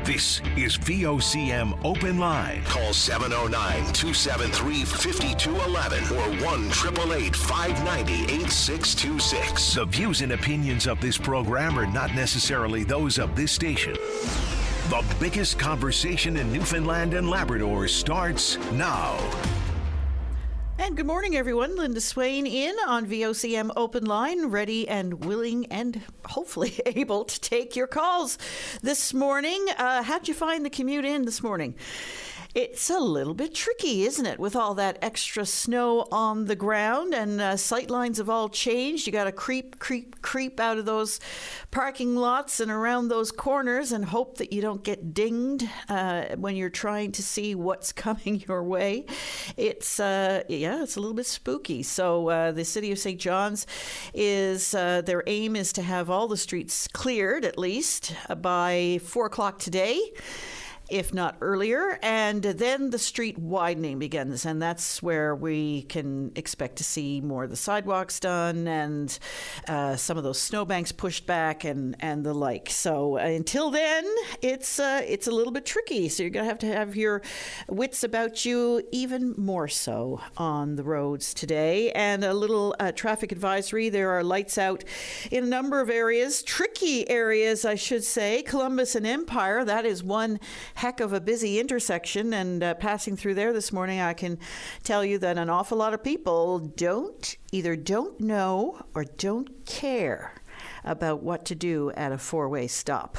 This is VOCM Open Line. Call 709-273-5211 or 1-888-590-8626. The views and opinions of this program are not necessarily those of this station. The biggest conversation in Newfoundland and Labrador starts now. And good morning, everyone. Linda Swain in on VOCM Open Line, ready and willing and hopefully able to take your calls this morning. How'd you find the commute in this morning? It's a little bit tricky, isn't it, with all that extra snow on the ground, and sight lines have all changed. You got to creep out of those parking lots and around those corners and hope that you don't get dinged when you're trying to see what's coming your way. It's a little bit spooky. So the City of St. John's is their aim is to have all the streets cleared at least by 4 o'clock today, if not earlier, and then the street widening begins, and that's where we can expect to see more of the sidewalks done and some of those snowbanks pushed back and the like. So until then, it's a little bit tricky, so you're going to have your wits about you even more so on the roads today. And a little traffic advisory. There are lights out in a number of areas, tricky areas, I should say. Columbus and Empire, that is one heck of a busy intersection, and passing through there this morning, I can tell you that an awful lot of people either don't know or don't care about what to do at a four-way stop.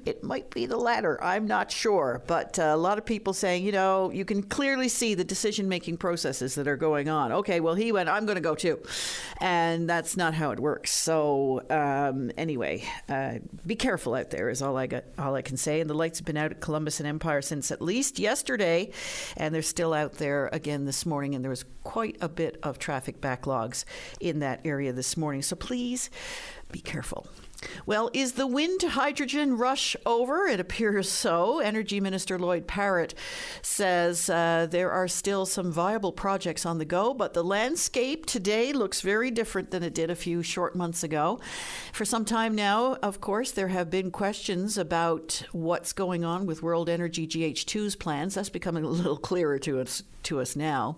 It might be the latter, I'm not sure, but a lot of people saying, you can clearly see the decision-making processes that are going on. Okay, well, he went, I'm going to go too. And that's not how it works. So anyway, be careful out there is all I can say. And the lights have been out at Columbus and Empire since at least yesterday, and they're still out there again this morning, and there was quite a bit of traffic backlogs in that area this morning. So please be careful. Well, is the wind to hydrogen rush over? It appears so. Energy Minister Lloyd Parrott says there are still some viable projects on the go, but the landscape today looks very different than it did a few short months ago. For some time now, of course, there have been questions about what's going on with World Energy GH2's plans. That's becoming a little clearer to us now.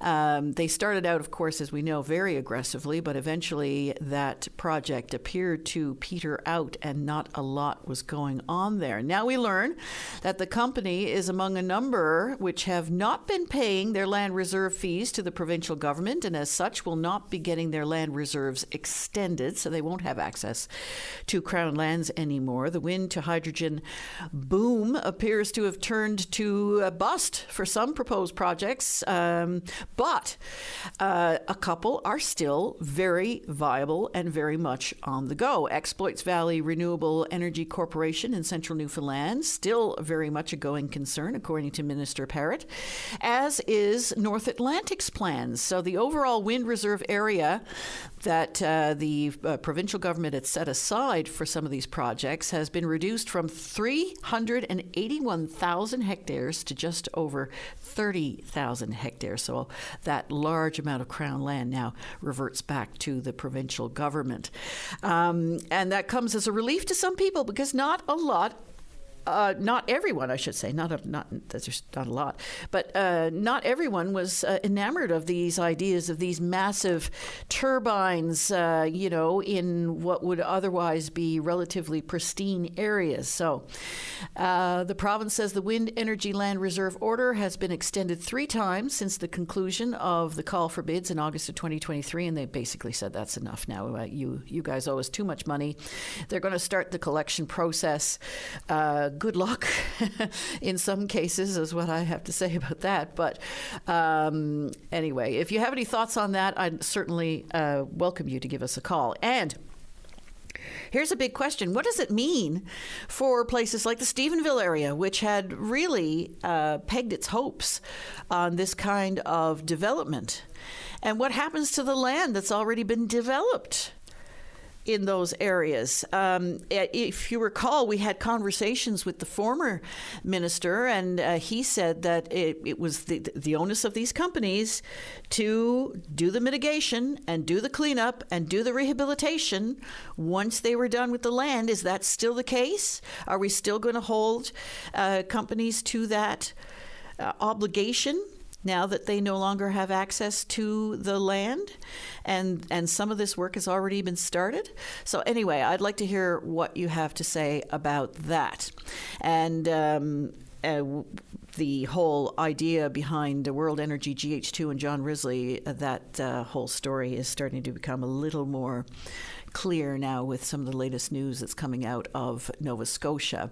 They started out, of course, as we know, very aggressively, but eventually that project appeared to peter out and not a lot was going on there. Now we learn that the company is among a number which have not been paying their land reserve fees to the provincial government, and as such will not be getting their land reserves extended, so they won't have access to Crown lands anymore. The wind to hydrogen boom appears to have turned to a bust for some proposed projects, but a couple are still very viable and very much on the go. Exploits Valley Renewable Energy Corporation in central Newfoundland, still very much a going concern, according to Minister Parrott, as is North Atlantic's plans. So the overall wind reserve area that the provincial government had set aside for some of these projects has been reduced from 381,000 hectares to just over 30,000 hectares. So that large amount of Crown land now reverts back to the provincial government. And that comes as a relief to some people because not everyone, I should say, there's not a lot, but not everyone was enamored of these ideas of these massive turbines, in what would otherwise be relatively pristine areas. So the province says the Wind Energy Land Reserve Order has been extended 3 times since the conclusion of the call for bids in August of 2023, and they basically said that's enough now. You guys owe us too much money. They're going to start the collection process. Good luck in some cases is what I have to say about that. But anyway, if you have any thoughts on that, I'd certainly welcome you to give us a call. And here's a big question. What does it mean for places like the Stephenville area, which had really pegged its hopes on this kind of development? And what happens to the land that's already been developed? in those areas. If you recall, we had conversations with the former minister, and he said that it was the onus of these companies to do the mitigation and do the cleanup and do the rehabilitation once they were done with the land. Is that still the case? Are we still going to hold companies to that obligation now that they no longer have access to the land, and some of this work has already been started? So anyway, I'd like to hear what you have to say about that. And the whole idea behind World Energy GH2 and John Risley, that whole story is starting to become a little more clear now with some of the latest news that's coming out of Nova Scotia.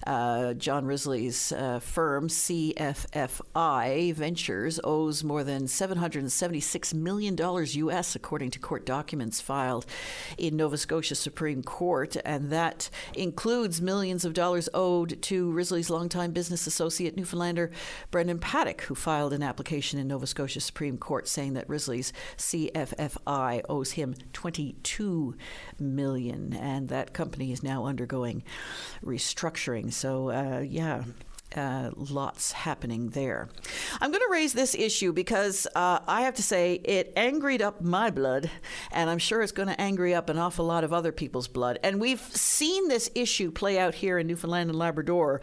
John Risley's firm, CFFI Ventures, owes more than $776 million US, according to court documents filed in Nova Scotia Supreme Court, and that includes millions of dollars owed to Risley's longtime business associate, Newfoundlander Brendan Paddock, who filed an application in Nova Scotia Supreme Court saying that Risley's CFFI owes him $22 million, and that company is now undergoing restructuring. So, lots happening there. I'm going to raise this issue because I have to say it angried up my blood, and I'm sure it's going to angry up an awful lot of other people's blood. And we've seen this issue play out here in Newfoundland and Labrador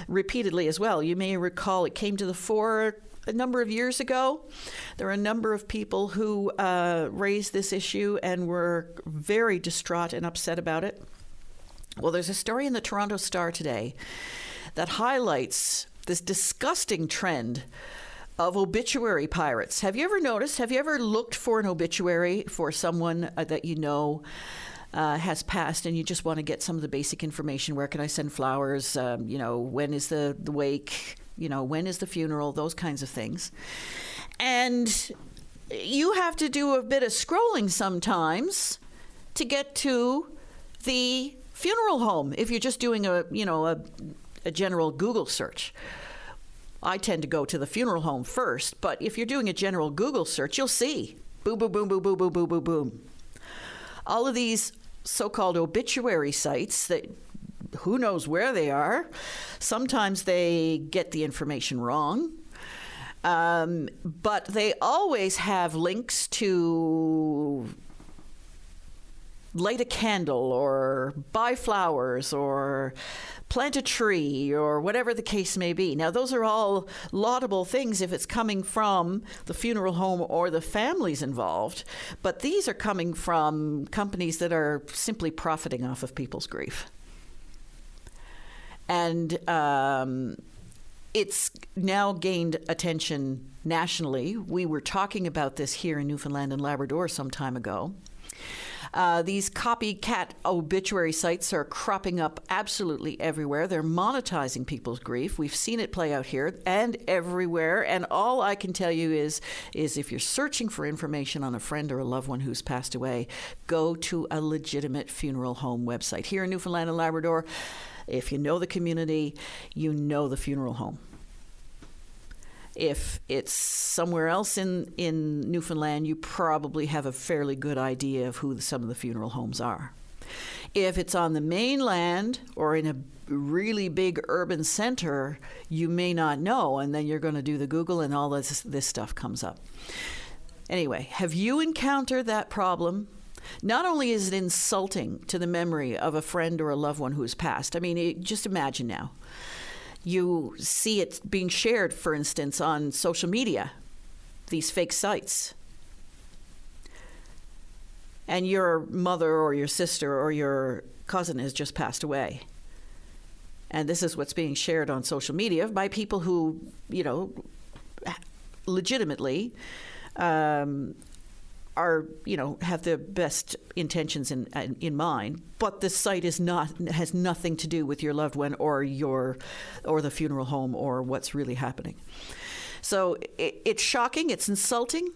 repeatedly as well. You may recall it came to the fore a number of years ago. There were a number of people who raised this issue and were very distraught and upset about it. Well, there's a story in the Toronto Star today that highlights this disgusting trend of obituary pirates. Have you ever noticed? Have you ever looked for an obituary for someone that you know has passed, and you just want to get some of the basic information? Where can I send flowers? When is the wake? When is the funeral? Those kinds of things. And you have to do a bit of scrolling sometimes to get to the funeral home if you're just doing a general Google search. I tend to go to the funeral home first, but if you're doing a general Google search, you'll see boom, boom, boom, boom, boom, boom, boom, boom, boom. All of these so-called obituary sites that who knows where they are. Sometimes they get the information wrong. But they always have links to light a candle or buy flowers or plant a tree or whatever the case may be. Now, those are all laudable things if it's coming from the funeral home or the families involved. But these are coming from companies that are simply profiting off of people's grief. And it's now gained attention nationally. We were talking about this here in Newfoundland and Labrador some time ago. These copycat obituary sites are cropping up absolutely everywhere. They're monetizing people's grief. We've seen it play out here and everywhere. And all I can tell you is if you're searching for information on a friend or a loved one who's passed away, go to a legitimate funeral home website. Here in Newfoundland and Labrador, if you know the community, you know the funeral home. If it's somewhere else in Newfoundland, you probably have a fairly good idea of who some of the funeral homes are. If it's on the mainland or in a really big urban center, you may not know, and then you're going to do the Google and all this stuff comes up. Anyway, have you encountered that problem? Not only is it insulting to the memory of a friend or a loved one who's passed, I mean, just imagine now. You see it being shared, for instance, on social media, these fake sites. And your mother or your sister or your cousin has just passed away. And this is what's being shared on social media by people who, legitimately are, have the best intentions in mind, but the site has nothing to do with your loved one or the funeral home or what's really happening. So it's shocking, it's insulting,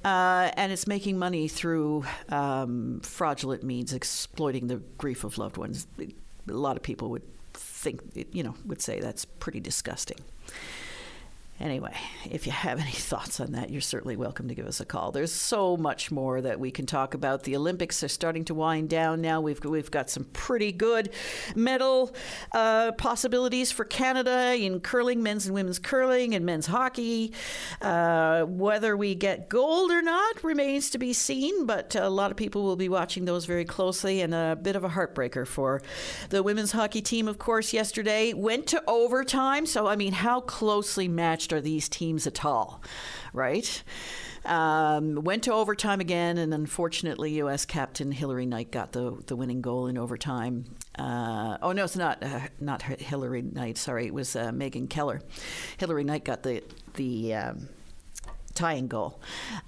and it's making money through fraudulent means, exploiting the grief of loved ones. A lot of people would think, would say that's pretty disgusting. Anyway, if you have any thoughts on that, you're certainly welcome to give us a call. There's so much more that we can talk about. The Olympics are starting to wind down now. We've got some pretty good medal possibilities for Canada in curling, men's and women's curling, and men's hockey. Whether we get gold or not remains to be seen, but a lot of people will be watching those very closely, and a bit of a heartbreaker for the women's hockey team, of course, yesterday. Went to overtime, so, I mean, how closely matched are these teams at all, right? Went to overtime again, and unfortunately, U.S. captain Hillary Knight got the winning goal in overtime. Oh no, it's not Hillary Knight. Sorry, it was Megan Keller. Hillary Knight got the tying goal.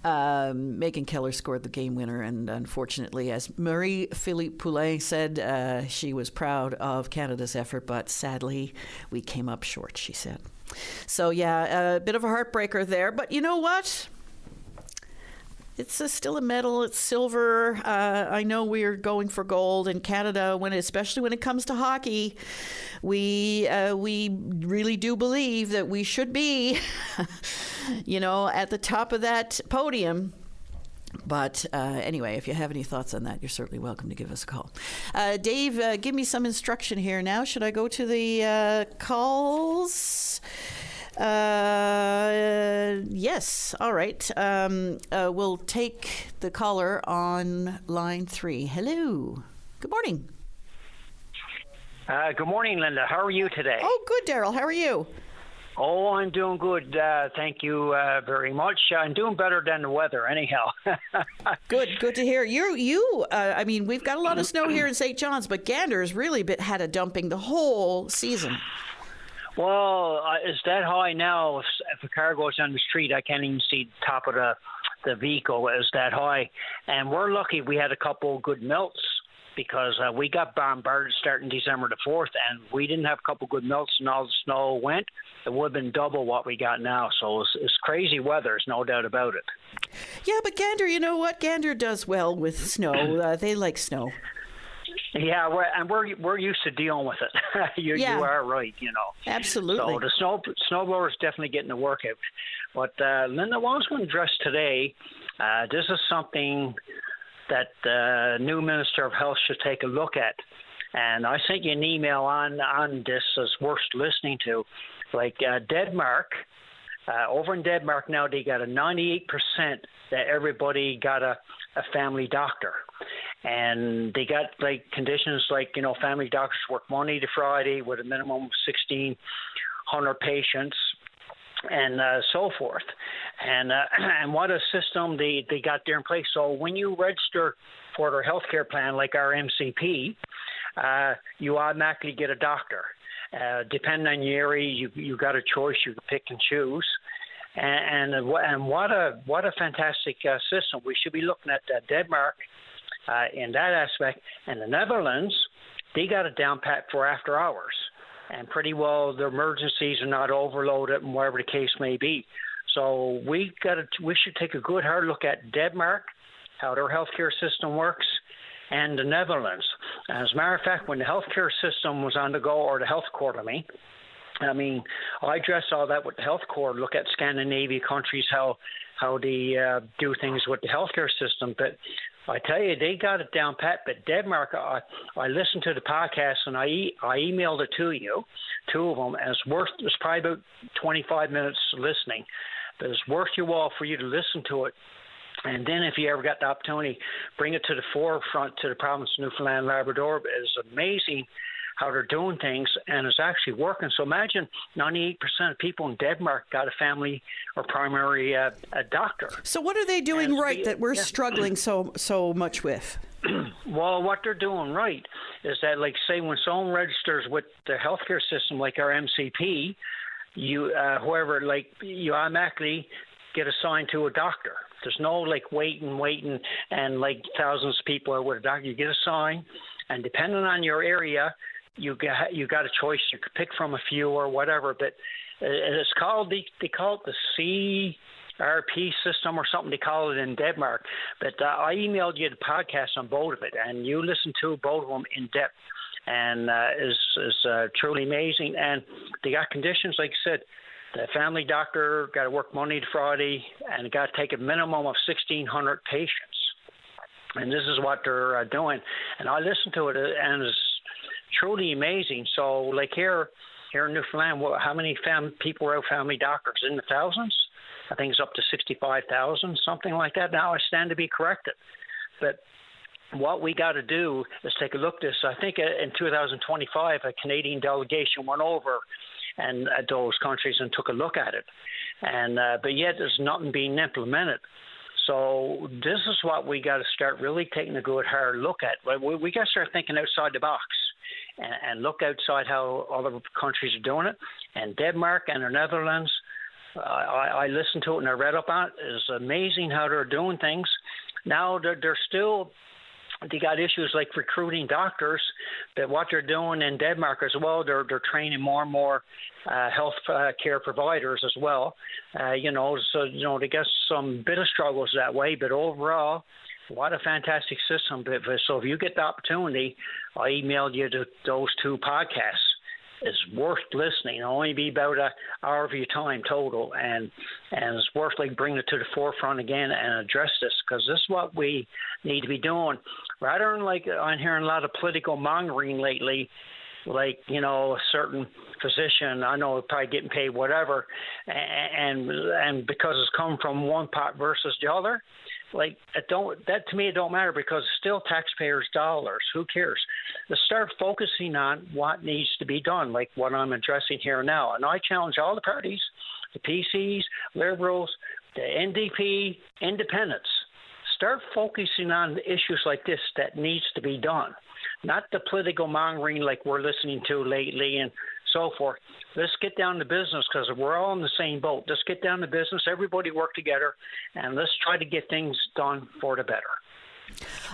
Megan Keller scored the game winner, and unfortunately, as Marie-Philippe Poulin said, she was proud of Canada's effort, but sadly, we came up short, she said. So, yeah, a bit of a heartbreaker there. But you know what? It's still a medal. It's silver. I know we're going for gold in Canada, especially when it comes to hockey. We really do believe that we should be, at the top of that podium. But anyway, if you have any thoughts on that, you're certainly welcome to give us a call. Dave, give me some instruction here now. Should I go to the calls? Yes. All right. We'll take the caller on line 3. Hello. Good morning. Good morning, Linda. How are you today? Oh, good, Daryl. How are you? Oh, I'm doing good. Thank you very much. I'm doing better than the weather, anyhow. Good to hear. I mean, we've got a lot of snow here in St. John's, but Gander's really had a dumping the whole season. Well, it's that high now. If a car goes down the street, I can't even see the top of the vehicle. It's that high. And we're lucky we had a couple of good melts, because we got bombarded starting December the 4th, and we didn't have a couple good melts and all the snow went. It would have been double what we got now. So it's crazy weather, there's no doubt about it. Yeah, but Gander, you know what? Gander does well with snow. They like snow. Yeah, we're used to dealing with it. You are right, Absolutely. So the snowblower is definitely getting the work out. But Linda, what I was going to address today, this is something that the new Minister of Health should take a look at. And I sent you an email on this as worth listening to. Like Denmark, over in Denmark now, they got a 98% that everybody got a family doctor. And they got like conditions like, family doctors work Monday to Friday with a minimum of 1,600 patients and so forth. And what a system they got there in place. So when you register for their healthcare plan, like our MCP, you automatically get a doctor. Depending on your area, you got a choice. You can pick and choose. And what a fantastic system. We should be looking at Denmark in that aspect. And the Netherlands, they got it down pat for after hours. And pretty well their emergencies are not overloaded and whatever the case may be. So we should take a good hard look at Denmark, how their healthcare system works, and the Netherlands. As a matter of fact, when the healthcare system was on the go, or the health court, I address all that with the health court, look at Scandinavia countries, how they do things with the healthcare system. But I tell you, they got it down pat. But Denmark, I listened to the podcast and I emailed it to you, 2 of them. And it's probably about 25 minutes listening, but it's worth your while for you to listen to it. And then if you ever got the opportunity, bring it to the forefront to the province of Newfoundland and Labrador. It's amazing how they're doing things, and it's actually working. So imagine 98% of people in Denmark got a family or primary doctor. So what are they doing right that we're struggling so much with? Well, what they're doing right is that, like, say, when someone registers with the healthcare system, like our MCP, you automatically get assigned to a doctor. There's no like waiting, and like thousands of people are with a doctor. You get assigned, and depending on your area, you got a choice. You could pick from a few or whatever. But it's called they call it the CRP system or something. They call it in Denmark. But I emailed you the podcast on both of it, and you listen to both of them in depth, and is truly amazing. And they got conditions like I said. The family doctor got to work Monday to Friday and got to take a minimum of 1,600 patients. And this is what they're doing. And I listened to it, and it's truly amazing. So, like here in Newfoundland, how many people are out family doctors? In the thousands? I think it's up to 65,000, something like that. Now I stand to be corrected. But what we got to do is take a look at this. I think in 2025, a Canadian delegation went over and at those countries and took a look at it. And but yet there's nothing being implemented. So this is what we got to start really taking a good hard look at. We got to start thinking outside the box and look outside how other countries are doing it. And Denmark and the Netherlands, I listened to it and I read up on it. It's amazing how they're doing things. Now they're still, they got issues like recruiting doctors, but what they're doing in Denmark as well, they're training more and more health care providers as well. So they got some bit of struggles that way, but overall, what a fantastic system. So if you get the opportunity, I emailed you those two podcasts. It's worth listening. It'll only be about an hour of your time total, and it's worth bringing it to the forefront again and address this, because this is what we need to be doing. Rather than I'm hearing a lot of political mongering lately, a certain physician, I know, probably getting paid whatever, and because it's come from one pot versus the other. That to me, it don't matter, because it's still taxpayers' dollars. Who cares? Let's start focusing on what needs to be done, like what I'm addressing here now. And I challenge all the parties, the PCs, Liberals, the NDP, Independents. Start focusing on issues like this that needs to be done, not the political mongering like we're listening to lately and so forth. Let's get down to business, because we're all in the same boat. Let's get down to business. Everybody work together, and let's try to get things done for the better.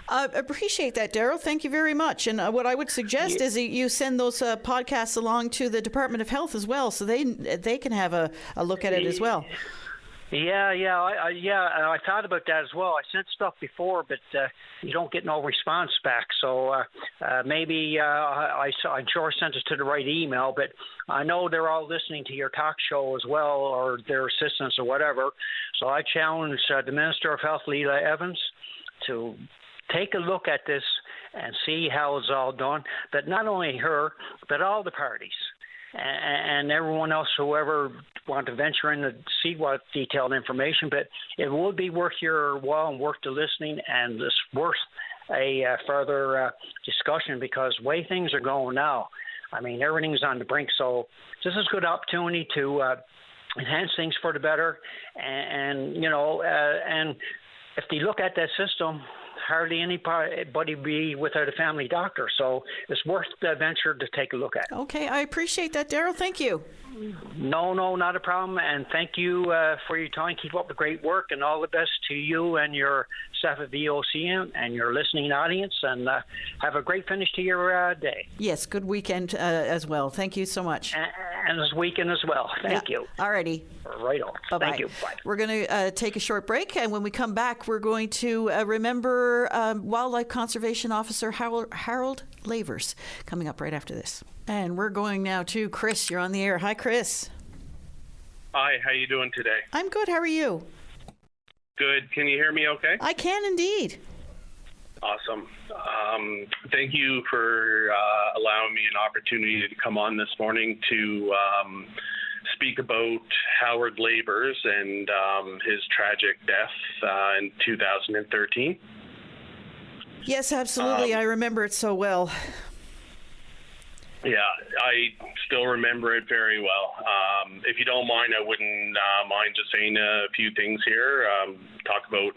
I appreciate that, Daryl. Thank you very much. And what I would suggest is you send those podcasts along to the Department of Health as well, so they can have a look at it as well. Yeah, I thought about that as well. I sent stuff before, but you don't get no response back. So maybe I'm sure I sent it to the right email, but I know they're all listening to your talk show as well, or their assistants or whatever. So I challenge the Minister of Health, Leila Evans, to take a look at this and see how it's all done. But not only her, but all the parties. And everyone else, whoever want to venture in to see what detailed information, but it would be worth your while and worth the listening, and it's worth a further discussion, because the way things are going now, I mean, everything's on the brink. So this is a good opportunity to enhance things for the better, and if they look at that system, hardly anybody be without a family doctor. So it's worth the venture to take a look at. Okay, I appreciate that, Daryl. Thank you. No, not a problem. And thank you for your time. Keep up the great work, and all the best to you and your staff at VOCM and your listening audience. And have a great finish to your day. Yes, good weekend as well. Thank you so much. And this weekend as well. Thank you. All righty. Right on. Bye-bye. Thank you. Bye. We're going to take a short break, and when we come back, we're going to remember Wildlife Conservation Officer Harold Lavers, coming up right after this. And we're going now to Chris. You're on the air. Hi, Chris. Hi, how you doing today? I'm good. How are you? Good. Can you hear me okay? I can indeed. Awesome. Thank you for allowing me an opportunity to come on this morning to speak about Howard Lavers and his tragic death in 2013. Yes, absolutely. I remember it so well. Yeah, I still remember it very well. If you don't mind, I wouldn't mind just saying a few things here. Talk about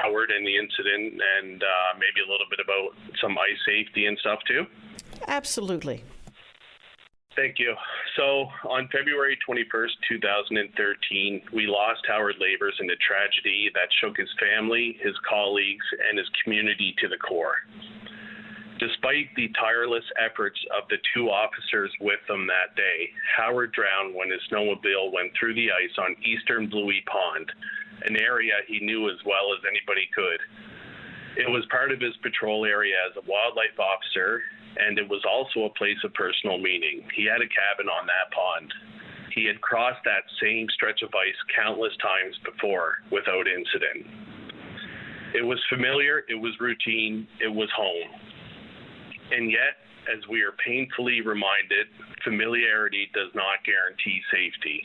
Howard and the incident, and maybe a little bit about some ice safety and stuff too. Absolutely. Thank you. So on February 21st, 2013, we lost Howard Lavers in a tragedy that shook his family, his colleagues, and his community to the core. Despite the tireless efforts of the two officers with him that day, Howard drowned when his snowmobile went through the ice on eastern Bluey Pond, an area he knew as well as anybody could. It was part of his patrol area as a wildlife officer, and it was also a place of personal meaning. He had a cabin on that pond. He had crossed that same stretch of ice countless times before without incident. It was familiar, it was routine, it was home. And yet, as we are painfully reminded, familiarity does not guarantee safety.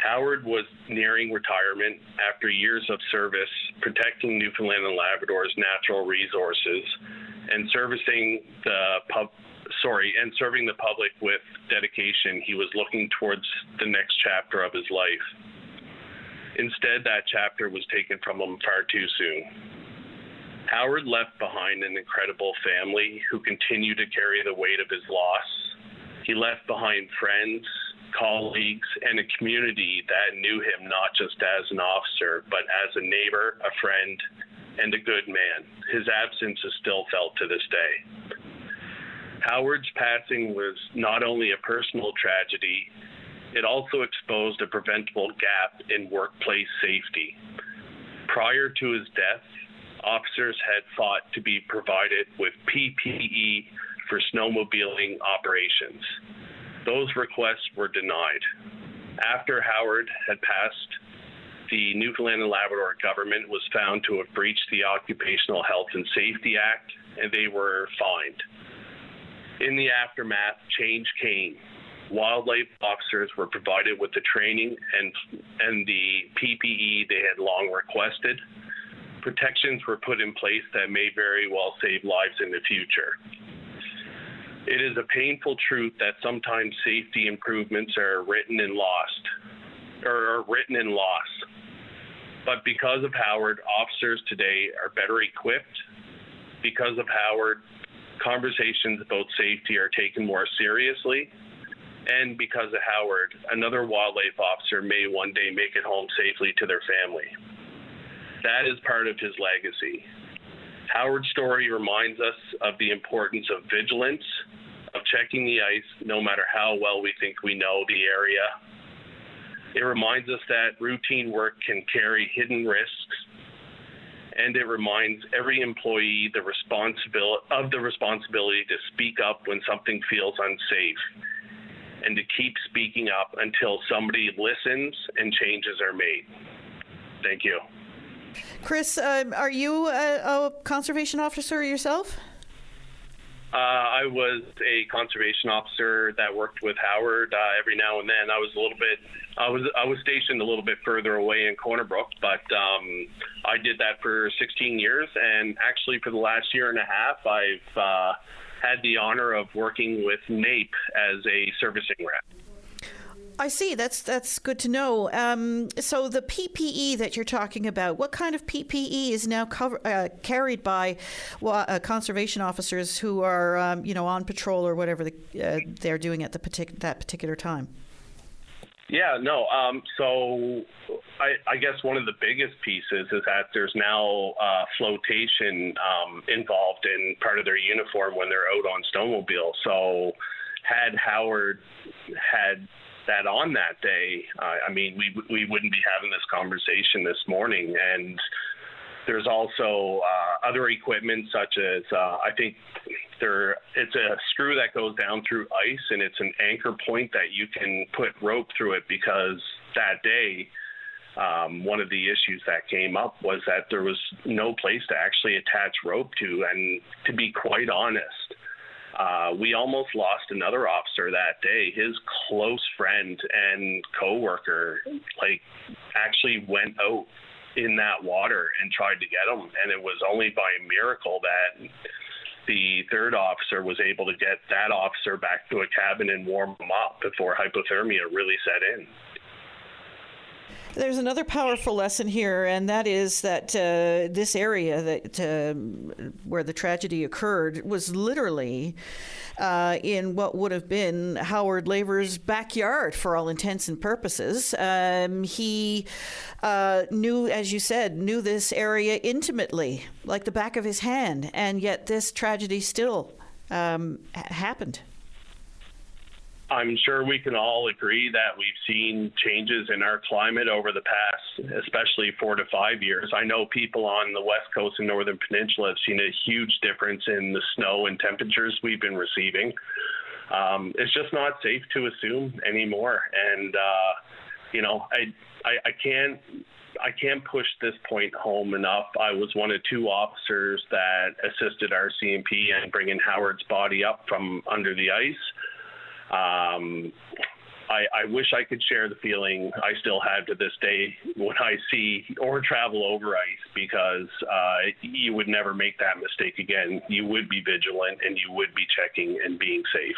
Howard was nearing retirement after years of service protecting Newfoundland and Labrador's natural resources and serving the public with dedication. He was looking towards the next chapter of his life. Instead, that chapter was taken from him far too soon. Howard left behind an incredible family who continued to carry the weight of his loss. He left behind friends, colleagues, and a community that knew him not just as an officer, but as a neighbor, a friend, and a good man. His absence is still felt to this day. Howard's passing was not only a personal tragedy, it also exposed a preventable gap in workplace safety. Prior to his death, officers had fought to be provided with PPE for snowmobiling operations. Those requests were denied. After Howard had passed, the Newfoundland and Labrador government was found to have breached the Occupational Health and Safety Act, and they were fined. In the aftermath, change came. Wildlife officers were provided with the training and the PPE they had long requested. Protections were put in place that may very well save lives in the future. It is a painful truth that sometimes safety improvements are written in loss. But because of Howard, officers today are better equipped. Because of Howard, conversations about safety are taken more seriously. And because of Howard, another wildlife officer may one day make it home safely to their family. That is part of his legacy. Howard's story reminds us of the importance of vigilance, of checking the ice no matter how well we think we know the area. It reminds us that routine work can carry hidden risks, and it reminds every employee the responsibility to speak up when something feels unsafe, and to keep speaking up until somebody listens and changes are made. Thank you. Chris, are you a conservation officer yourself? I was a conservation officer that worked with Howard every now and then. I was stationed a little bit further away in Corner Brook, but I did that for 16 years, and actually for the last year and a half, I've had the honor of working with NAPE as a servicing rep. I see. That's good to know. So the PPE that you're talking about, what kind of PPE is now carried by conservation officers who are, on patrol or whatever they're doing at that particular time? Yeah, no. So I guess one of the biggest pieces is that there's now flotation involved in part of their uniform when they're out on snowmobile. So had Howard had that on that day, we wouldn't be having this conversation this morning. And there's also other equipment such as it's a screw that goes down through ice, and it's an anchor point that you can put rope through it, because that day one of the issues that came up was that there was no place to actually attach rope to. And to be quite honest, we almost lost another officer that day. His close friend and coworker actually went out in that water and tried to get him, and it was only by a miracle that the third officer was able to get that officer back to a cabin and warm him up before hypothermia really set in. There's another powerful lesson here, and that is that this area where the tragedy occurred was literally in what would have been Howard Laver's backyard for all intents and purposes. He knew, as you said, this area intimately, like the back of his hand, and yet this tragedy still happened. I'm sure we can all agree that we've seen changes in our climate over the past, especially 4 to 5 years. I know people on the West Coast and Northern Peninsula have seen a huge difference in the snow and temperatures we've been receiving. It's just not safe to assume anymore. And, I can't push this point home enough. I was one of two officers that assisted our CMP in bringing Howard's body up from under the ice. I wish I could share the feeling I still have to this day when I see or travel over ice, because you would never make that mistake again. You would be vigilant and you would be checking and being safe.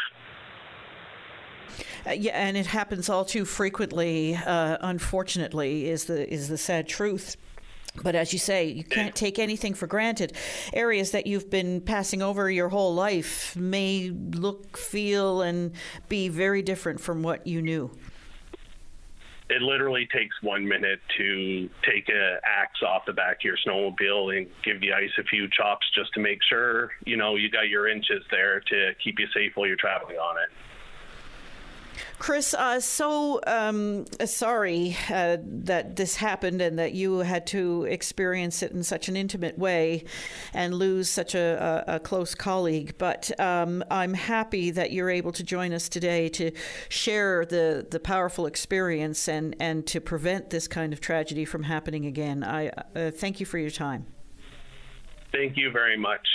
Yeah, and it happens all too frequently, unfortunately, is the sad truth. But as you say, you can't take anything for granted. Areas that you've been passing over your whole life may look, feel, and be very different from what you knew. It literally takes 1 minute to take an axe off the back of your snowmobile and give the ice a few chops just to make sure, you got your inches there to keep you safe while you're traveling on it. Chris, so sorry that this happened and that you had to experience it in such an intimate way and lose such a close colleague. But I'm happy that you're able to join us today to share the powerful experience and to prevent this kind of tragedy from happening again. I thank you for your time. Thank you very much.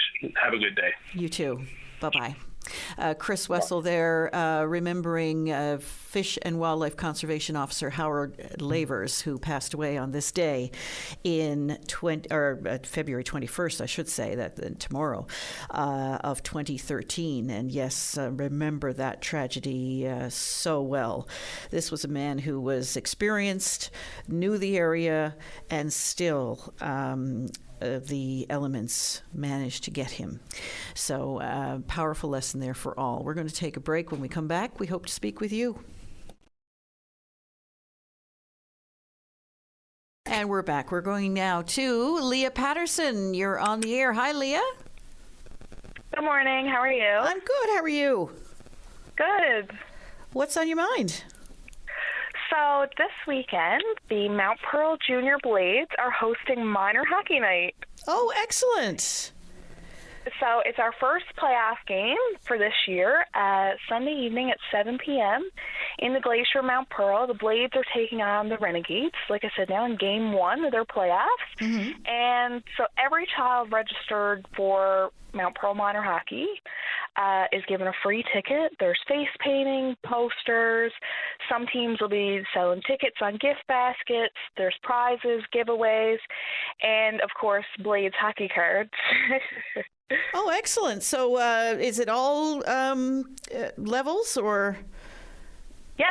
Have a good day. You too. Bye-bye. Chris Wessel there, remembering Fish and Wildlife Conservation Officer Howard Lavers, who passed away on this day in February 21st, I should say, tomorrow, of 2013. And yes, remember that tragedy so well. This was a man who was experienced, knew the area, and still the elements managed to get him. So powerful lesson there for all. We're going to take a break. When we come back, we hope to speak with you. And we're back. We're going now to Leah Patterson. You're on the air. Hi, Leah. Good morning. How are you? I'm good. How are you? Good. What's on your mind? So this weekend, the Mount Pearl Junior Blades are hosting Minor Hockey Night. Oh, excellent. So it's our first playoff game for this year, Sunday evening at 7 p.m. in the Glacier Mount Pearl. The Blades are taking on the Renegades, like I said, now in Game 1 of their playoffs. Mm-hmm. And so every child registered for Mount Pearl Minor Hockey is given a free ticket. There's face painting, posters. Some teams will be selling tickets on gift baskets. There's prizes, giveaways, and, of course, Blades hockey cards. Oh, excellent. So is it all levels or? Yeah.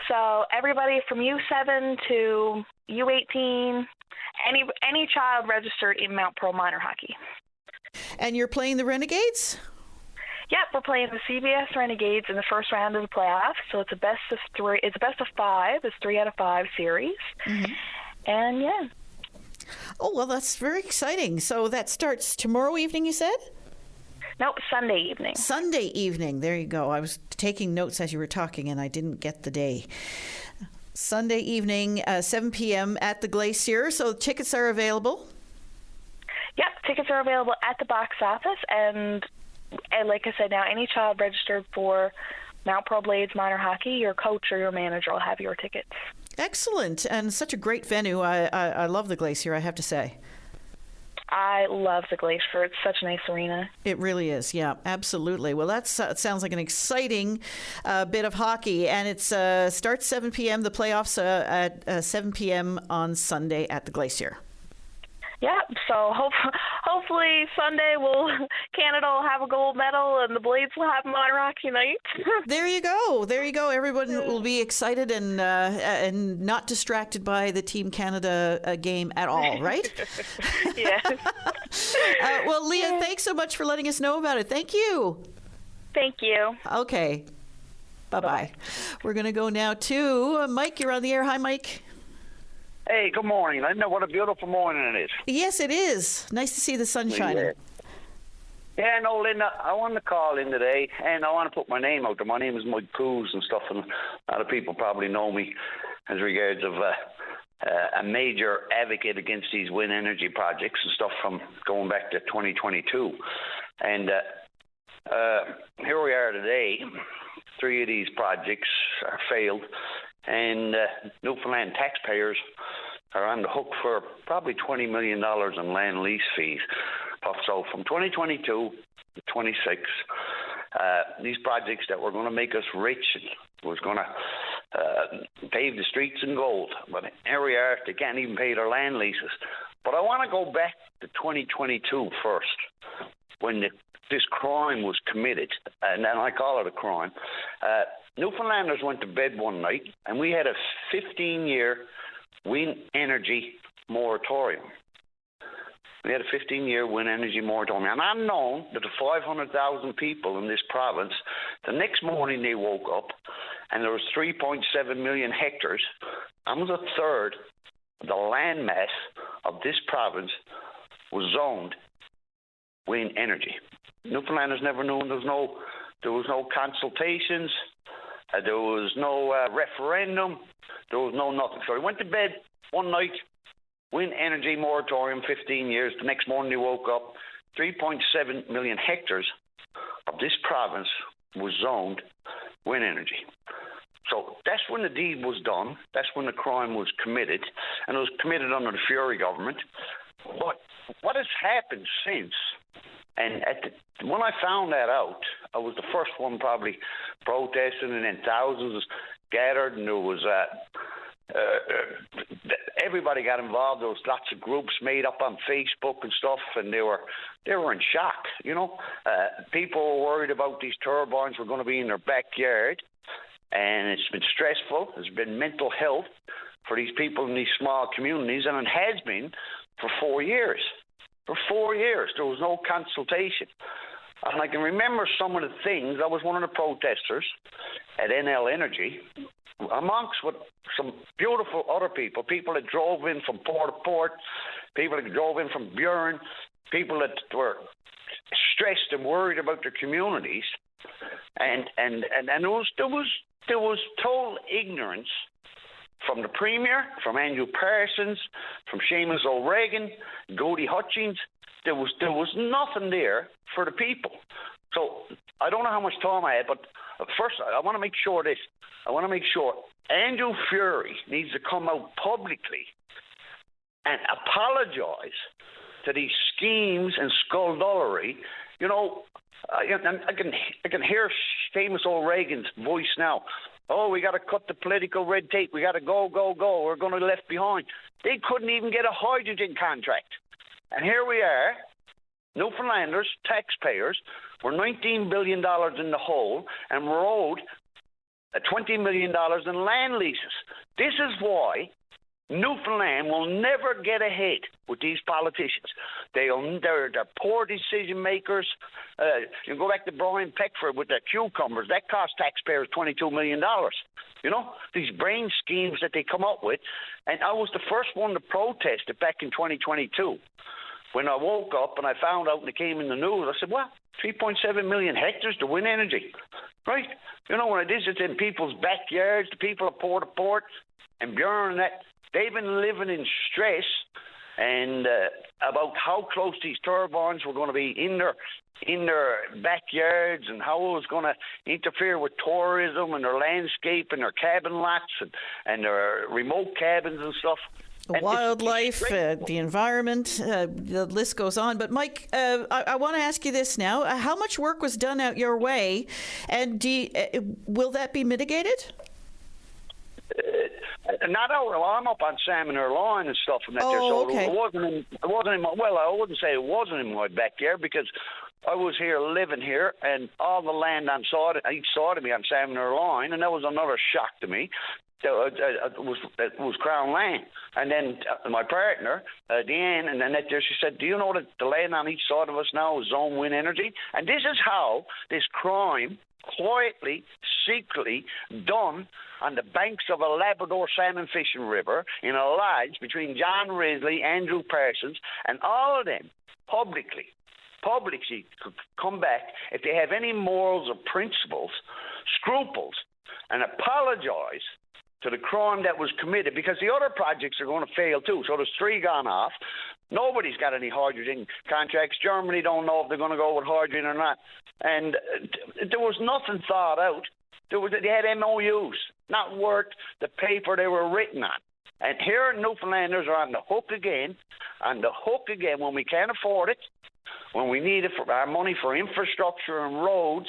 So everybody from U7 to U18, any child registered in Mount Pearl Minor Hockey. And you're playing the Renegades? Yep, we're playing the CBS Renegades in the first round of the playoffs. So it's a best of three. It's a best of five. It's 3 out of 5 series. Mm-hmm. And yeah. Oh, well, that's very exciting. So that starts tomorrow evening, you said? Nope, Sunday evening. Sunday evening. There you go. I was taking notes as you were talking, and I didn't get the day. Sunday evening, 7 p.m. at the Glacier. So tickets are available? Yep, tickets are available at the box office. And like I said, now any child registered for Mount Pearl Blades Minor Hockey, your coach or your manager will have your tickets. Excellent. And such a great venue. I love the Glacier, I have to say. I love the Glacier. It's such a nice arena. It really is. Yeah, absolutely. Well, that sounds like an exciting bit of hockey. And it starts 7 p.m. The playoffs at 7 p.m. on Sunday at the Glacier. Yeah, so hopefully Sunday Canada will have a gold medal and the Blades will have Minor Hockey Night. There you go. There you go. Everyone will be excited and not distracted by the Team Canada game at all, right? Yes. Well, Leah, thanks so much for letting us know about it. Thank you. Thank you. Okay. Bye-bye. We're going to go now to Mike. You're on the air. Hi, Mike. Hey, good morning, Linda. What a beautiful morning it is. Yes, it is. Nice to see the sun shining. Yeah, no, Linda, I wanted to call in today, and I want to put my name out there. My name is Mike Coos and stuff, and a lot of people probably know me as regards of a major advocate against these wind energy projects and stuff from going back to 2022. And here we are today, 3 of these projects are failed, and Newfoundland taxpayers are on the hook for probably $20 million in land lease fees. So from 2022 to 26, these projects that were going to make us rich and was going to pave the streets in gold, but here we are, they can't even pay their land leases. But I want to go back to 2022 first, when this crime was committed, and I call it a crime. Newfoundlanders went to bed one night, and we had a 15-year wind energy moratorium. We had a 15-year wind energy moratorium. And I'm known that the 500,000 people in this province, the next morning they woke up, and there was 3.7 million hectares, almost a third of the land mass of this province was zoned wind energy. Newfoundlanders never knew. There was no consultations. There was no referendum. There was no nothing. So we went to bed one night, wind energy moratorium, 15 years. The next morning they woke up, 3.7 million hectares of this province was zoned wind energy. So that's when the deed was done. That's when the crime was committed, and it was committed under the Fury government. But what has happened since? And when I found that out, I was the first one probably protesting, and then thousands gathered, and there was everybody got involved. There was lots of groups made up on Facebook and stuff, and they were in shock. People were worried about these turbines were going to be in their backyard, and it's been stressful. There's been mental health for these people in these small communities, and it has been for 4 years. For 4 years, there was no consultation. And I can remember some of the things. I was one of the protesters at NL Energy, amongst with some beautiful other people that drove in from port to port, people that drove in from Buren, people that were stressed and worried about their communities. And there was total ignorance from the Premier, from Andrew Parsons, from Seamus O'Regan, Gody Hutchings. There was nothing there for the people. So I don't know how much time I had, but first I want to make sure this. I want to make sure Andrew Fury needs to come out publicly and apologize to these schemes and skullduggery. I can hear Seamus O'Regan's voice now. Oh, we got to cut the political red tape. We got to go. We're going to be left behind. They couldn't even get a hydrogen contract. And here we are, Newfoundlanders, taxpayers, we're $19 billion in the hole, and we're owed $20 million in land leases. This is why Newfoundland will never get ahead with these politicians. They're poor decision makers. You go back to Brian Peckford with the cucumbers. That cost taxpayers $22 million. These brain schemes that they come up with. And I was the first one to protest it back in 2022. When I woke up and I found out and it came in the news, I said, what? 3.7 million hectares to wind energy, right? When I visited in people's backyards, the people at port to port and Bjorn and that, they've been living in stress and about how close these turbines were going to be in their backyards and how it was going to interfere with tourism and their landscape and their cabin lots and their remote cabins and stuff. The wildlife, the environment, the list goes on. But Mike, I want to ask you this now. How much work was done out your way, and will that be mitigated? Not out. Well, I'm up on Salmon Line and stuff and that. Oh, there, so okay. It wasn't in my, well, I wouldn't say it wasn't in my backyard because I was here living here, and all the land on each side of me on Salmon Line, and that was another shock to me. It was Crown land. And then my partner, Deanne, and then she said, do you know that the land on each side of us now is zone wind energy? And this is how this crime, quietly, secretly done on the banks of a Labrador salmon fishing river in a lodge between John Risley, Andrew Parsons, and all of them publicly could come back if they have any morals or principles, scruples, and apologize to the crime that was committed, because the other projects are going to fail too. So there's 3 gone off. Nobody's got any hydrogen contracts. Germany don't know if they're going to go with hydrogen or not. And there was nothing thought out. They had MOUs, not worth the paper they were written on. And here Newfoundlanders are on the hook again when we can't afford it, when we need it for our money for infrastructure and roads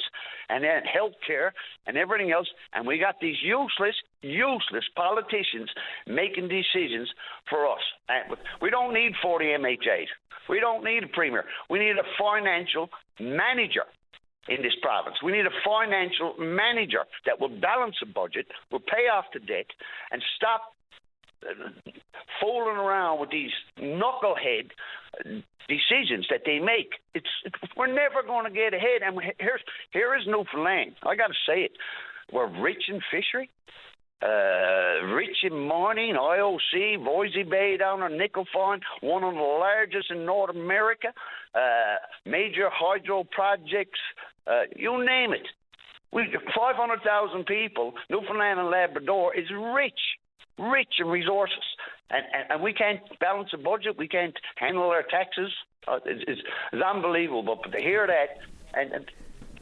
and then health care and everything else. And we got these useless politicians making decisions for us. And we don't need 40 MHAs. We don't need a premier. We need a financial manager in this province. We need a financial manager that will balance the budget, will pay off the debt, and stop fooling around with these knucklehead decisions that they make. We're never going to get ahead. And here is Newfoundland. I got to say it. We're rich in fishery, rich in mining, IOC, Voisey Bay down on Nickel Find, one of the largest in North America, major hydro projects, you name it. 500,000 people, Newfoundland and Labrador is rich in resources. And we can't balance a budget. We can't handle our taxes. It's unbelievable. But to hear that, and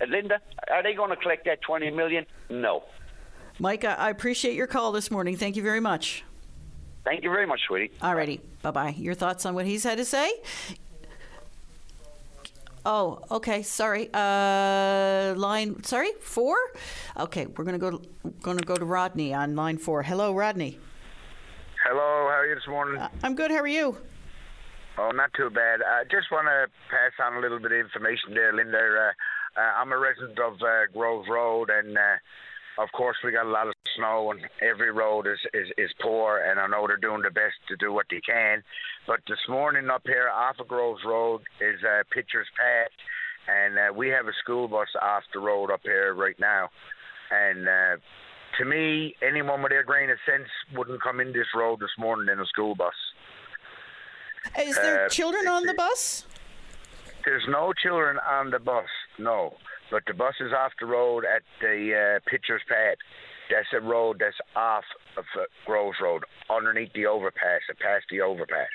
Linda, are they going to collect that $20 million? No. Mike, I appreciate your call this morning. Thank you very much. Thank you very much, sweetie. All righty. Bye-bye. Your thoughts on what he's had to say? Oh, okay. Sorry. Line 4? Okay, we're going to go to Rodney on line 4. Hello, Rodney. Hello, how are you this morning? I'm good. How are you? Oh, not too bad. I just want to pass on a little bit of information there, Linda. I'm a resident of Grove Road, and of course we got a lot of snow, and every road is poor, and I know they're doing their best to do what they can. But this morning up here off of Groves Road is Pitcher's Path, and we have a school bus off the road up here right now. And to me, anyone with a grain of sense wouldn't come in this road this morning in a school bus. Is there children on the bus? There's no children on the bus, no. But the bus is off the road at the Pitcher's Path. That's a road that's off of Groves Road, underneath the overpass, past the overpass.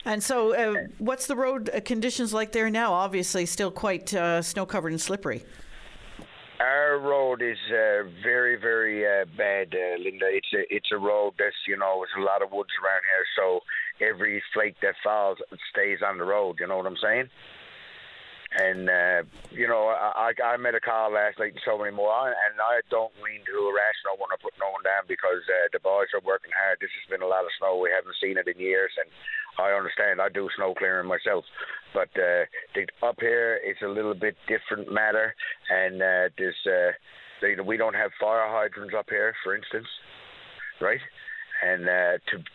And so what's the road conditions like there now? Obviously still quite snow-covered and slippery. Our road is very, very bad, Linda. It's a road that's, there's a lot of woods around here, so every flake that falls stays on the road, you know what I'm saying? And, I made a call last night and so many more, and I don't mean to harass no one or put no one down because the boys are working hard. This has been a lot of snow. We haven't seen it in years, and I understand. I do snow clearing myself. But up here, it's a little bit different matter, and we don't have fire hydrants up here, for instance, right? And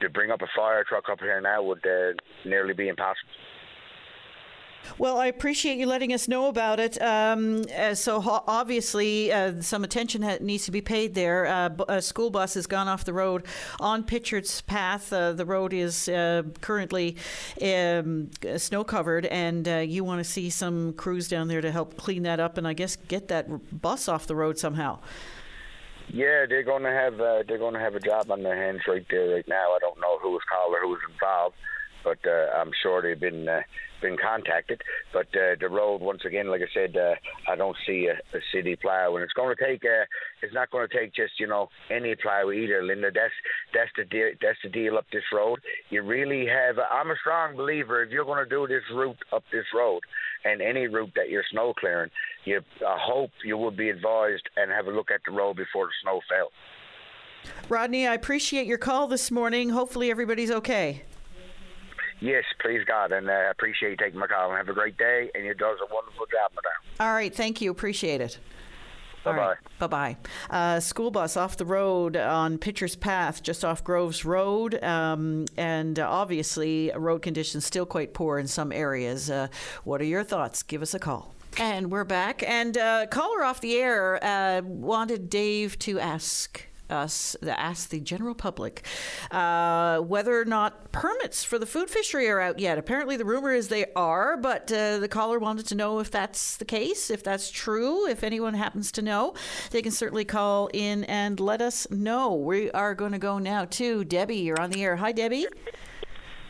to bring up a fire truck up here now would nearly be impossible. Well, I appreciate you letting us know about it. So obviously, some attention needs to be paid there. A school bus has gone off the road on Pitcher's Path. The road is currently snow-covered, and you want to see some crews down there to help clean that up and, I guess, get that bus off the road somehow. Yeah, they're going to have a job on their hands right there, right now. I don't know who was called or who was involved, but I'm sure they've been contacted. But the road, once again, like I said, I don't see a city plow, and it's going to take. It's not going to take just any plow either, Linda. That's the deal up this road. You really have. I'm a strong believer. If you're going to do this route up this road, and any route that you're snow clearing, I hope you would be advised and have a look at the road before the snow fell. Rodney, I appreciate your call this morning. Hopefully everybody's okay. Yes, please God, and I appreciate you taking my call. And have a great day, and you does a wonderful job, madam. All right, thank you. Appreciate it. Bye-bye. Right, bye-bye. School bus off the road on Pitcher's Path, just off Groves Road, and obviously road conditions still quite poor in some areas. What are your thoughts? Give us a call. And we're back. And caller off the air wanted Dave to ask the general public whether or not permits for the food fishery are out yet. Apparently the rumor is they are, but the caller wanted to know if that's the case, if that's true. If anyone happens to know, they can certainly call in and let us know. We are going to go now to Debbie. You're on the air. Hi, Debbie.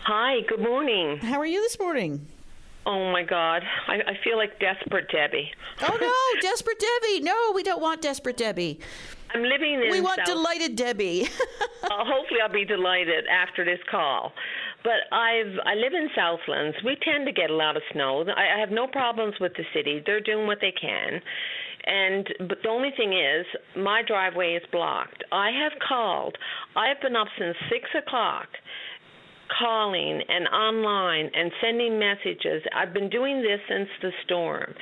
Hi, good morning. How are you this morning? Oh, my God. I feel like Desperate Debbie. Oh, no, Desperate Debbie. No, we don't want Desperate Debbie. I'm living in We want Delighted Debbie. Hopefully I'll be delighted after this call. But I live in Southlands. We tend to get a lot of snow. I have no problems with the city. They're doing what they can. But the only thing is, my driveway is blocked. I have called. I've been up since 6 o'clock, calling and online and sending messages. I've been doing this since the storm.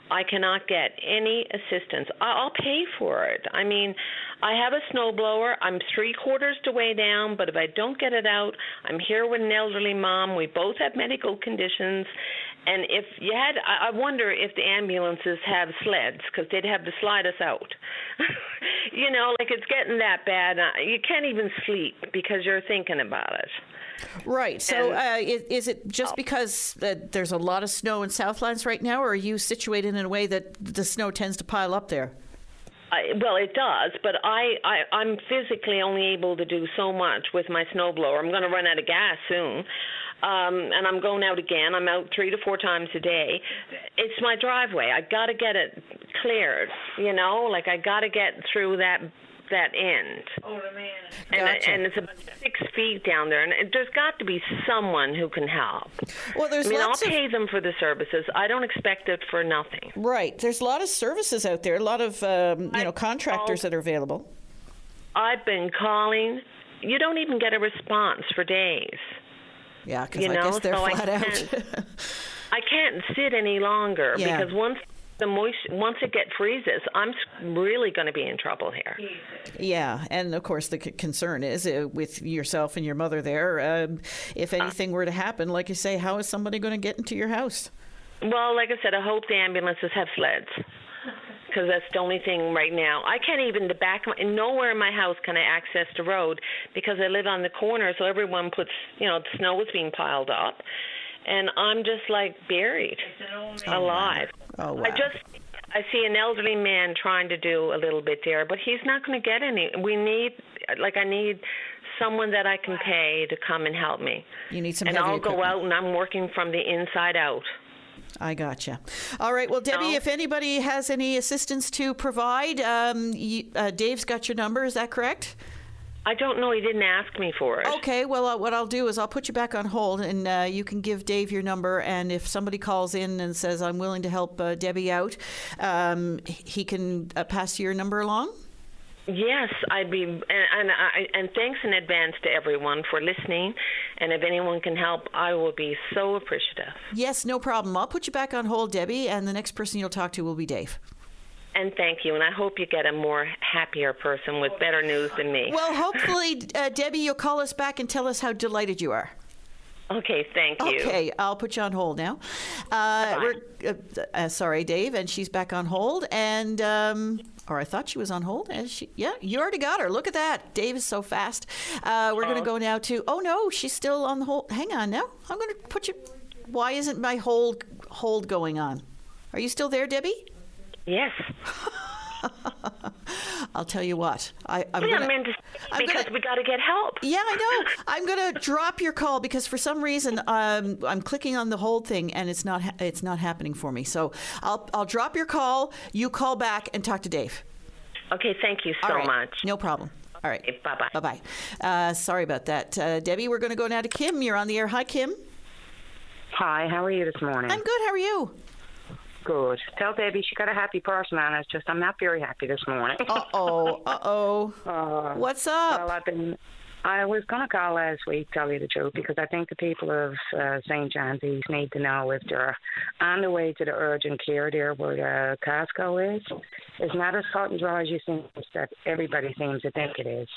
I cannot get any assistance. I'll pay for it. I mean, I have a snowblower. I'm 3/4 the way down, but if I don't get it out, I'm here with an elderly mom. We both have medical conditions. And if you had, I wonder if the ambulances have sleds, because they'd have to slide us out. You know, like it's getting that bad. You can't even sleep because you're thinking about it. Right. So is it just because there's a lot of snow in Southlands right now, or are you situated in a way that the snow tends to pile up there? Well, it does, but I'm physically only able to do so much with my snowblower. I'm going to run out of gas soon, and I'm going out again. I'm out 3 to 4 times a day. It's my driveway. I got to get it cleared, you know? Like, I got to get through that end. Oh, man. Gotcha. And it's about 6 feet down there, and there's got to be someone who can help. Well, I'll pay them for the services. I don't expect it for nothing. Right. There's a lot of services out there, a lot of contractors that are available. I've been calling. You don't even get a response for days. Yeah, because I guess they're flat out. I can't sit any longer because once it freezes, I'm really going to be in trouble here. Yeah, and of course the concern is with yourself and your mother there, if anything were to happen, like you say, how is somebody going to get into your house? Well, like I said, I hope the ambulances have sleds, because that's the only thing right now. I can't even, nowhere in my house can I access the road, because I live on the corner, so everyone puts, the snow is being piled up. And I'm just like buried, alive. Oh, wow. I see an elderly man trying to do a little bit there, but he's not going to get any. I need someone that I can pay to come and help me. You need some and heavy I'll equipment. go out and I'm working from the inside out. I gotcha. All right. Well, Debbie, if anybody has any assistance to provide, Dave's got your number. Is that correct? I don't know. He didn't ask me for it. Okay. Well, what I'll do is I'll put you back on hold, and you can give Dave your number. And if somebody calls in and says, I'm willing to help Debbie out, he can pass your number along? Yes, I'd be, and thanks in advance to everyone for listening. And if anyone can help, I will be so appreciative. Yes, no problem. I'll put you back on hold, Debbie, and the next person you'll talk to will be Dave. And thank you, and I hope you get a more happier person with better news than me. Well, hopefully, Debbie, you'll call us back and tell us how delighted you are. Okay, thank you. Okay, I'll put you on hold now. Sorry, Dave, and she's back on hold, and or I thought she was on hold. Yeah, you already got her. Look at that. Dave is so fast. We're going to go now to. Oh no, she's still on the hold. Hang on now. I'm going to put you. Why isn't my hold going on? Are you still there, Debbie? Yes. I'll tell you what. We got to get help. Yeah, I know. I'm going to drop your call because for some reason I'm clicking on the hold thing and it's not happening for me. So I'll drop your call. You call back and talk to Dave. Okay, thank you so much. No problem. All right. Okay, bye-bye. Bye-bye. Sorry about that. Debbie, we're going to go now to Kim. You're on the air. Hi, Kim. Hi, how are you this morning? I'm good. How are you? Good. Tell Debbie she got a happy person on. It's just I'm not very happy this morning. Uh-oh. What's up? Well, I was going to call last week, tell you the truth, because I think the people of St. John's East need to know if they're on the way to the urgent care there where the Costco is. It's not as hot and dry as you think that everybody seems to think it is.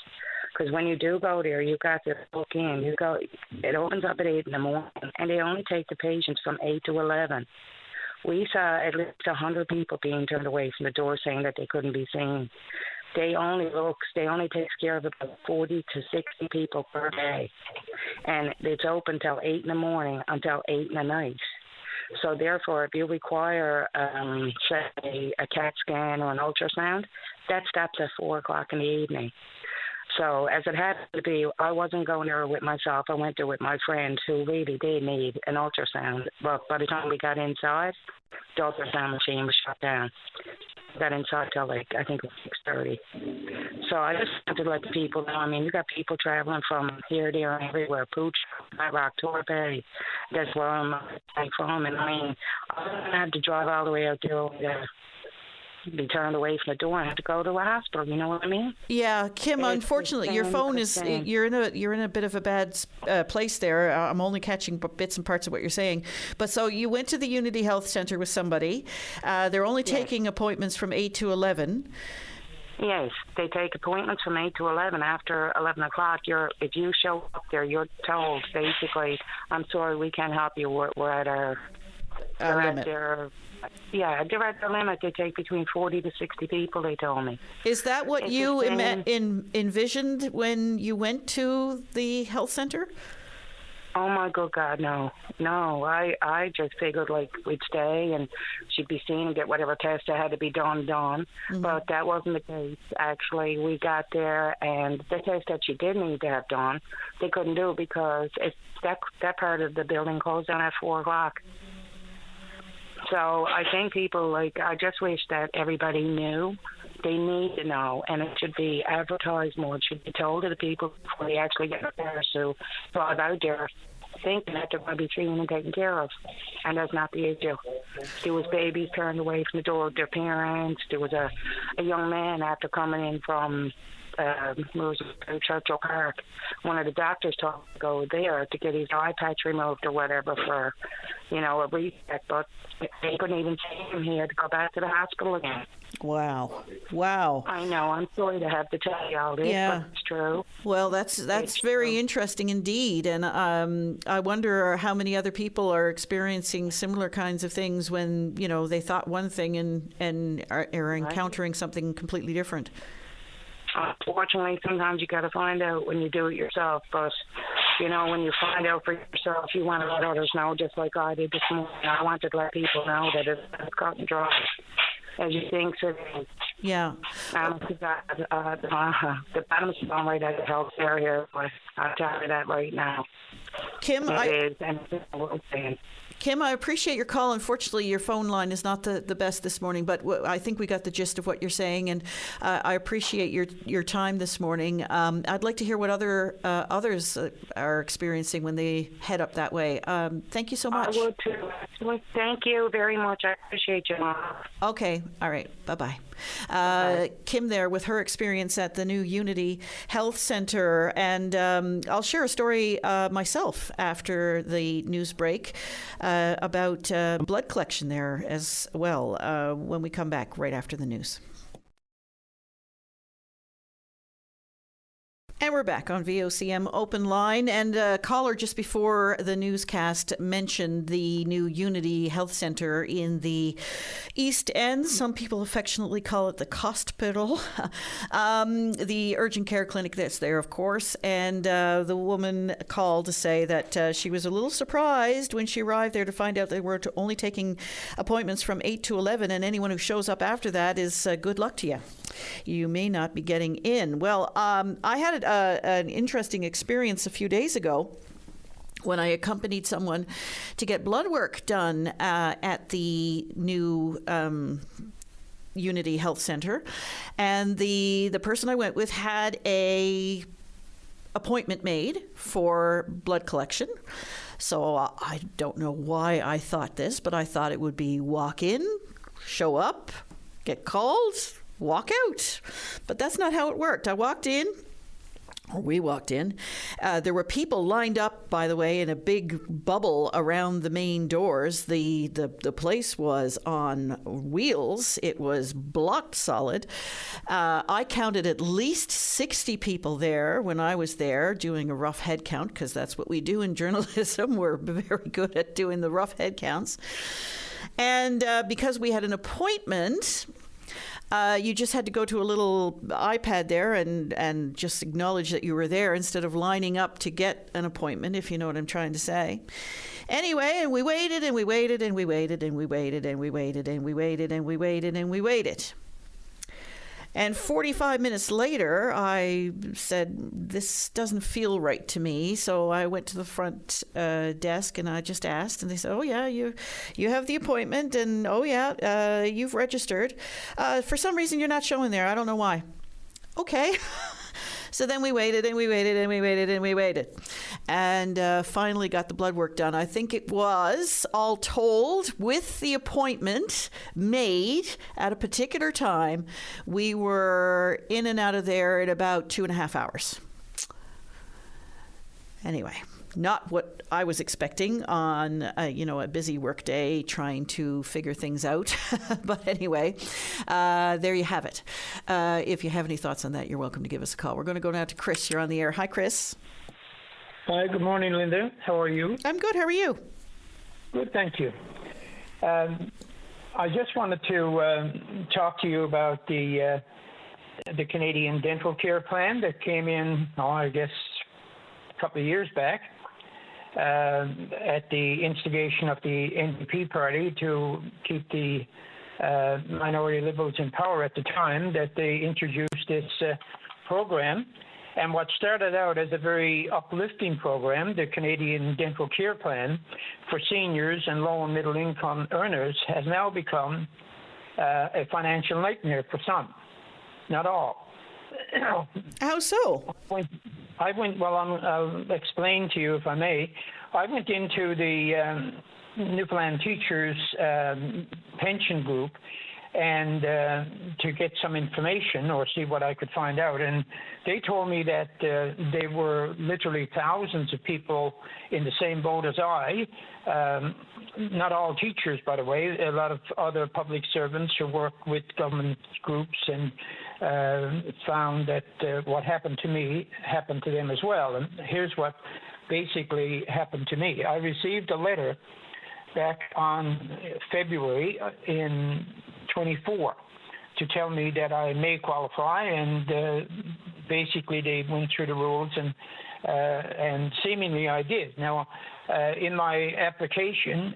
Because when you do go there, you got to book in. It opens up at 8 in the morning, and they only take the patients from 8 to 11. We saw at least 100 people being turned away from the door saying that they couldn't be seen. They only takes care of about 40 to 60 people per day. And it's open till 8 in the morning until 8 in the night. So therefore, if you require, say, a CAT scan or an ultrasound, that stops at 4 o'clock in the evening. So as it happened to be, I wasn't going there with myself. I went there with my friend who really did need an ultrasound. But by the time we got inside, the ultrasound machine was shut down. Got inside till like, I think it was 6:30. So I just wanted to let the people know. I mean, you got people traveling from here, there, and everywhere. Pooch, High Rock, Torbay. That's where I'm from. And I mean, I don't have to drive all the way out there to be turned away from the door and have to go to a hospital. You know what I mean? Yeah, Kim. Unfortunately, your phone is you're in a bit of a bad place there. I'm only catching bits and parts of what you're saying. But so you went to the Unity Health Centre with somebody. They're only taking appointments from 8 to 11. Yes, they take appointments from 8 to 11. After 11 o'clock, if you show up there, you're told basically, "I'm sorry, we can't help you. We're at our limit." They're at the limit. They take between 40 to 60 people, they told me. Is that what you envisioned when you went to the health center? Oh, my good God, no. No, I just figured, like, we'd stay and she'd be seen and get whatever test that had to be done. Mm-hmm. But that wasn't the case. Actually, we got there, and the test that she did need to have done, they couldn't do because that part of the building closed down at 4 o'clock. So I think people, I just wish that everybody knew. They need to know, and it should be advertised more. It should be told to the people before they actually get there. So drive out there thinking that they're going to be seen and taken care of, and that's not the issue. There was babies turned away from the door of their parents. There was a young man after coming in from Churchill Park. One of the doctors told him to go there to get his eye patch removed or whatever for, a reset, but they couldn't even see him. He had to go back to the hospital again. Wow. I know. I'm sorry to have to tell you all this, but it's true. Well, that's very interesting indeed. And I wonder how many other people are experiencing similar kinds of things when, they thought one thing and are encountering something completely different. Unfortunately, sometimes you got to find out when you do it yourself. But, when you find out for yourself, you want to let others know, just like I did this morning. I wanted to let people know that it's cut and dry, as you think so. Yeah. The bottom's gone right out of health care here, but I'll tell you that right now. Kim, Kim, I appreciate your call. Unfortunately, your phone line is not the best this morning, but I think we got the gist of what you're saying, and I appreciate your time this morning. I'd like to hear what others are experiencing when they head up that way. Thank you so much. I would too. Thank you very much. I appreciate you. Okay. All right. Bye-bye. Kim there with her experience at the new Unity Health Centre, and I'll share a story myself after the news break about blood collection there as well when we come back right after the news. And we're back on VOCM Open Line, and a caller just before the newscast mentioned the new Unity Health Centre in the East End. Some people affectionately call it the Hospital. The urgent care clinic that's there, of course. And the woman called to say that she was a little surprised when she arrived there to find out they were only taking appointments from 8 to 11, and anyone who shows up after that is good luck to you. You may not be getting in. Well, I had an interesting experience a few days ago when I accompanied someone to get blood work done at the new Unity Health Centre, and the person I went with had a appointment made for blood collection. So I don't know why I thought this, but I thought it would be walk in, show up, get called, walk out. But that's not how it worked. We walked in. There were people lined up, by the way, in a big bubble around the main doors. The place was on wheels. It was blocked solid. I counted at least 60 people there when I was there doing a rough head count, because that's what we do in journalism. We're very good at doing the rough head counts. And because we had an appointment, you just had to go to a little iPad there and just acknowledge that you were there instead of lining up to get an appointment, if you know what I'm trying to say. Anyway, and we waited and we waited and we waited and we waited and we waited and we waited and we waited and we waited. And 45 minutes later, I said, this doesn't feel right to me. So I went to the front desk and I just asked. And they said, oh, yeah, you have the appointment. And, oh, yeah, you've registered. For some reason, you're not showing there. I don't know why. Okay. So then we waited and we waited and we waited and we waited. And finally got the blood work done. I think it was, all told, with the appointment made at a particular time, we were in and out of there in about 2.5 hours. Anyway, not what I was expecting on a busy work day trying to figure things out. But anyway, there you have it. If you have any thoughts on that, you're welcome to give us a call. We're going to go now to Chris. You're on the air. Hi, Chris. Hi, good morning, Linda. How are you? I'm good. How are you? Good, thank you. I just wanted to talk to you about the Canadian Dental Care Plan that came in, I guess, a couple of years back. At the instigation of the NDP party to keep the minority Liberals in power at the time, that they introduced this program. And what started out as a very uplifting program, the Canadian Dental Care Plan for seniors and low and middle income earners, has now become a financial nightmare for some, not all. How so? I'll explain to you if I may. I went into the Newfoundland Teachers pension group and to get some information or see what I could find out. And they told me that there were literally thousands of people in the same boat as I, not all teachers, by the way, a lot of other public servants who work with government groups, and found that what happened to me happened to them as well. And here's what basically happened to me. I received a letter back on February in 24 to tell me that I may qualify, and basically they went through the rules, and seemingly I did. Now, in my application,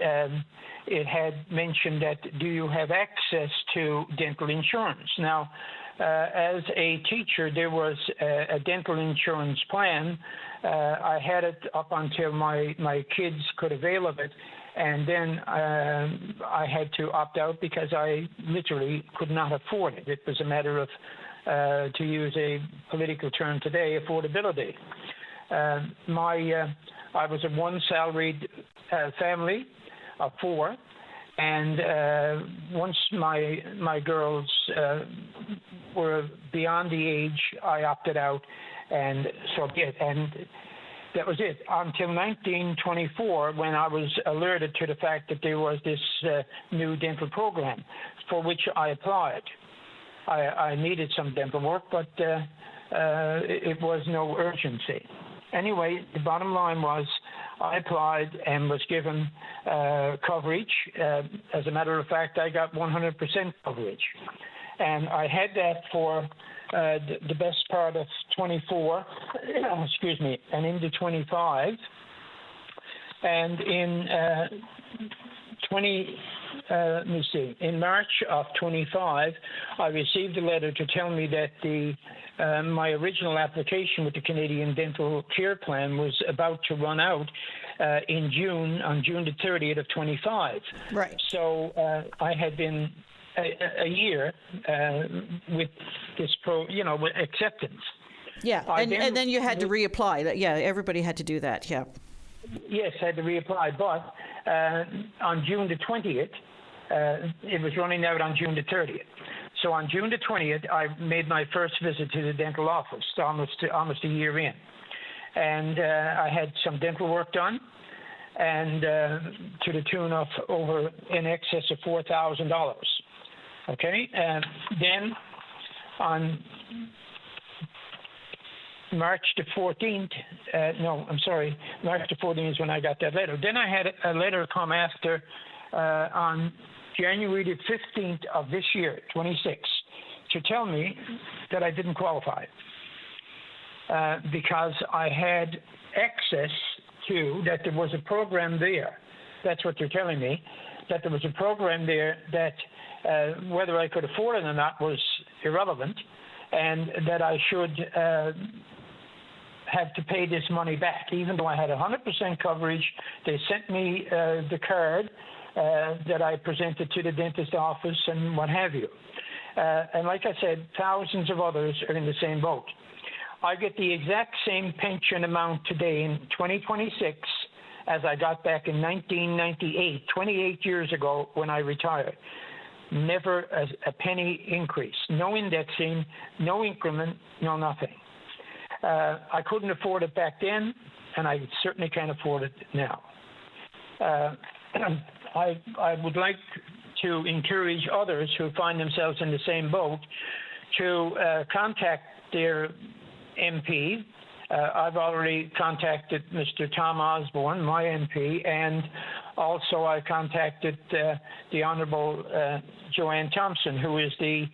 it had mentioned that, do you have access to dental insurance? Now, as a teacher, there was a dental insurance plan. I had it up until my kids could avail of it, and then I had to opt out because I literally could not afford it. It was a matter of, to use a political term today, affordability. I was a one-salaried family of 4, and once my girls were beyond the age, I opted out, and so did. And that was it until 1924, when I was alerted to the fact that there was this new dental program for which I applied. I needed some dental work, but it was no urgency. Anyway, the bottom line was I applied and was given coverage. As a matter of fact, I got 100% coverage. And I had that for the best part of 24, and into 25. And in in March of 25, I received a letter to tell me that my original application with the Canadian Dental Care Plan was about to run out on June the 30th of 25. Right. So I had been a year with this with acceptance. Yeah, and then you had to reapply. Yeah, everybody had to do that. Yeah. Yes, I had to reapply, but on June the 20th, it was running out on June the 30th. So on June the 20th, I made my first visit to the dental office, almost a year in. And I had some dental work done, and to the tune of over in excess of $4,000. Okay? And then on March the 14th, March the 14th is when I got that letter. Then I had a letter come after on January the 15th of this year, 26, to tell me that I didn't qualify because I had access to, that there was a program there. That's what they're telling me, that there was a program there that whether I could afford it or not was irrelevant, and that I should have to pay this money back, even though I had 100% coverage. They sent me the card that I presented to the dentist office and what have you. And like I said, thousands of others are in the same boat. I get the exact same pension amount today in 2026 as I got back in 1998, 28 years ago when I retired. Never a penny increase, no indexing, no increment, no nothing. I couldn't afford it back then, and I certainly can't afford it now. I would like to encourage others who find themselves in the same boat to contact their MP. I've already contacted Mr. Tom Osborne, my MP, and also I contacted the Honourable Joanne Thompson, who is the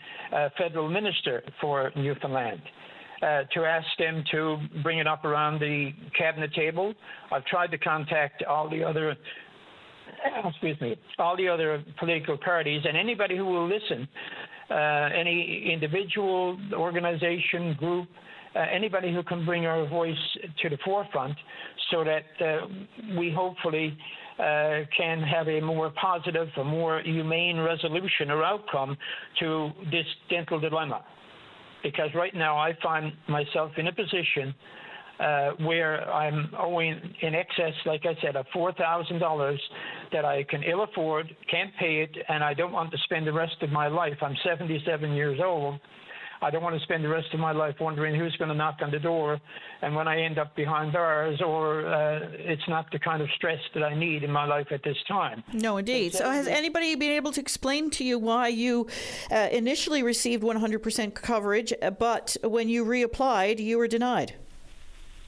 federal minister for Newfoundland, to ask them to bring it up around the cabinet table. I've tried to contact all the other political parties, and anybody who will listen, any individual, organization, group, anybody who can bring our voice to the forefront so that we hopefully can have a more positive, a more humane resolution or outcome to this dental dilemma. Because right now I find myself in a position where I'm owing in excess, like I said, of $4,000 that I can ill afford, can't pay it, and I don't want to spend the rest of my life. I'm 77 years old. I don't want to spend the rest of my life wondering who's going to knock on the door, and when I end up behind bars, or it's not the kind of stress that I need in my life at this time. No, indeed. So has anybody been able to explain to you why you initially received 100% coverage, but when you reapplied, you were denied?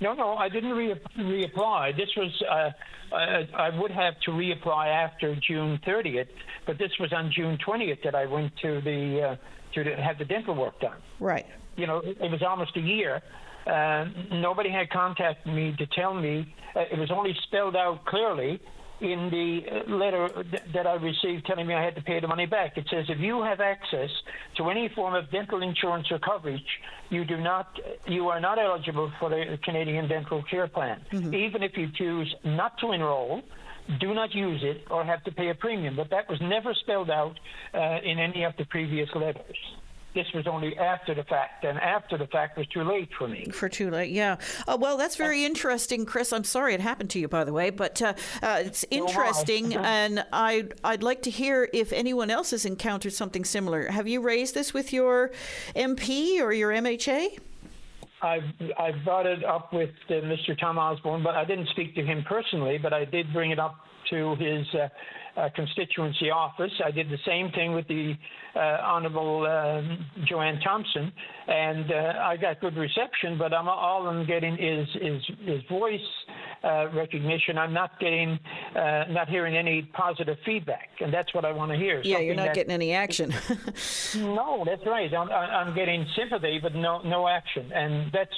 No, I didn't reapply. This was, I would have to reapply after June 30th, but this was on June 20th that I went to have the dental work done. Right. You know, it was almost a year. Nobody had contacted me to tell me. It was only spelled out clearly in the letter that I received telling me I had to pay the money back. It says if you have access to any form of dental insurance or coverage, you are not eligible for the Canadian Dental Care Plan. Mm-hmm. Even if you choose not to enroll, do not use it, or have to pay a premium. But that was never spelled out in any of the previous letters. This was only after the fact, and after the fact was too late for me. For too late, yeah. Well, that's very interesting, Chris. I'm sorry it happened to you, by the way, but it's interesting, and I'd like to hear if anyone else has encountered something similar. Have you raised this with your MP or your MHA? I've brought it up with Mr. Tom Osborne, but I didn't speak to him personally, but I did bring it up to his constituency office. I did the same thing with the Honourable Joanne Thompson, and I got good reception, but all I'm getting is voice recognition. I'm not hearing any positive feedback, and that's what I want to hear. Yeah, you're not getting any action. No, that's right. I'm getting sympathy, but no action, and that's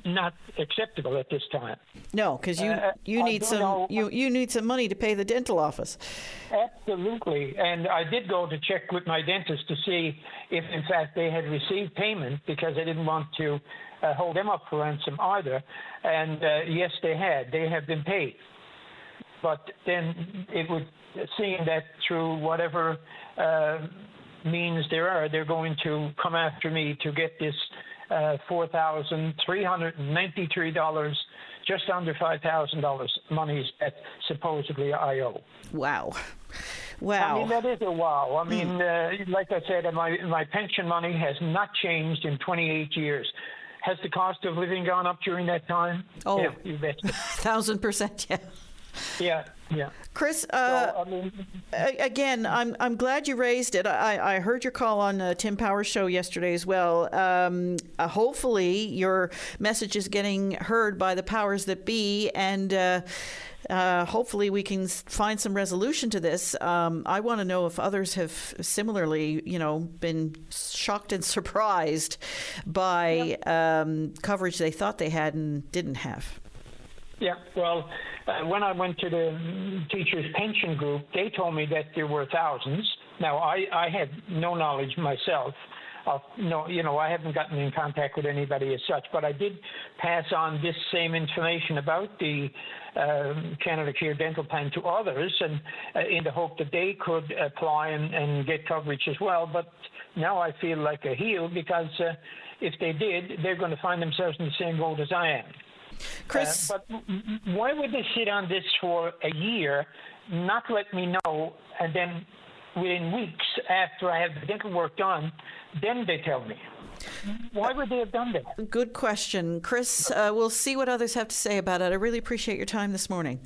not acceptable at this time. No, because you need some money to pay the dental office. Absolutely, and I did go to check with my dentist to see if, in fact, they had received payment, because I didn't want to hold them up for ransom either. And yes, they had. They have been paid. But then it would seem that through whatever means they're going to come after me to get this $4,393, just under $5,000 monies that supposedly I owe. Wow. I mean, that is a wow. I mean, like I said, my pension money has not changed in 28 years. Has the cost of living gone up during that time? Oh, yeah, you bet. 1,000%, yeah. Yeah. Chris, again, I'm glad you raised it. I heard your call on Tim Power's show yesterday as well. Hopefully your message is getting heard by the powers that be, and hopefully we can find some resolution to this. I want to know if others have similarly, been shocked and surprised by coverage they thought they had and didn't have. Yeah, well, when I went to the teachers' pension group, they told me that there were thousands. Now, I had no knowledge myself. I haven't gotten in contact with anybody as such, but I did pass on this same information about the Canada Care dental plan to others, and in the hope that they could apply and get coverage as well. But now I feel like a heel because if they did, they're going to find themselves in the same boat as I am. Chris? But why would they sit on this for a year, not let me know, and then within weeks after I have the dental work done, then they tell me? Why would they have done that? Good question. Chris, we'll see what others have to say about it. I really appreciate your time this morning.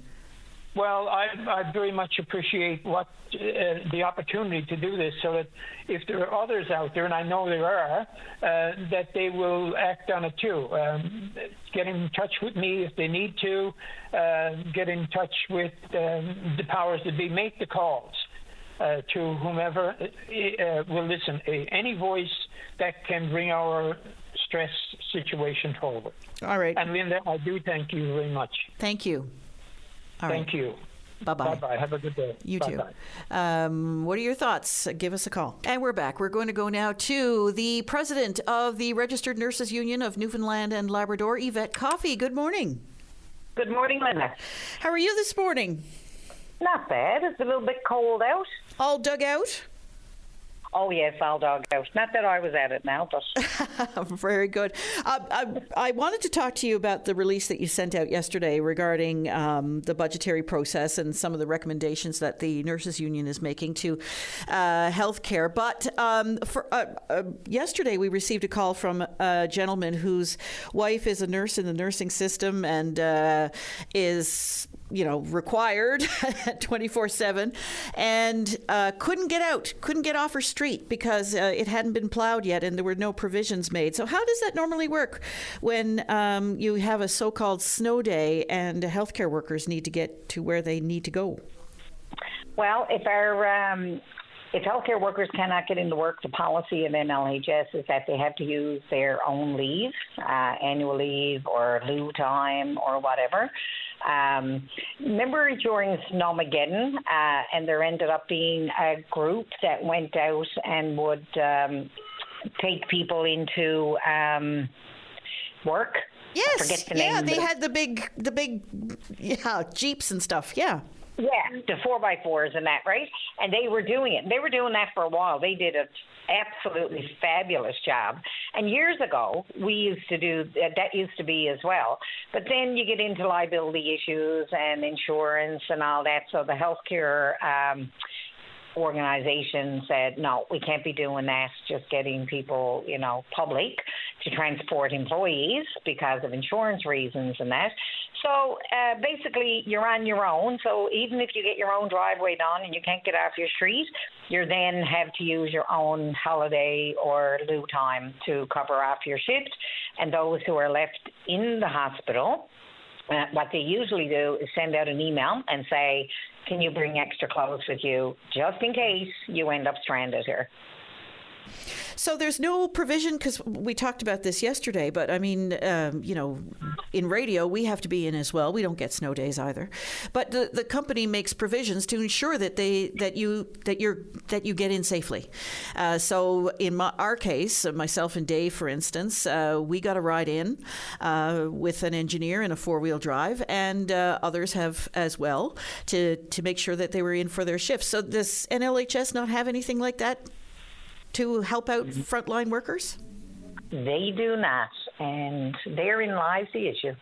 Well, I very much appreciate the opportunity to do this, so that if there are others out there, and I know there are, that they will act on it too. Get in touch with me if they need to. Get in touch with the powers that be. Make the calls to whomever will listen. Any voice that can bring our stress situation forward. All right. And Linda, I do thank you very much. Thank you. All Thank you. Bye-bye. Bye-bye. Have a good day. You Bye-bye. too. What are your thoughts? Give us a call. And we're back. We're going to go now to the president of the Registered Nurses Union of Newfoundland and Labrador, Yvette Coffey. Good morning. Good morning, Linda. How are you this morning? Not bad. It's a little bit cold out. All dug out? Oh, yes, all dug out. Not that I was at it now, but... Very good. I wanted to talk to you about the release that you sent out yesterday regarding the budgetary process and some of the recommendations that the Nurses Union is making to healthcare. But yesterday we received a call from a gentleman whose wife is a nurse in the nursing system and is required 24/7 and couldn't get off her street because it hadn't been plowed yet and there were no provisions made. So how does that normally work when you have a so-called snow day and healthcare workers need to get to where they need to go? Well, if healthcare workers cannot get into work, the policy of NLHS is that they have to use their own leave, annual leave or loo time or whatever. Remember during Snowmageddon, and there ended up being a group that went out and would take people into work. Yes, I forget the name. They had the big Jeeps and stuff. Yeah. Yeah, the 4x4s and that, right? And they were doing it. They were doing that for a while. They did an absolutely fabulous job. And years ago, we used to do that. Used to be as well. But then you get into liability issues and insurance and all that. So the healthcare organization said, no, we can't be doing that, just getting people, public to transport employees because of insurance reasons and that. So basically, you're on your own. So even if you get your own driveway done and you can't get off your street, you then have to use your own holiday or loo time to cover off your shift. And those who are left in the hospital, what they usually do is send out an email and say, can you bring extra clothes with you just in case you end up stranded here? So there's no provision, because we talked about this yesterday, but I mean, in radio, we have to be in as well. We don't get snow days either. But the company makes provisions to ensure that you get in safely. So in our case, myself and Dave, for instance, we got a ride in with an engineer in a 4-wheel drive, and others have as well to make sure that they were in for their shifts. So does NLHS not have anything like that to help out frontline workers? They do not, and therein lies the issue.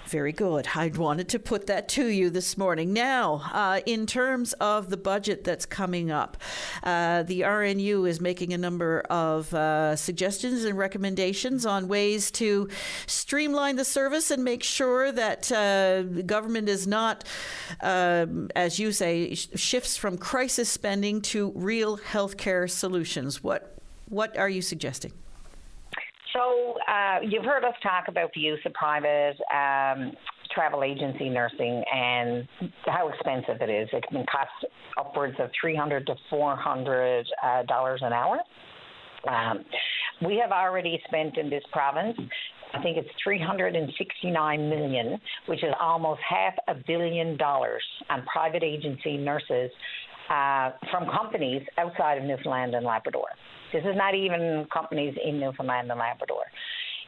Very good. I wanted to put that to you this morning. Now, in terms of the budget that's coming up, the RNU is making a number of suggestions and recommendations on ways to streamline the service and make sure that the government is not, as you say, shifts from crisis spending to real healthcare solutions. What are you suggesting? So you've heard us talk about the use of private travel agency nursing and how expensive it is. It can cost upwards of $300 to $400 an hour. We have already spent in this province, I think it's $369 million, which is almost $500 million on private agency nurses from companies outside of Newfoundland and Labrador. This is not even companies in Newfoundland and Labrador.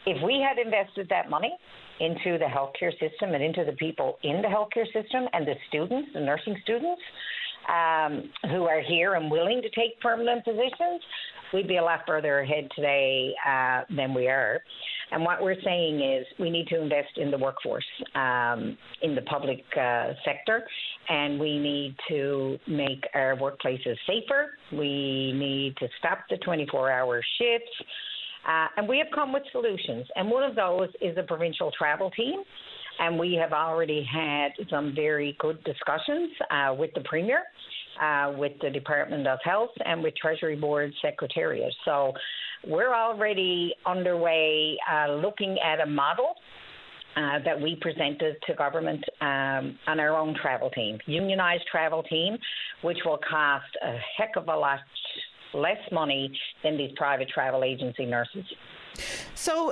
If we had invested that money into the healthcare system and into the people in the healthcare system and the students, the nursing students, who are here and willing to take permanent positions, we'd be a lot further ahead today than we are. And what we're saying is we need to invest in the workforce, in the public sector, and we need to make our workplaces safer. We need to stop the 24-hour shifts. And we have come with solutions. And one of those is a provincial travel team. And we have already had some very good discussions with the Premier, with the Department of Health, and with Treasury Board Secretariat. So we're already underway looking at a model that we presented to government on our own travel team, unionised travel team, which will cost a heck of a lot less money than these private travel agency nurses. So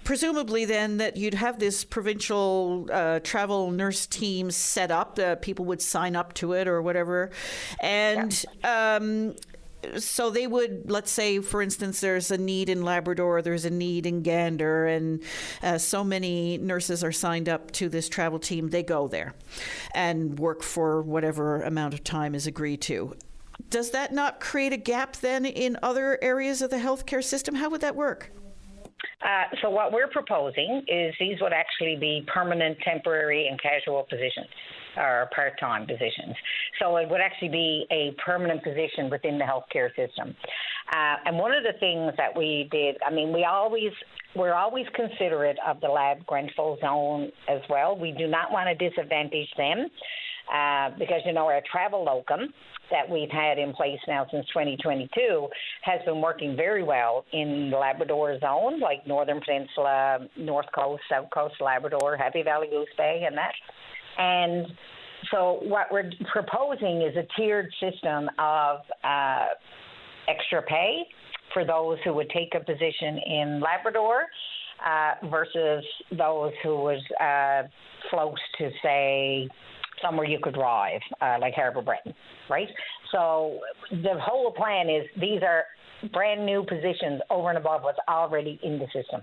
presumably then that you'd have this provincial travel nurse team set up, people would sign up to it or whatever, and so they would, let's say, for instance, there's a need in Labrador, there's a need in Gander, and so many nurses are signed up to this travel team, they go there and work for whatever amount of time is agreed to. Does that not create a gap then in other areas of the healthcare system? How would that work? So what we're proposing is these would actually be permanent, temporary, and casual positions, or part-time positions. So it would actually be a permanent position within the healthcare system. And one of the things that we did, I mean, we're always considerate of the lab Grenfell zone as well. We do not want to disadvantage them because, you know, our travel locum that we've had in place now since 2022 has been working very well in the Labrador zone, like Northern Peninsula, North Coast, South Coast, Labrador, Happy Valley, Goose Bay, and that. And so what we're proposing is a tiered system of extra pay for those who would take a position in Labrador versus those who would float to, say, somewhere you could drive, like Harbour Breton, right? So the whole plan is these are brand new positions over and above what's already in the system.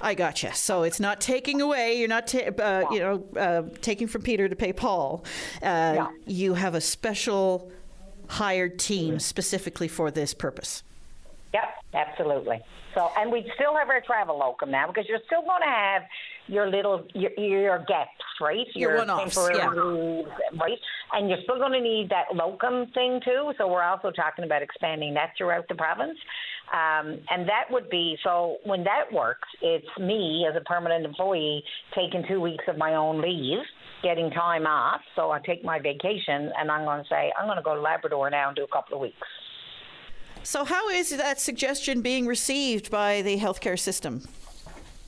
I gotcha. So it's not taking away. You're not, taking from Peter to pay Paul. You have a special hired team specifically for this purpose. Yep, absolutely. So, and we'd still have our travel locum now because you're still going to have your gaps, right? Your one-offs, right? And you're still going to need that locum thing too. So we're also talking about expanding that throughout the province. And that would be, so when that works, it's me as a permanent employee taking 2 weeks of my own leave, getting time off. So I take my vacation and I'm going to say, I'm going to go to Labrador now and do a couple of weeks. So how is that suggestion being received by the healthcare system?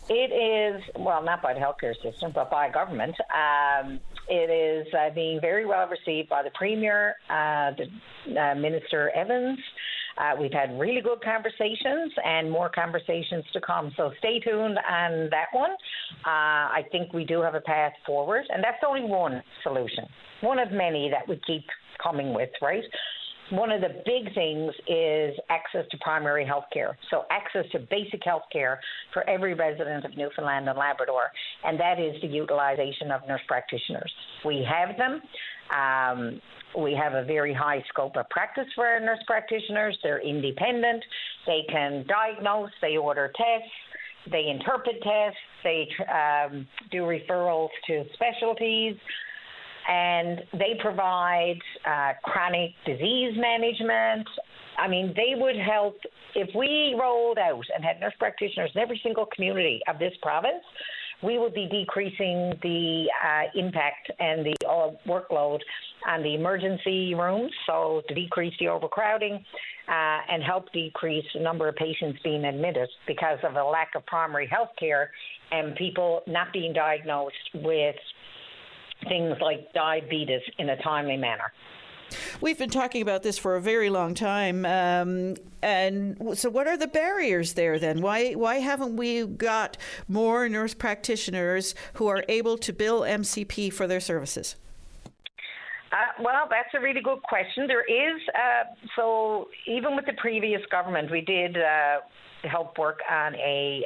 It is, well, not by the healthcare system, but by government. It is being very well received by the Premier, Minister Evans. We've had really good conversations and more conversations to come. So stay tuned on that one. I think we do have a path forward. And that's only one solution, one of many that we keep coming with, right? One of the big things is access to primary health care. So access to basic health care for every resident of Newfoundland and Labrador. And that is the utilization of nurse practitioners. We have them. We have a very high scope of practice for our nurse practitioners. They're independent. They can diagnose. They order tests. They interpret tests. They do referrals to specialties. And they provide chronic disease management. I mean, they would help if we rolled out and had nurse practitioners in every single community of this province. We would be decreasing the impact and the workload on the emergency rooms, so to decrease the overcrowding and help decrease the number of patients being admitted because of a lack of primary health care and people not being diagnosed with things like diabetes in a timely manner. We've been talking about this for a very long time. And so what are the barriers there then? Why haven't we got more nurse practitioners who are able to bill MCP for their services? Well, that's a really good question. There is, so even with the previous government, we did help work on a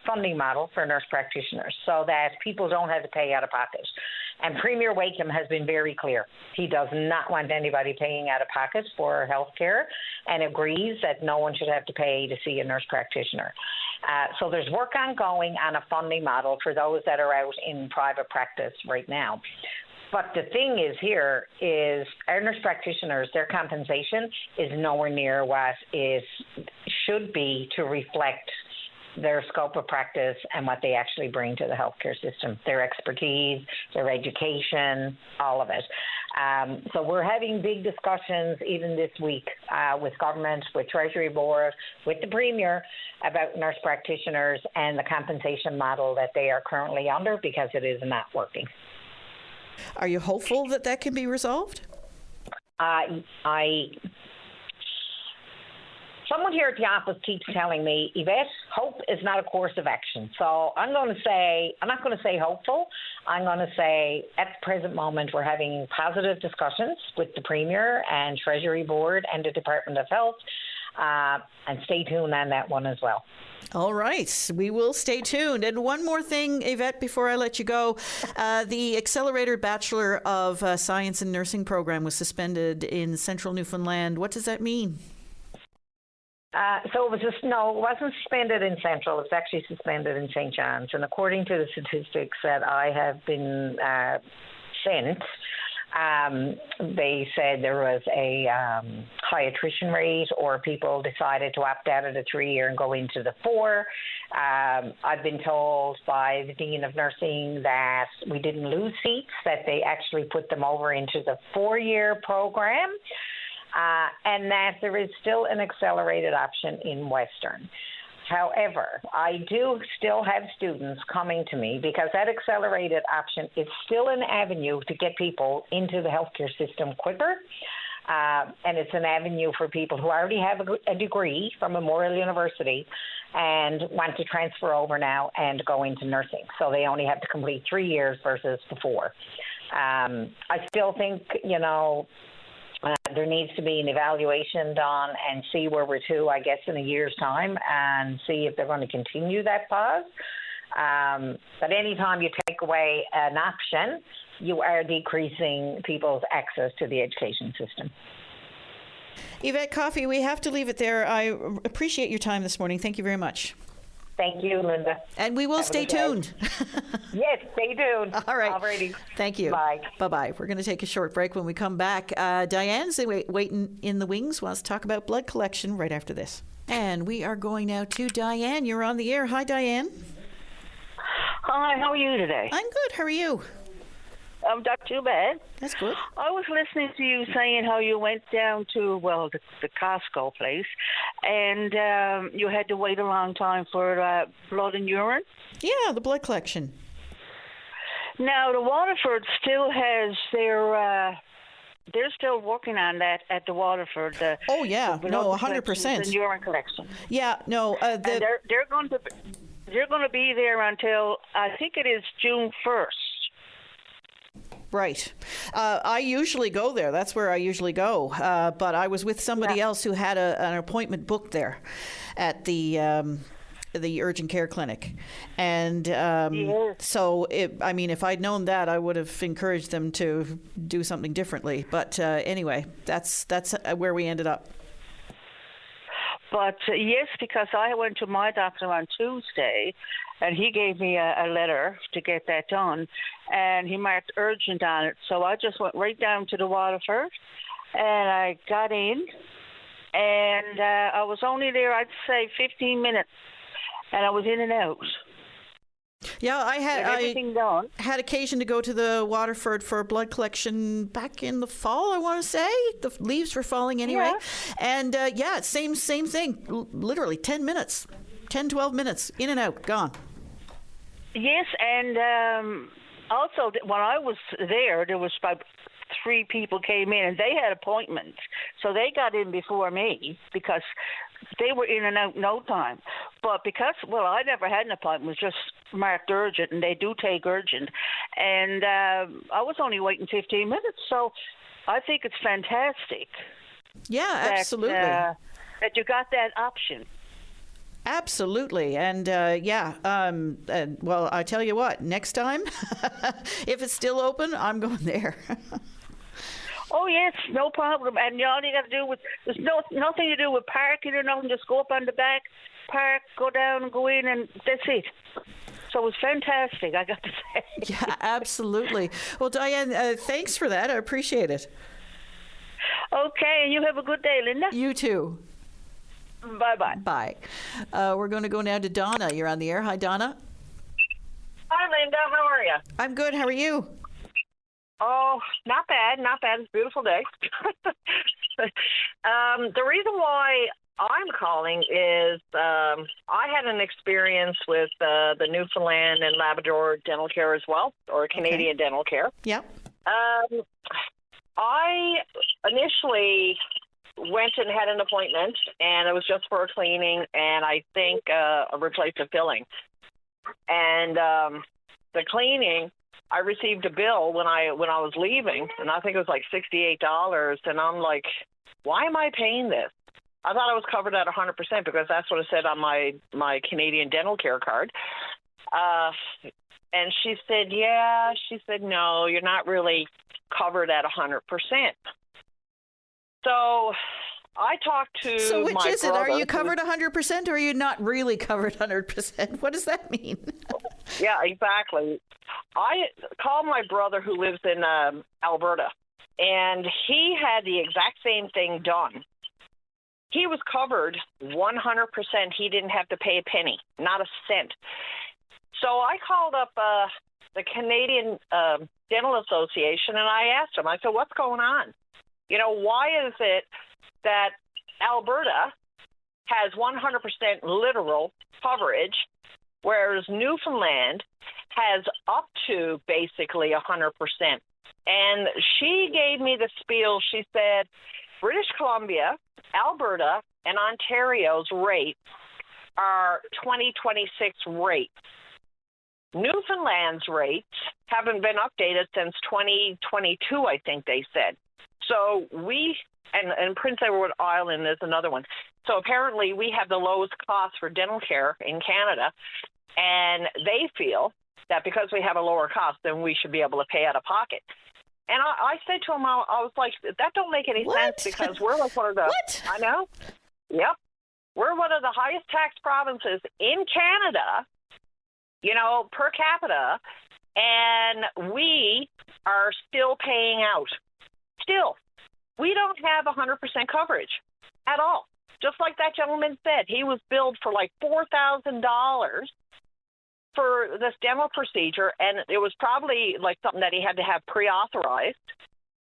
funding model for nurse practitioners so that people don't have to pay out of pocket. And Premier VOCM has been very clear. He does not want anybody paying out of pocket for health care and agrees that no one should have to pay to see a nurse practitioner. So there's work ongoing on a funding model for those that are out in private practice right now. But the thing is here is our nurse practitioners, their compensation is nowhere near what it should be to reflect their scope of practice and what they actually bring to the healthcare system, their expertise, their education, all of it. So we're having big discussions even this week with government, with Treasury Board, with the Premier about nurse practitioners and the compensation model that they are currently under because it is not working. Are you hopeful that that can be resolved? Someone here at the office keeps telling me, Yvette, hope is not a course of action. So I'm not going to say hopeful. I'm going to say at the present moment we're having positive discussions with the Premier and Treasury Board and the Department of Health. And stay tuned on that one as well. All right. We will stay tuned. And one more thing, Yvette, before I let you go. The Accelerator Bachelor of Science and Nursing program was suspended in Central Newfoundland. What does that mean? So it wasn't suspended in Central. It was actually suspended in St. John's. And according to the statistics that I have been sent, they said there was a high attrition rate, or people decided to opt out of the 3-year and go into the 4. I've been told by the Dean of Nursing that we didn't lose seats, that they actually put them over into the 4-year program, and that there is still an accelerated option in Western. However, I do still have students coming to me because that accelerated option is still an avenue to get people into the healthcare system quicker. And it's an avenue for people who already have a degree from Memorial University and want to transfer over now and go into nursing. So they only have to complete 3 years versus the 4. I still think, there needs to be an evaluation done and see where we're to, I guess, in a year's time and see if they're going to continue that pause. But anytime you take away an option, you are decreasing people's access to the education system. Yvette Coffey, we have to leave it there. I appreciate your time this morning. Thank you very much. Thank you, Linda. And we will stay tuned. Yes, stay tuned. All right. Alrighty. Thank you. Bye. Bye-bye. We're going to take a short break. When we come back, Diane's waiting in the wings, wants to talk about blood collection right after this. And we are going now to Diane. You're on the air. Hi, Diane. Hi, how are you today? I'm good. How are you? I'm not too bad. That's good. I was listening to you saying how you went down to, the Costco place, and you had to wait a long time for blood and urine. Yeah, the blood collection. Now, the Waterford still has their... they're still working on that at the Waterford. 100%. And urine collection. Yeah, no. And they're going to be there until, I think it is June 1st. Right. I usually go there. That's where I usually go. But I was with somebody else who had an appointment booked there at the urgent care clinic. And so, if I'd known that, I would have encouraged them to do something differently. But anyway, that's where we ended up. But yes, because I went to my doctor on Tuesday, and he gave me a letter to get that done, and he marked urgent on it. So I just went right down to the Waterford, and I got in, and I was only there, I'd say, 15 minutes, and I was in and out. Yeah, I done. had occasion to go to the Waterford for blood collection back in the fall, I want to say. The leaves were falling anyway. Yeah. And same thing. Literally 10 minutes, 10, 12 minutes, in and out, gone. Yes, and also when I was there was about 3 people came in, and they had appointments. So they got in before me because they were in and out no time. But because, I never had an appointment, it was just marked urgent, and they do take urgent. And I was only waiting 15 minutes. So I think it's fantastic. Yeah, absolutely. That you got that option. Absolutely. And well, I tell you what, next time, if it's still open, I'm going there. Oh, yes, no problem. And all you got to do there's nothing to do with parking or nothing. Just go up on the back, park, go down and go in, and that's it. So it was fantastic, I got to say. Yeah, absolutely. Well, Diane, thanks for that. I appreciate it. Okay, and you have a good day, Linda. You too. Bye-bye. Bye. We're going to go now to Donna. You're on the air. Hi, Donna. Hi, Linda. How are you? I'm good. How are you? Oh, not bad. Not bad. It's a beautiful day. The reason why I'm calling is I had an experience with the Newfoundland and Labrador dental care as well, or Canadian dental care. Yeah. I initially went and had an appointment, and it was just for a cleaning and I think a replacement filling. And the cleaning, I received a bill when I was leaving, and I think it was like $68. And I'm like, why am I paying this? I thought I was covered at 100% because that's what it said on my Canadian dental care card. And she said, yeah. She said, no, you're not really covered at 100%. So I talked to So which my is it? brother, Are you covered 100% or are you not really covered 100%? What does that mean? Yeah, exactly. I called my brother who lives in Alberta, and he had the exact same thing done. He was covered 100%. He didn't have to pay a penny, not a cent. So I called up the Canadian Dental Association, and I asked him, I said, what's going on? You know, why is it that Alberta has 100% literal coverage, whereas Newfoundland has up to basically 100%? And she gave me the spiel. She said, British Columbia, Alberta, and Ontario's rates are 2026 rates. Newfoundland's rates haven't been updated since 2022, I think they said. So and Prince Edward Island is another one. So apparently we have the lowest cost for dental care in Canada, and they feel that because we have a lower cost, then we should be able to pay out of pocket. And I said to him, I was like, that don't make any sense because we're like one of the, What? I know, yep, we're one of the highest tax provinces in Canada, you know, per capita, and we are still paying out. Still, we don't have 100% coverage at all. Just like that gentleman said, he was billed for like $4,000 for this dental procedure, and it was probably like something that he had to have pre-authorized.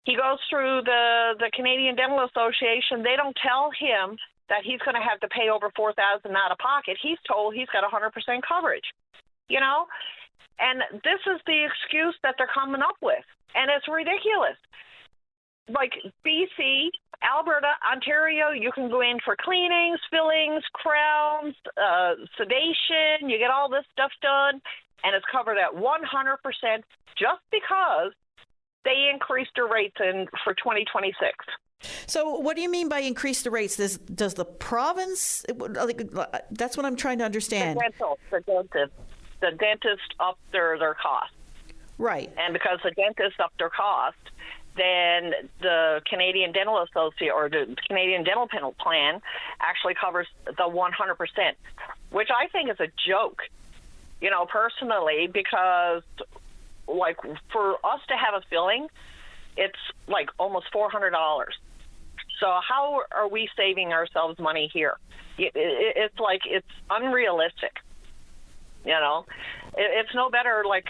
He goes through the Canadian Dental Association. They don't tell him that he's going to have to pay over $4,000 out of pocket. He's told he's got 100% coverage, you know? And this is the excuse that they're coming up with, and it's ridiculous. Like BC, Alberta, Ontario, you can go in for cleanings, fillings, crowns, sedation. You get all this stuff done, and it's covered at 100% just because they increased their rates for 2026. So what do you mean by increase the rates? Does the province, that's what I'm trying to understand. The dentist upped their cost. Right. And because the dentist upped their cost, then the Canadian Dental Association or the Canadian Dental Plan actually covers the 100%, which I think is a joke, you know, personally, because like for us to have a filling, it's like almost $400. So how are we saving ourselves money here? It's like it's unrealistic. You know, it's no better like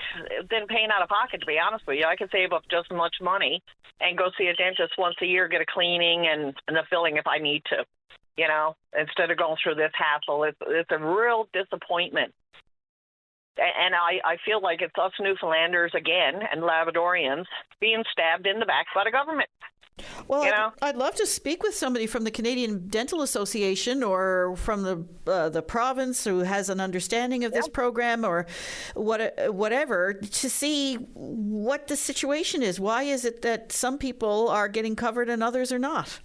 than paying out of pocket, to be honest with you. I could save up just as much money and go see a dentist once a year, get a cleaning and a filling if I need to, you know, instead of going through this hassle. It's a real disappointment. And I feel like it's us Newfoundlanders again and Labradorians being stabbed in the back by the government. Well, I'd love to speak with somebody from the Canadian Dental Association or from the province who has an understanding of this program or whatever to see what the situation is. Why is it that some people are getting covered and others are not?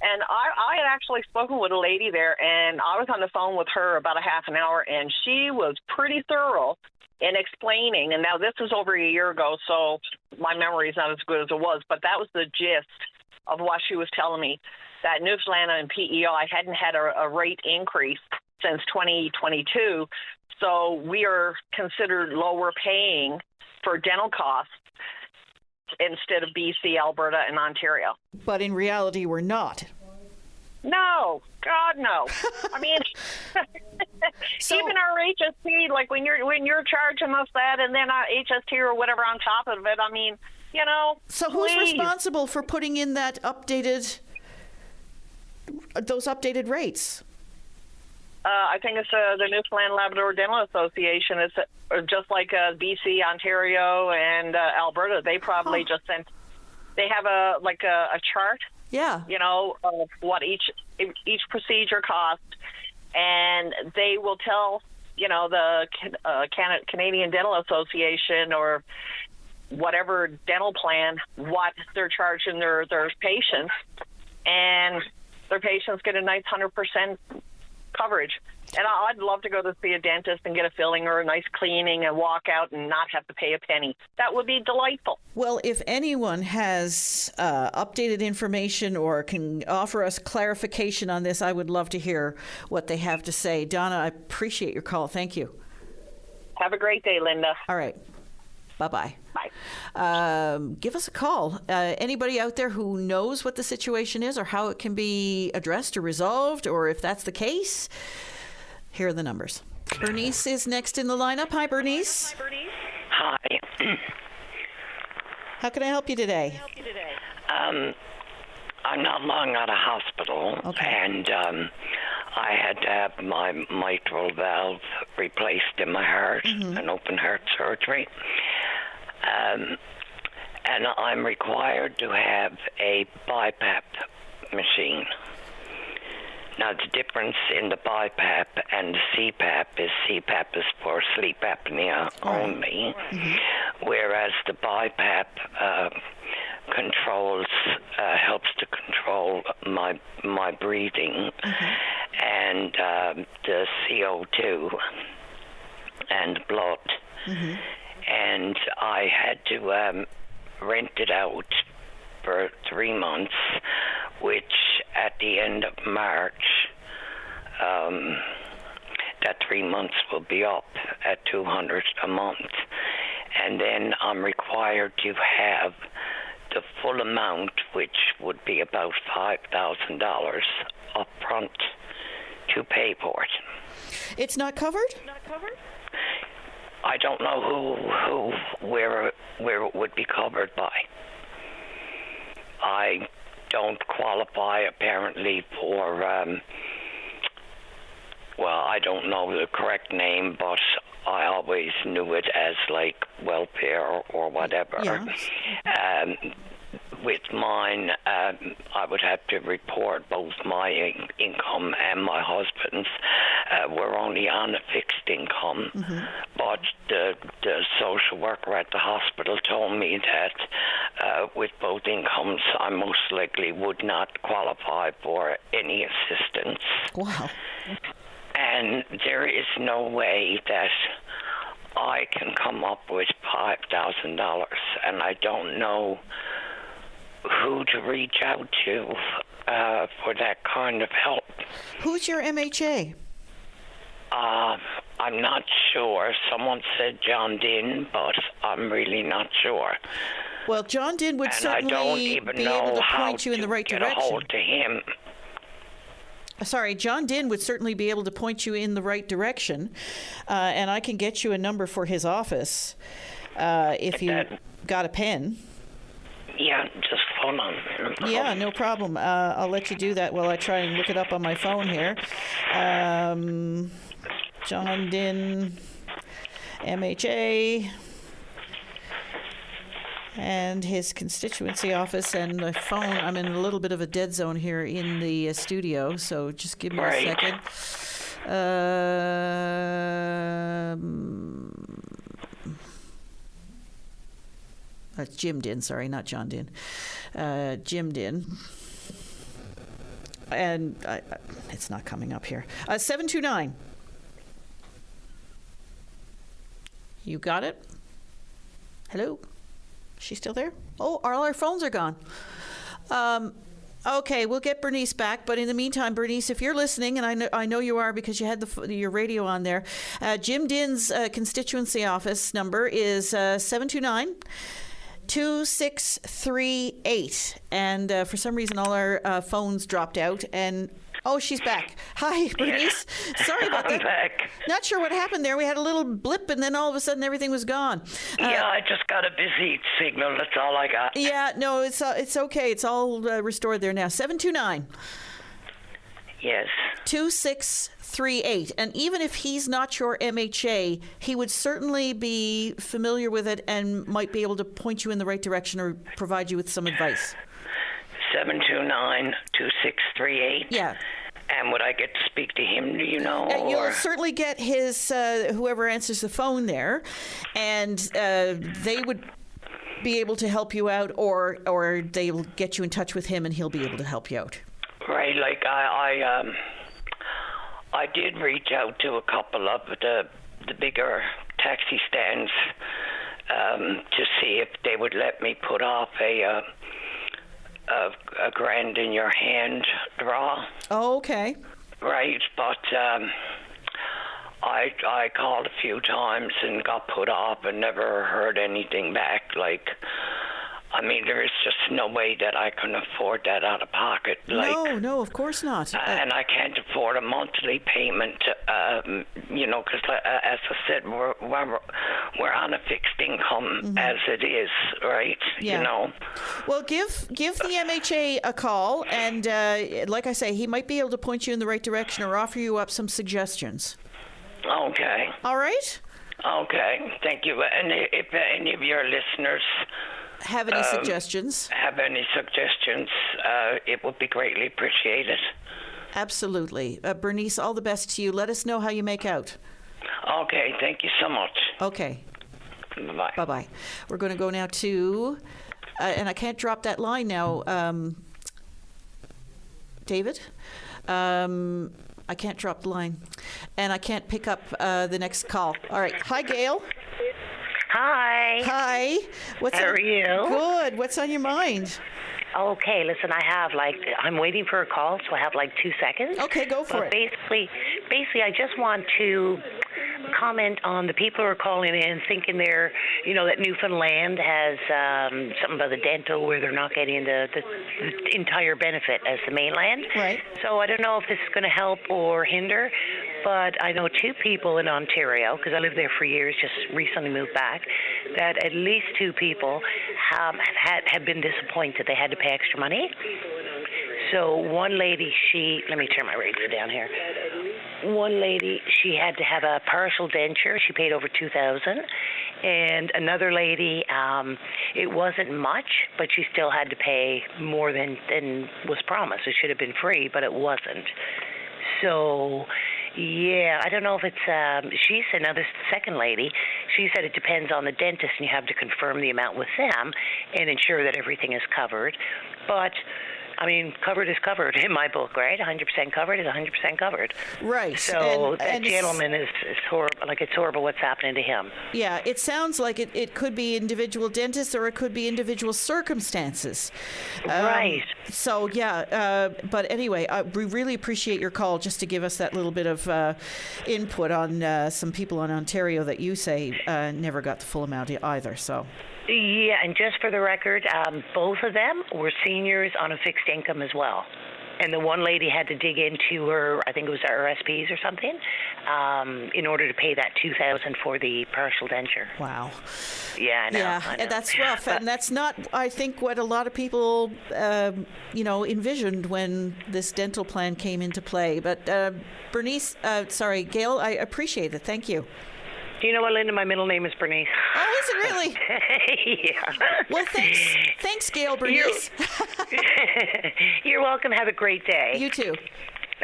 And I had actually spoken with a lady there, and I was on the phone with her about a half an hour, and she was pretty thorough in explaining. And now this was over a year ago, so my memory is not as good as it was, but that was the gist of what she was telling me, that Newfoundland and PEI hadn't had a rate increase since 2022, so we are considered lower paying for dental costs instead of BC, Alberta, and Ontario. But in reality, we're not. No, God, no. I mean, even our HST, like when you're charging us that, and then HST or whatever on top of it. I mean, So who's responsible for putting in those updated rates? I think it's the Newfoundland Labrador Dental Association. It's just like BC, Ontario, and Alberta. They probably just sent. They have a chart. Yeah. Of what each procedure costs, and they will tell the Canadian Dental Association or whatever dental plan what they're charging their patients, and their patients get a nice 100% coverage. And I'd love to go to see a dentist and get a filling or a nice cleaning and walk out and not have to pay a penny. That would be delightful. Well, if anyone has updated information or can offer us clarification on this, I would love to hear what they have to say. Donna, I appreciate your call. Thank you. Have a great day, Linda. All right. Bye-bye. Bye. Give us a call. Anybody out there who knows what the situation is or how it can be addressed or resolved, or if that's the case, here are the numbers. Bernice is next in the lineup. Hi, Bernice. Hi. How can I help you today? I'm not long out of hospital, and I had to have my mitral valve replaced in my heart, an open heart surgery. And I'm required to have a BiPAP machine. Now, the difference in the BiPAP and the CPAP is for sleep apnea only, whereas the BiPAP helps to control my breathing and the CO2 and blood. And I had to rent it out for 3 months, which at the end of March, that 3 months will be up at $200 a month. And then I'm required to have the full amount, which would be about $5,000 up front to pay for it. It's not covered? I don't know where it would be covered by. I don't qualify apparently for, I don't know the correct name, but I always knew it as like welfare or whatever. Yeah. With mine, I would have to report both my income and my husband's. We're only on a fixed income, but the social worker at the hospital told me that with both incomes, I most likely would not qualify for any assistance. Wow. And there is no way that I can come up with $5,000, and I don't know who to reach out to for that kind of help. Who's your MHA? I'm not sure. Someone said John Dinn, but I'm really not sure. Well, John Dinn would certainly be able to point you in the right direction. Get a hold to him. Sorry, John Dinn would certainly be able to point you in the right direction, and I can get you a number for his office if you got a pen. Yeah, just hold on. Yeah, no problem. I'll let you do that while I try and look it up on my phone here. John Dinn, MHA. and his constituency office and the phone. I'm in a little bit of a dead zone here in the studio, so just give me a second. That's Jim Din, sorry, not John Din. Jim Din. And it's not coming up here. 729. You got it? Hello? She's still there? Oh, all our phones are gone. Okay, we'll get Bernice back. But in the meantime, Bernice, if you're listening, and I know you are because you had your radio on there, Jim Din's constituency office number is 729 2638, and for some reason all our phones dropped out, and she's back. Hi, Bernice. Sorry about that. I'm back. Not sure what happened there. We had a little blip, and then all of a sudden everything was gone. I just got a busy signal. That's all I got. Yeah, no, it's okay. It's all restored there now. 729. Yes. 2638. And even if he's not your MHA, he would certainly be familiar with it and might be able to point you in the right direction or provide you with some advice. 729-2638. Yeah. And would I get to speak to him, do you know? You'll certainly get his, whoever answers the phone there, and they would be able to help you out, or they will get you in touch with him and he'll be able to help you out. Right, like I did reach out to a couple of the bigger taxi stands to see if they would let me put off a grand in your hand draw. Oh, okay. Right, but I called a few times and got put off and never heard anything back. Like, I mean, there is just no way that I can afford that out of pocket. No, of course not. And I can't afford a monthly payment, because as I said, we're on a fixed income as it is, right? Yeah. You know. Well, give the MHA a call, and like I say, he might be able to point you in the right direction or offer you up some suggestions. Okay. All right? Okay, thank you. And if any of your listeners have any suggestions, it would be greatly appreciated. Absolutely. Bernice, all the best to you. Let us know how you make out. Okay, thank you so much. Okay. Bye-bye. Bye-bye. We're going to go now to, and I can't drop that line now, David. I can't drop the line. And I can't pick up the next call. All right. Hi, Gail. Hi. Hi. How are you? Good. What's on your mind? Okay, listen, I have I'm waiting for a call, so I have 2 seconds. Okay, go for it. Basically, I just want to comment on the people who are calling in thinking they're, that Newfoundland has something about the dental where they're not getting the entire benefit as the mainland. Right. So I don't know if this is going to help or hinder, but I know 2 people in Ontario, because I lived there for years, just recently moved back, that at least 2 people have been disappointed they had to pay extra money. So one lady, let me turn my radio down here. One lady, she had to have a partial denture. She paid over $2,000. And another lady, it wasn't much, but she still had to pay more than was promised. It should have been free, but it wasn't. So, yeah, I don't know if it's, she said, now this second lady, she said it depends on the dentist and you have to confirm the amount with them and ensure that everything is covered. But, I mean, covered is covered in my book, right? 100% covered is 100% covered. Right. So that gentleman is horrible. It's horrible what's happening to him. Yeah, it sounds like it could be individual dentists or it could be individual circumstances. Right. So, yeah. But anyway, we really appreciate your call just to give us that little bit of input on some people in Ontario that you say never got the full amount either. So. Yeah, and just for the record, both of them were seniors on a fixed income as well. And the one lady had to dig into her, I think it was her RSPs or something, in order to pay that $2,000 for the partial denture. Wow. Yeah, I know. Yeah, I know. And that's rough, and that's not, I think, what a lot of people, envisioned when this dental plan came into play. But Gail, I appreciate it. Thank you. Do you know what, Linda? My middle name is Bernice. Oh, is it really? Yeah. Well, thanks, Gail Bernice. You're welcome. Have a great day. You too.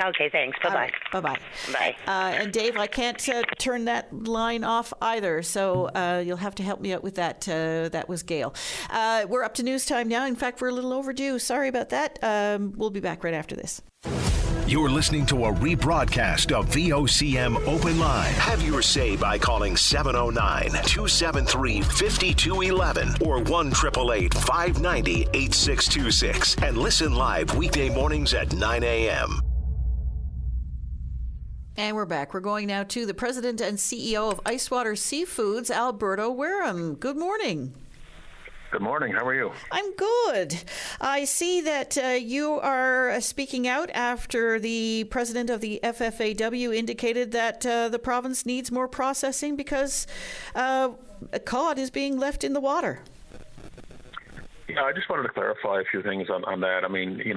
Okay, thanks. Bye-bye. Right, bye-bye. Bye. And Dave, I can't turn that line off either, so you'll have to help me out with that. That was Gail. We're up to news time now. In fact, we're a little overdue. Sorry about that. We'll be back right after this. You're listening to a rebroadcast of VOCM Open Line. Have your say by calling 709-273-5211 or 1-888-590-8626 and listen live weekday mornings at 9 a.m. And we're back. We're going now to the president and CEO of Icewater Seafoods, Alberto Wareham. Good morning. Good morning. How are you? I'm good. I see that you are speaking out after the president of the FFAW indicated that the province needs more processing because cod is being left in the water. Yeah, I just wanted to clarify a few things on that. I mean, if you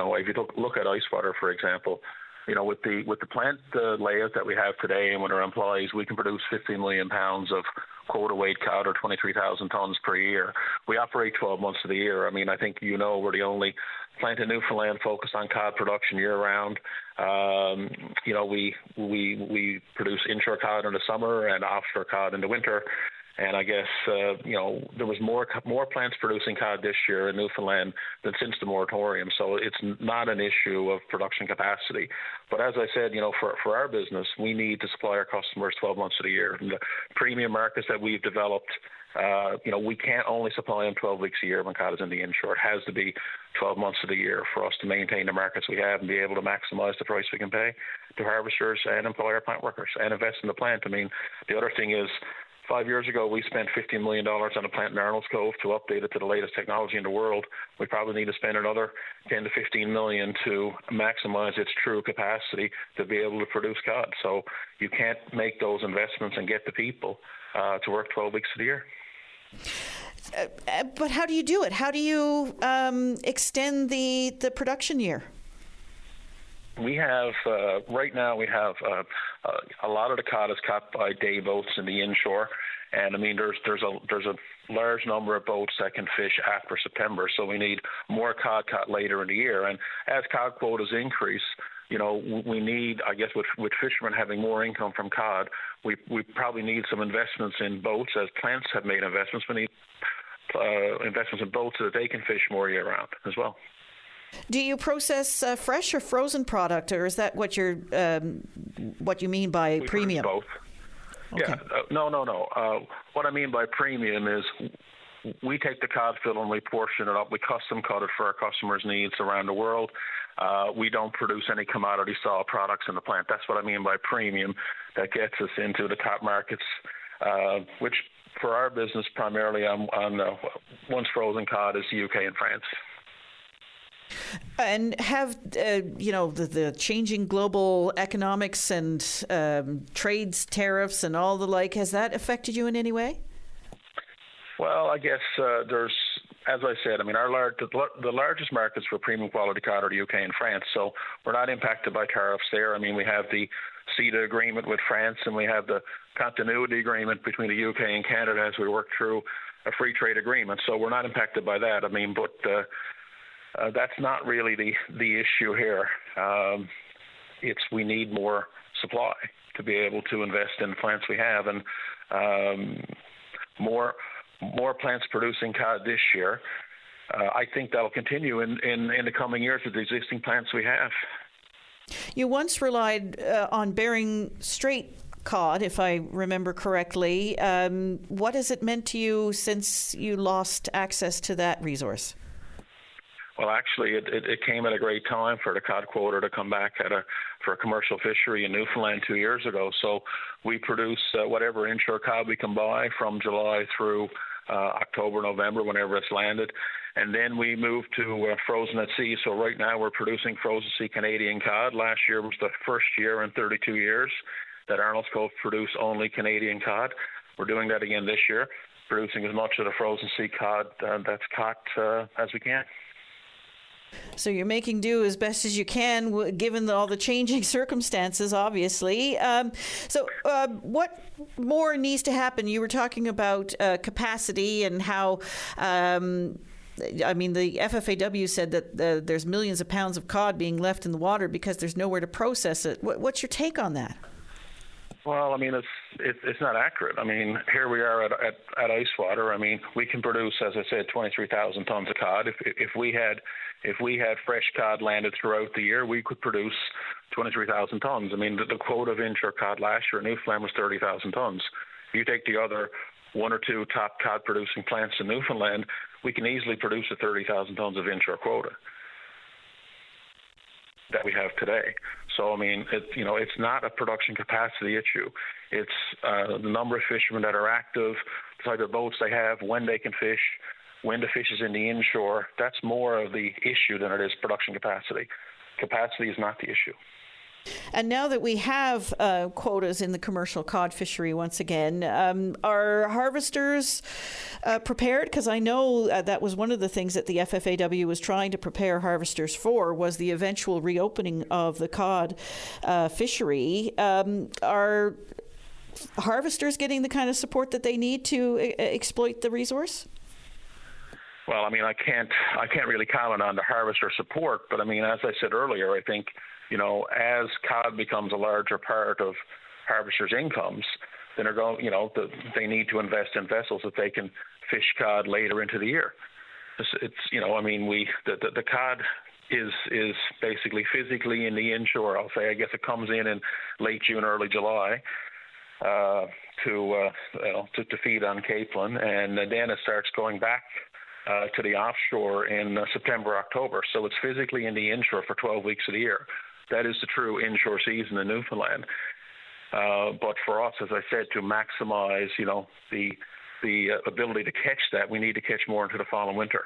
look at Icewater, for example, with the plant layout that we have today and with our employees, we can produce 15 million pounds of quota weight cod, or 23,000 tons per year. We operate 12 months of the year. I mean, I think we're the only plant in Newfoundland focused on cod production year round. We produce inshore cod in the summer and offshore cod in the winter. And I guess, there was more plants producing cod this year in Newfoundland than since the moratorium. So it's not an issue of production capacity. But as I said, for our business, we need to supply our customers 12 months of the year. And the premium markets that we've developed, we can't only supply them 12 weeks a year when cod is in the inshore. It has to be 12 months of the year for us to maintain the markets we have and be able to maximize the price we can pay to harvesters and employ our plant workers and invest in the plant. I mean, the other thing is, 5 years ago, we spent $15 million on a plant in Arnold's Cove to update it to the latest technology in the world. We probably need to spend another 10 to 15 million to maximize its true capacity to be able to produce cod. So you can't make those investments and get the people to work 12 weeks of the year. But how do you do it? How do you extend the production year? We have, right now, a lot of the cod is caught by day boats in the inshore. And I mean, there's a large number of boats that can fish after September. So we need more cod caught later in the year. And as cod quotas increase, we need, I guess, with fishermen having more income from cod, we probably need some investments in boats. As plants have made investments, we need investments in boats so that they can fish more year round as well. Do you process fresh or frozen product, or is that what you mean by premium? Both. Okay. Yeah. No. What I mean by premium is we take the cod fill and we portion it up. We custom cut it for our customers' needs around the world. We don't produce any commodity style products in the plant. That's what I mean by premium. That gets us into the top markets, which for our business primarily on once frozen cod is the UK and France. And have, the changing global economics and trades, tariffs and all the like, has that affected you in any way? Well, I guess there's, as I said, I mean, the largest markets for premium quality cod are the UK and France, so we're not impacted by tariffs there. I mean, we have the CETA agreement with France, and we have the continuity agreement between the UK and Canada as we work through a free trade agreement, so we're not impacted by that. I mean, but that's not really the issue here. We need more supply to be able to invest in the plants we have, and more plants producing cod this year. I think that'll continue in the coming years with the existing plants we have. You once relied on Bering Strait cod, if I remember correctly. What has it meant to you since you lost access to that resource? Well, actually, it came at a great time for the cod quota to come back for a commercial fishery in Newfoundland 2 years ago. So we produce whatever inshore cod we can buy from July through October, November, whenever it's landed. And then we moved to frozen at sea. So right now we're producing frozen sea Canadian cod. Last year was the first year in 32 years that Arnold's Cove produced only Canadian cod. We're doing that again this year, producing as much of the frozen sea cod that's caught as we can. So you're making do as best as you can, given all the changing circumstances, obviously. What more needs to happen? You were talking about capacity and how, the FFAW said that there's millions of pounds of cod being left in the water because there's nowhere to process it. What's your take on that? Well, it's not accurate. Here we are at Icewater. We can produce, as I said, 23,000 tons of cod. If we had fresh cod landed throughout the year, we could produce 23,000 tons. The quota of inshore cod last year in Newfoundland was 30,000 tons. If you take the other one or two top cod producing plants in Newfoundland, we can easily produce a 30,000 tons of inshore quota that we have today. So, it's not a production capacity issue. It's the number of fishermen that are active, the type of boats they have, when they can fish, when the fish is in the inshore. That's more of the issue than it is production capacity. Capacity is not the issue. And now that we have quotas in the commercial cod fishery once again, are harvesters prepared? Because I know that was one of the things that the FFAW was trying to prepare harvesters for, was the eventual reopening of the cod fishery. Are harvesters getting the kind of support that they need to exploit the resource? Well, I can't really comment on the harvester support, but as I said earlier, I think, as cod becomes a larger part of harvesters' incomes, then they need to invest in vessels that they can fish cod later into the year. The cod is basically physically in the inshore. I'll say, I guess it comes in late June, early July to feed on capelin, and then it starts going back to the offshore in September, October. So it's physically in the inshore for 12 weeks of the year. That is the true inshore season in Newfoundland. But for us, as I said, to maximize, the ability to catch that, we need to catch more into the fall and winter.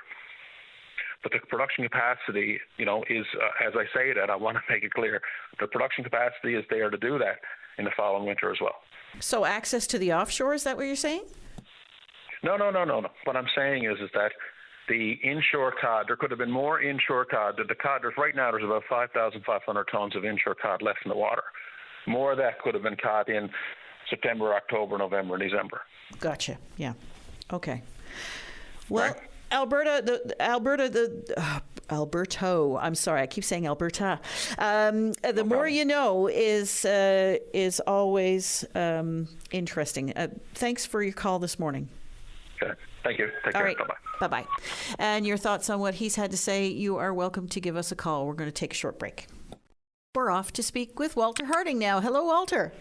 But the production capacity, is, as I say that, I want to make it clear, the production capacity is there to do that in the fall and winter as well. So access to the offshore, is that what you're saying? No. What I'm saying is that the inshore cod, there could have been more inshore cod. The cod, right now there's about 5,500 tons of inshore cod left in the water. More of that could have been caught in September, October, November, and December. Gotcha. Yeah. Okay. Well, right. Alberto. I'm sorry, I keep saying Alberta. The more you know is always interesting. Thanks for your call this morning. Okay. Thank you. Take care. All right. Bye-bye. Bye-bye. And your thoughts on what he's had to say, you are welcome to give us a call. We're going to take a short break. We're off to speak with Walter Harding now. Hello, Walter.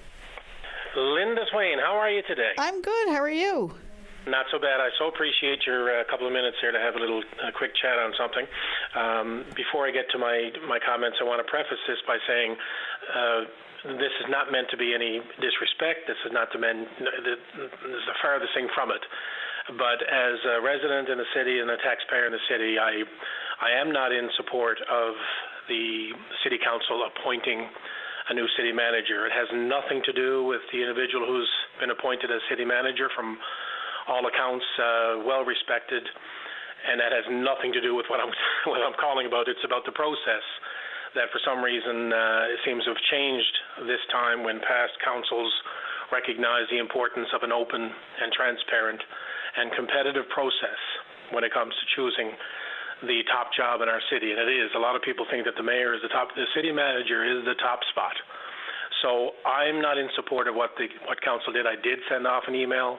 Linda Swain, how are you today? I'm good. How are you? Not so bad. I so appreciate your couple of minutes here to have a little quick chat on something. Before I get to my comments, I want to preface this by saying this is not meant to be any disrespect. This is not this is the farthest thing from it. But as a resident in the city and a taxpayer in the city, I am not in support of the city council appointing a new city manager. It has nothing to do with the individual who's been appointed as city manager, from all accounts well respected, and that has nothing to do with what I'm calling about. It's about the process that for some reason it seems to have changed this time, when past councils recognize the importance of an open and transparent and competitive process when it comes to choosing the top job in our city. And it is. A lot of people think that the mayor is the top, the city manager is the top spot. So I'm not in support of what council did. I did send off an email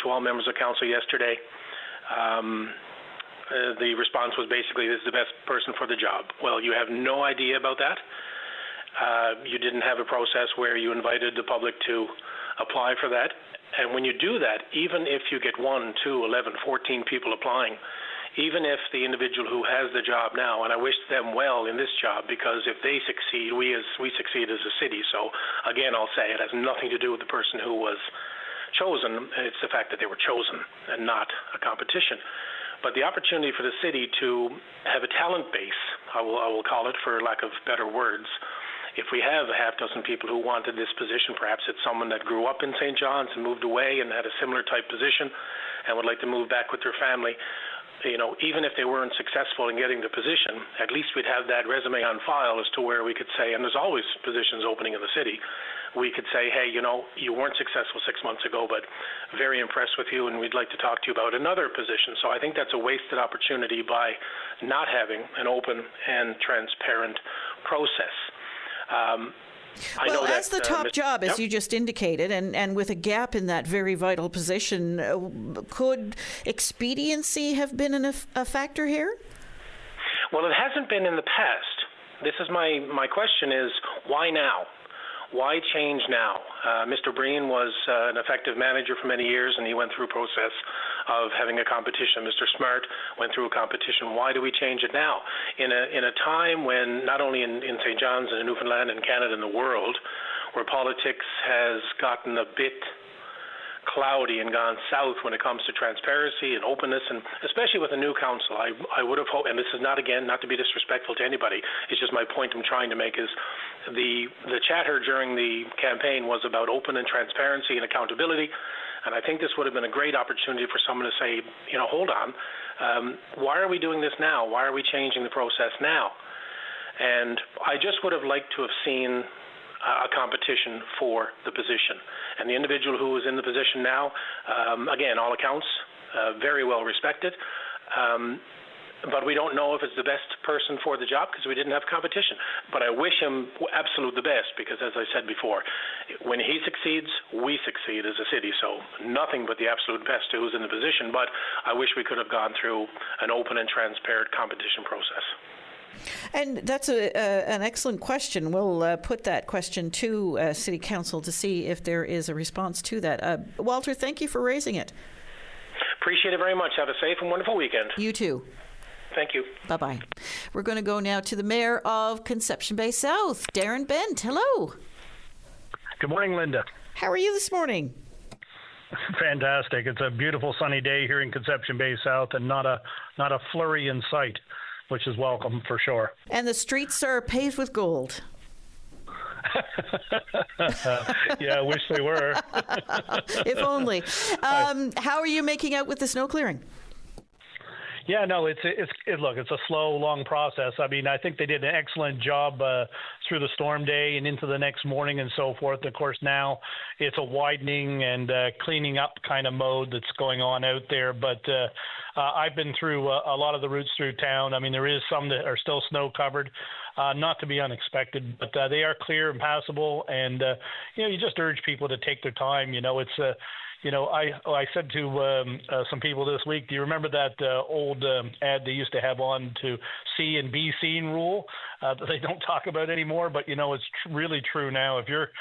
to all members of council yesterday. The response was basically, this is the best person for the job. Well, you have no idea about that. You didn't have a process where you invited the public to apply for that. And when you do that, even if you get 1, 2, 11, 14 people applying, even if the individual who has the job now, and I wish them well in this job, because if they succeed, we succeed as a city. So again, I'll say it has nothing to do with the person who was chosen. It's the fact that they were chosen and not a competition. But the opportunity for the city to have a talent base, I will call it for lack of better words, if we have a half dozen people who wanted this position, perhaps it's someone that grew up in St. John's and moved away and had a similar type position and would like to move back with their family, even if they weren't successful in getting the position, at least we'd have that resume on file as to where we could say, and there's always positions opening in the city, we could say, hey, you weren't successful 6 months ago, but very impressed with you, and we'd like to talk to you about another position. So I think that's a wasted opportunity by not having an open and transparent process. Well, as the top job, as you just indicated, and with a gap in that very vital position, could expediency have been a factor here? Well, it hasn't been in the past. This is my question is, why now? Why change now? Mr. Breen was an effective manager for many years, and he went through a process of having a competition. Mr. Smart went through a competition. Why do we change it now? In a time when not only in St. John's and in Newfoundland and Canada and the world, where politics has gotten a bit cloudy and gone south when it comes to transparency and openness, and especially with a new council, I would have hoped, and this is not to be disrespectful to anybody, it's just my point I'm trying to make is the chatter during the campaign was about open and transparency and accountability, and I think this would have been a great opportunity for someone to say, hold on, why are we doing this now? Why are we changing the process now? And I just would have liked to have seen a competition for the position. And the individual who is in the position now, again, all accounts, very well respected, but we don't know if it's the best person for the job because we didn't have competition. But I wish him absolute the best because, as I said before, when he succeeds, we succeed as a city. So nothing but the absolute best to who's in the position, but I wish we could have gone through an open and transparent competition process. And that's an excellent question. We'll put that question to City Council to see if there is a response to that. Walter, thank you for raising it. Appreciate it very much. Have a safe and wonderful weekend. You too. Thank you. Bye-bye. We're going to go now to the Mayor of Conception Bay South, Darren Bent. Hello. Good morning, Linda. How are you this morning? Fantastic. It's a beautiful sunny day here in Conception Bay South and not a flurry in sight, which is welcome for sure. And the streets are paved with gold. Yeah, I wish they were. If only. How are you making out with the snow clearing? Yeah, no, it's a slow, long process. I mean, I think they did an excellent job through the storm day and into the next morning and so forth. Of course, now it's a widening and cleaning up kind of mode that's going on out there. But I've been through a lot of the routes through town. I mean, there is some that are still snow covered, not to be unexpected, but they are clear and passable. And you just urge people to take their time. It's I said to some people this week, do you remember that old ad they used to have on to see and be seen rule that they don't talk about anymore? But, it's really true now. If you're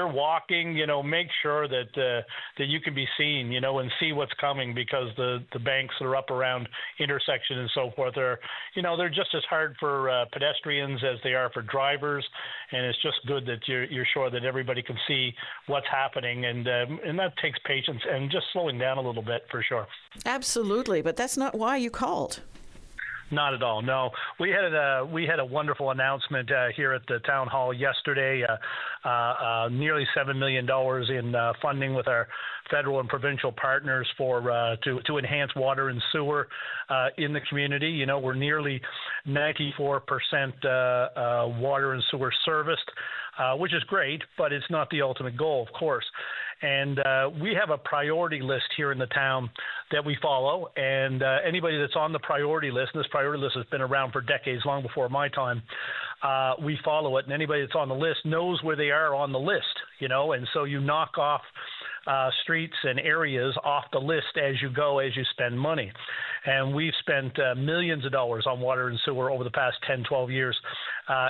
walking, make sure that you can be seen, and see what's coming because the banks that are up around intersection and so forth are, they're just as hard for pedestrians as they are for drivers. And it's just good that you're sure that everybody can see what's happening. And that takes patience and just slowing down a little bit for sure. Absolutely. But that's not why you called. Not at all. No, we had a wonderful announcement here at the town hall yesterday. Nearly $7 million in funding with our federal and provincial partners for to enhance water and sewer in the community. We're nearly 94% water and sewer serviced, which is great, but it's not the ultimate goal, of course. And we have a priority list here in the town that we follow. And anybody that's on the priority list, and this priority list has been around for decades, long before my time, we follow it. And anybody that's on the list knows where they are on the list, and so you knock off streets and areas off the list as you go, as you spend money. And we've spent millions of dollars on water and sewer over the past 10, 12 years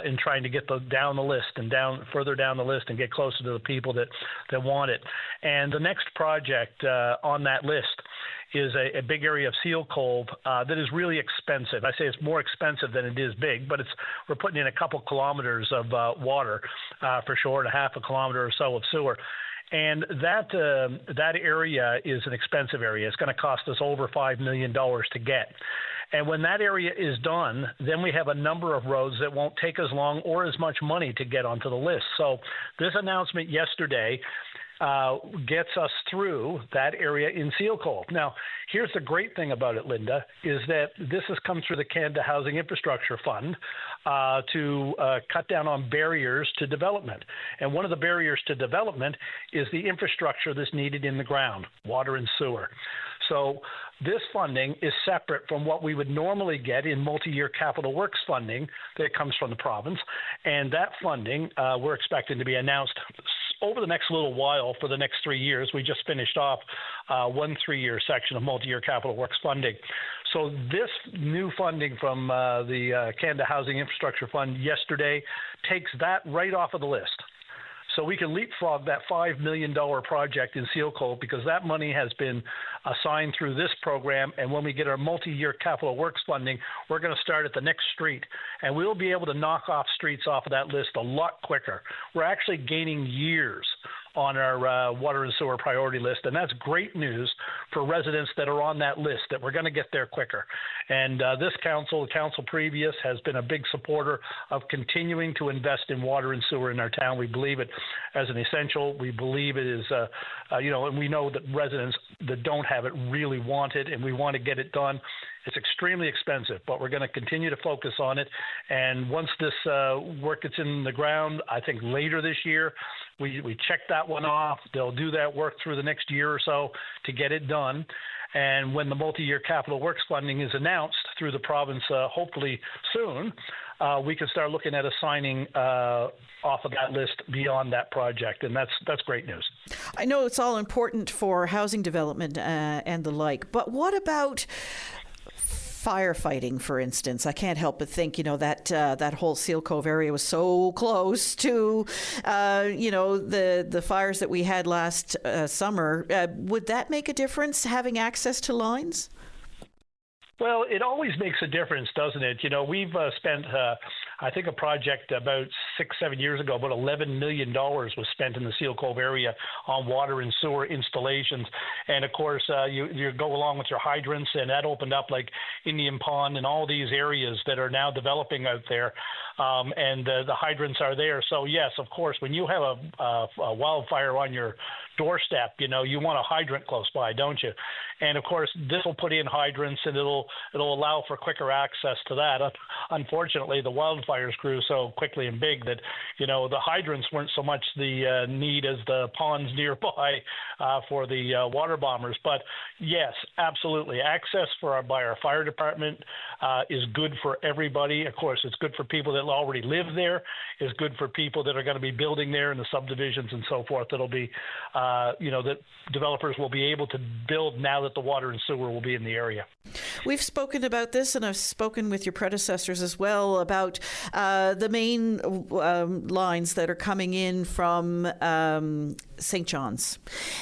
in trying to get down the list and further down the list and get closer to the people that want it. And the next project on that list is a big area of Seal Cove that is really expensive. I say it's more expensive than it is big, but we're putting in a couple kilometers of water for sure, and a half a kilometer or so of sewer. And that area is an expensive area. It's going to cost us over $5 million to get. And when that area is done, then we have a number of roads that won't take as long or as much money to get onto the list. So this announcement yesterday gets us through that area in Seal Cove. Now, here's the great thing about it, Linda, is that this has come through the Canada Housing Infrastructure Fund to cut down on barriers to development. And one of the barriers to development is the infrastructure that's needed in the ground, water and sewer. So this funding is separate from what we would normally get in multi-year capital works funding that comes from the province. And that funding we're expecting to be announced over the next little while for the next 3 years. We just finished off 1 3-year section of multi-year capital works funding. So this new funding from the Canada Housing Infrastructure Fund yesterday takes that right off of the list. So we can leapfrog that $5 million project in Seal Cove because that money has been assigned through this program. And when we get our multi-year capital works funding, we're going to start at the next street. And we'll be able to knock off streets off of that list a lot quicker. We're actually gaining years on our water and sewer priority list. And that's great news for residents that are on that list, that we're going to get there quicker. And this council, the council previous, has been a big supporter of continuing to invest in water and sewer in our town. We believe it as an essential. We believe it is, and we know that residents that don't have it really want it, and we want to get it done. It's extremely expensive, but we're going to continue to focus on it. And once this work gets in the ground, I think later this year, we check that one off. They'll do that work through the next year or so to get it done. And when the multi-year capital works funding is announced through the province, hopefully soon, we can start looking at assigning off of that list beyond that project. And that's great news. I know it's all important for housing development and the like, but what about firefighting, for instance? I can't help but think, that whole Seal Cove area was so close to, the fires that we had last summer. Would that make a difference, having access to lines? Well, it always makes a difference, doesn't it? We've spent, I think, a project about 6-7 years ago, about $11 million was spent in the Seal Cove area on water and sewer installations. And of course, you go along with your hydrants, and that opened up like Indian Pond and all these areas that are now developing out there. And the hydrants are there. So yes, of course, when you have a wildfire on your doorstep, you want a hydrant close by, don't you? And of course, this will put in hydrants, and it'll allow for quicker access to that. Unfortunately, the wildfires grew so quickly and big that the hydrants weren't so much the need as the ponds nearby for the water bombers. But yes, absolutely, access by our fire department is good for everybody. Of course, it's good for people that already live there. It's good for people that are going to be building there in the subdivisions and so forth. That'll be that developers will be able to build now that the water and sewer will be in the area. We've spoken about this, and I've spoken with your predecessors as well about the main lines that are coming in from St. John's.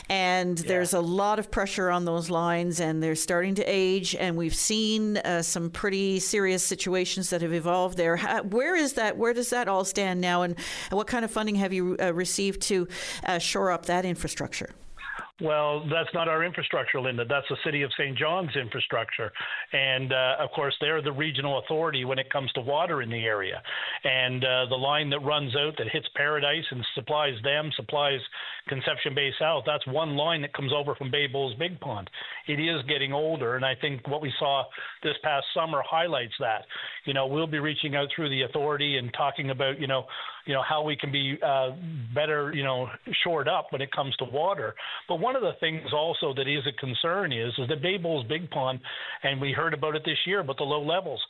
And there's a lot of pressure on those lines, and they're starting to age, and we've seen some pretty serious situations that have evolved there. Where is that? Where does that all stand now, and what kind of funding have you received to shore up that infrastructure? Well, that's not our infrastructure, Linda. That's the City of St. John's infrastructure. And, of course, they're the regional authority when it comes to water in the area. And the line that runs out that hits Paradise and supplies Conception Bay South, that's one line that comes over from Bay Bulls Big Pond. It is getting older, and I think what we saw this past summer highlights that. We'll be reaching out through the authority and talking about, how we can be better, shored up when it comes to water. But one of the things also that is a concern is that Bay Bulls Big Pond, and we heard about it this year, but the low levels,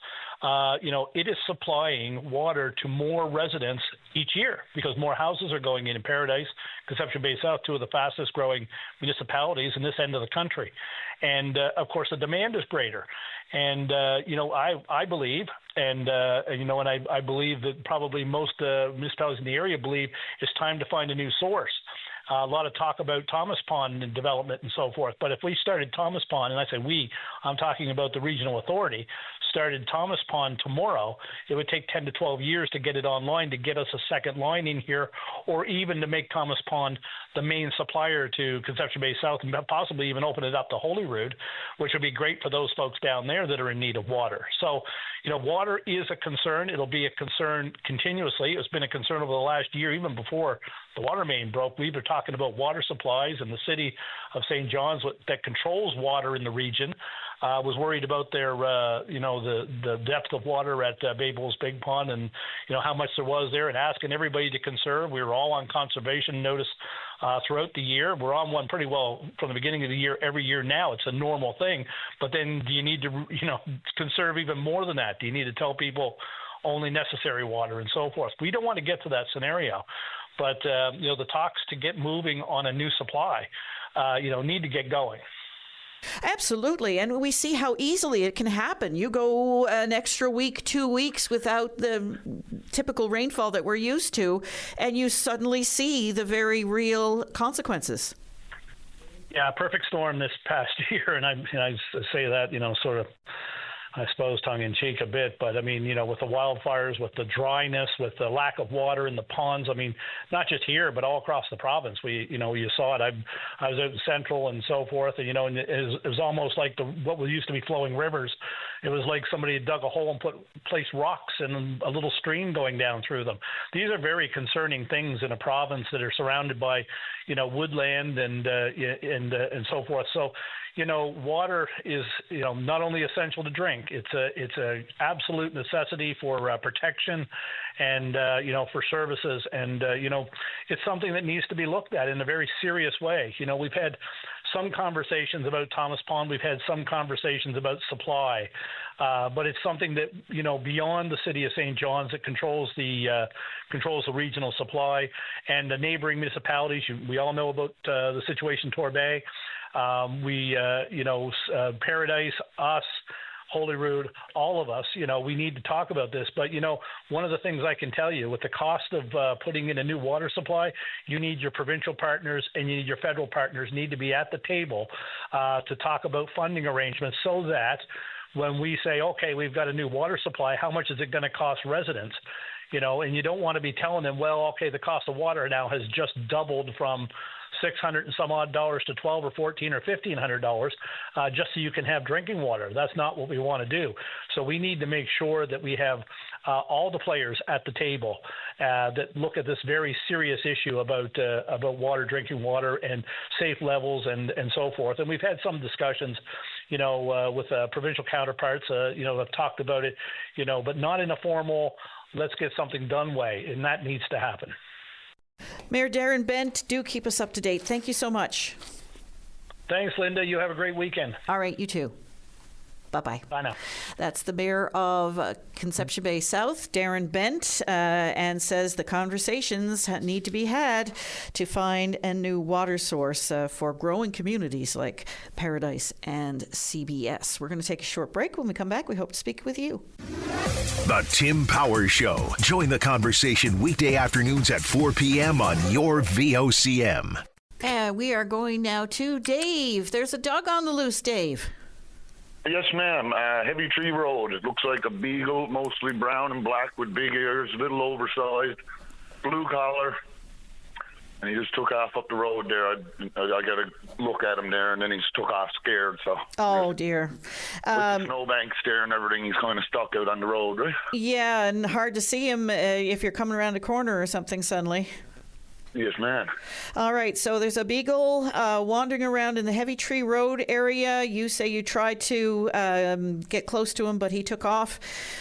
it is supplying water to more residents each year because more houses are going in Paradise, Conception Bay South, two of the fastest growing municipalities in this end of the country. And, of course, the demand is greater. And, I believe, and I believe that probably most municipalities in the area believe it's time to find a new source. A lot of talk about Thomas Pond and development and so forth. But if we started Thomas Pond, and I say we, I'm talking about the regional authority, started Thomas Pond tomorrow, it would take 10 to 12 years to get it online, to get us a second line in here, or even to make Thomas Pond the main supplier to Conception Bay South, and possibly even open it up to Holyrood, which would be great for those folks down there that are in need of water. So, water is a concern. It'll be a concern continuously. It's been a concern over the last year, even before the water main broke. We were talking about water supplies, and the city of St. John's that controls water in the region was worried about their, the depth of water at Bay Bulls Big Pond, and how much there was there, and asking everybody to conserve. We were all on conservation notice throughout the year. We're on one pretty well from the beginning of the year every year now. It's a normal thing. But then do you need to, conserve even more than that? Do you need to tell people only necessary water and so forth? We don't want to get to that scenario. But, the talks to get moving on a new supply, need to get going. Absolutely. And we see how easily it can happen. You go an extra week, 2 weeks without the typical rainfall that we're used to, and you suddenly see the very real consequences. Yeah, perfect storm this past year. And I say that, sort of, I suppose, tongue-in-cheek a bit, but with the wildfires, with the dryness, with the lack of water in the ponds, not just here, but all across the province. You saw it. I was out in Central and so forth, and and it was almost like what used to be flowing rivers. It was like somebody had dug a hole and placed rocks in a little stream going down through them. These are very concerning things in a province that are surrounded by, woodland and so forth. So, water is, not only essential to drink, it's a absolute necessity for protection and, for services. And, it's something that needs to be looked at in a very serious way. We've had some conversations about Thomas Pond. We've had some conversations about supply. But it's something that, beyond the city of St. John's, that controls the regional supply, and the neighboring municipalities. We all know about the situation in Torbay. Paradise, us, Holyrood, all of us, we need to talk about this. But, one of the things I can tell you, with the cost of putting in a new water supply, you need your provincial partners and you need your federal partners need to be at the table to talk about funding arrangements, so that when we say, okay, we've got a new water supply, how much is it going to cost residents? And you don't want to be telling them, well, okay, the cost of water now has just doubled from $600 and some odd dollars to $1,200 or $1,400 or $1,500 just so you can have drinking water. That's not what we want to do. So we need to make sure that we have all the players at the table that look at this very serious issue about water, drinking water, and safe levels and so forth. And we've had some discussions, with provincial counterparts, have talked about it, but not in a formal, let's get something done way, and that needs to happen. Mayor Darren Bent, do keep us up to date. Thank you so much. Thanks, Linda. You have a great weekend. All right, you too. Bye-bye. Bye now. That's the mayor of Conception Bay South, Darren Bent, and says the conversations need to be had to find a new water source for growing communities like Paradise and CBS. We're going to take a short break. When we come back, we hope to speak with you. The Tim Powers Show. Join the conversation weekday afternoons at 4 p.m. on your VOCM. And we are going now to Dave. There's a dog on the loose, Dave. Yes, ma'am. Heavy Tree Road. It looks like a beagle, mostly brown and black with big ears, a little oversized, blue collar. And he just took off up the road there. I got to look at him there, and then he just took off scared. So. Oh, dear. With the snowbanks there and everything, he's kind of stuck out on the road, right? Yeah, and hard to see him if you're coming around a corner or something suddenly. Yes, ma'am. All right, so there's a beagle wandering around in the Heavy Tree Road area. You say you tried to get close to him, but he took off.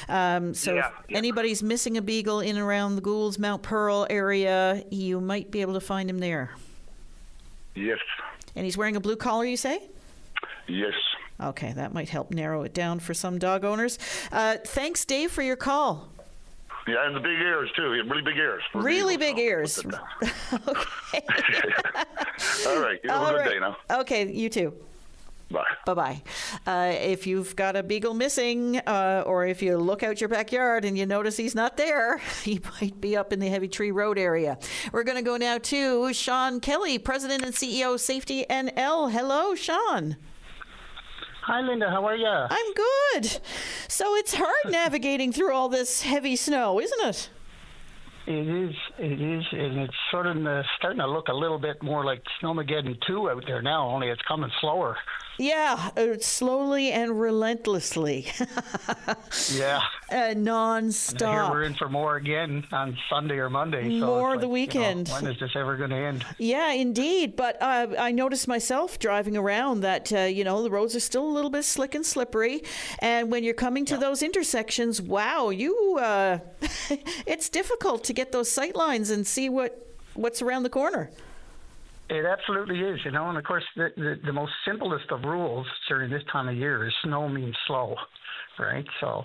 If anybody's missing a beagle in and around the Goulds, Mount Pearl area, you might be able to find him there. Yes. And he's wearing a blue collar, you say? Yes. Okay, that might help narrow it down for some dog owners. Thanks, Dave, for your call. Yeah, and the big ears, too. He had really big ears. Really big ears. Okay. All right. You have a good day now. Okay, you too. Bye. Bye-bye. If you've got a beagle missing, or if you look out your backyard and you notice he's not there, he might be up in the Heavy Tree Road area. We're going to go now to Sean Kelly, President and CEO of Safety NL. Hello, Sean. Hi, Linda. How are you? I'm good. So it's hard navigating through all this heavy snow, isn't it? It is, and it's sort of starting to look a little bit more like Snowmageddon 2 out there now, only it's coming slower. Yeah, slowly and relentlessly. Yeah. Non-stop. And I hear we're in for more again on Sunday or Monday. So more it's the weekend. When is this ever going to end? Yeah, indeed. But I noticed myself driving around that, the roads are still a little bit slick and slippery. And when you're coming to those intersections, wow, it's difficult to get those sight lines and see what's around the corner. It absolutely is, and of course, the most simplest of rules during this time of year is snow means slow, right? So,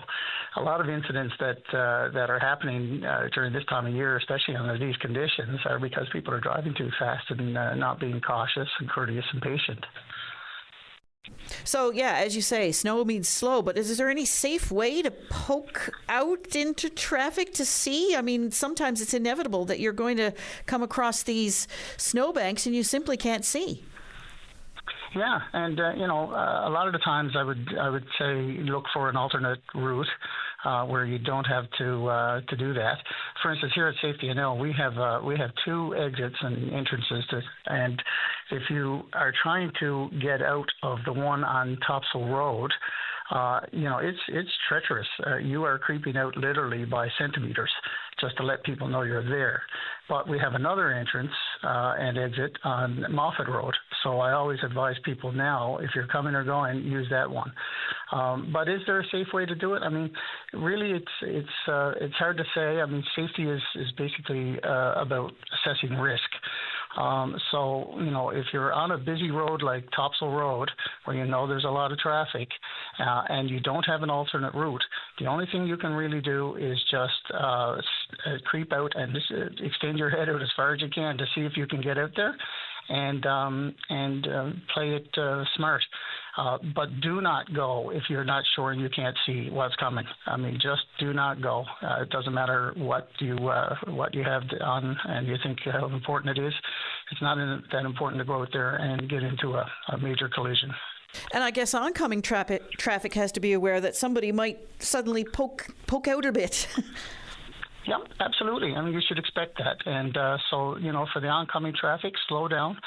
a lot of incidents that are happening during this time of year, especially under these conditions, are because people are driving too fast and not being cautious and courteous and patient. So, yeah, as you say, snow means slow, but is there any safe way to poke out into traffic to see? I mean, sometimes it's inevitable that you're going to come across these snowbanks and you simply can't see. Yeah, and a lot of the times I would say look for an alternate route where you don't have to do that. For instance, here at Safety NL, we have two exits and entrances, and if you are trying to get out of the one on Topsail Road, it's treacherous. You are creeping out literally by centimeters just to let people know you're there. But we have another entrance and exit on Moffat Road. So I always advise people now, if you're coming or going, use that one. But is there a safe way to do it? I mean, really, it's hard to say. I mean, safety is basically about assessing risk. So, if you're on a busy road like Topsail Road, where there's a lot of traffic, and you don't have an alternate route, the only thing you can really do is just creep out and just extend your head out as far as you can to see if you can get out there, and play it smart. But do not go if you're not sure and you can't see what's coming. I mean, just do not go. It doesn't matter what you have on and you think how important it is. It's not that important to go out there and get into a major collision. And I guess oncoming traffic has to be aware that somebody might suddenly poke out a bit. Yeah, absolutely. I mean, you should expect that. And so, for the oncoming traffic, slow down,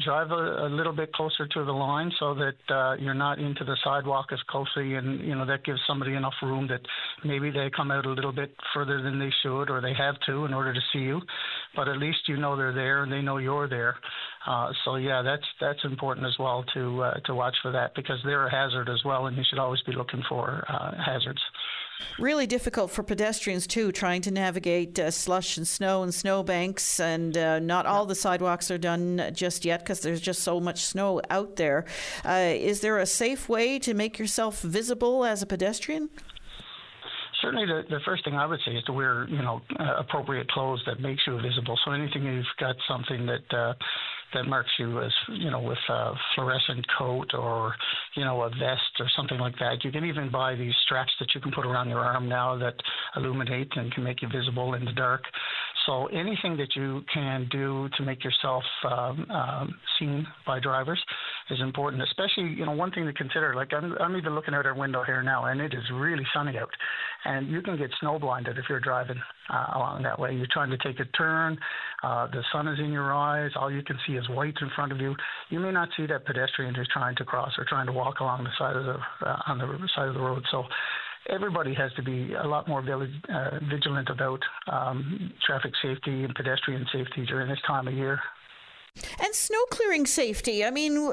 drive a little bit closer to the line so that you're not into the sidewalk as closely, and, that gives somebody enough room that maybe they come out a little bit further than they should, or they have to in order to see you. But at least they're there and they know you're there. So, yeah, that's important as well to watch for that, because they're a hazard as well, and you should always be looking for hazards. Really difficult for pedestrians, too, trying to navigate slush and snowbanks, and not all the sidewalks are done just yet because there's just so much snow out there. Is there a safe way to make yourself visible as a pedestrian? Certainly, the first thing I would say is to wear, appropriate clothes that makes you visible. So anything you've got something that marks you as, with a fluorescent coat or, a vest or something like that. You can even buy these straps that you can put around your arm now that illuminate and can make you visible in the dark. So anything that you can do to make yourself seen by drivers is important, especially, one thing to consider, like I'm even looking out our window here now, and it is really sunny out. And you can get snow blinded if you're driving along that way. You're trying to take a turn, the sun is in your eyes, all you can see is white in front of you. You may not see that pedestrian who's trying to cross or trying to walk along the side of on the side of the road. So everybody has to be a lot more vigilant about traffic safety and pedestrian safety during this time of year. And snow clearing safety. I mean,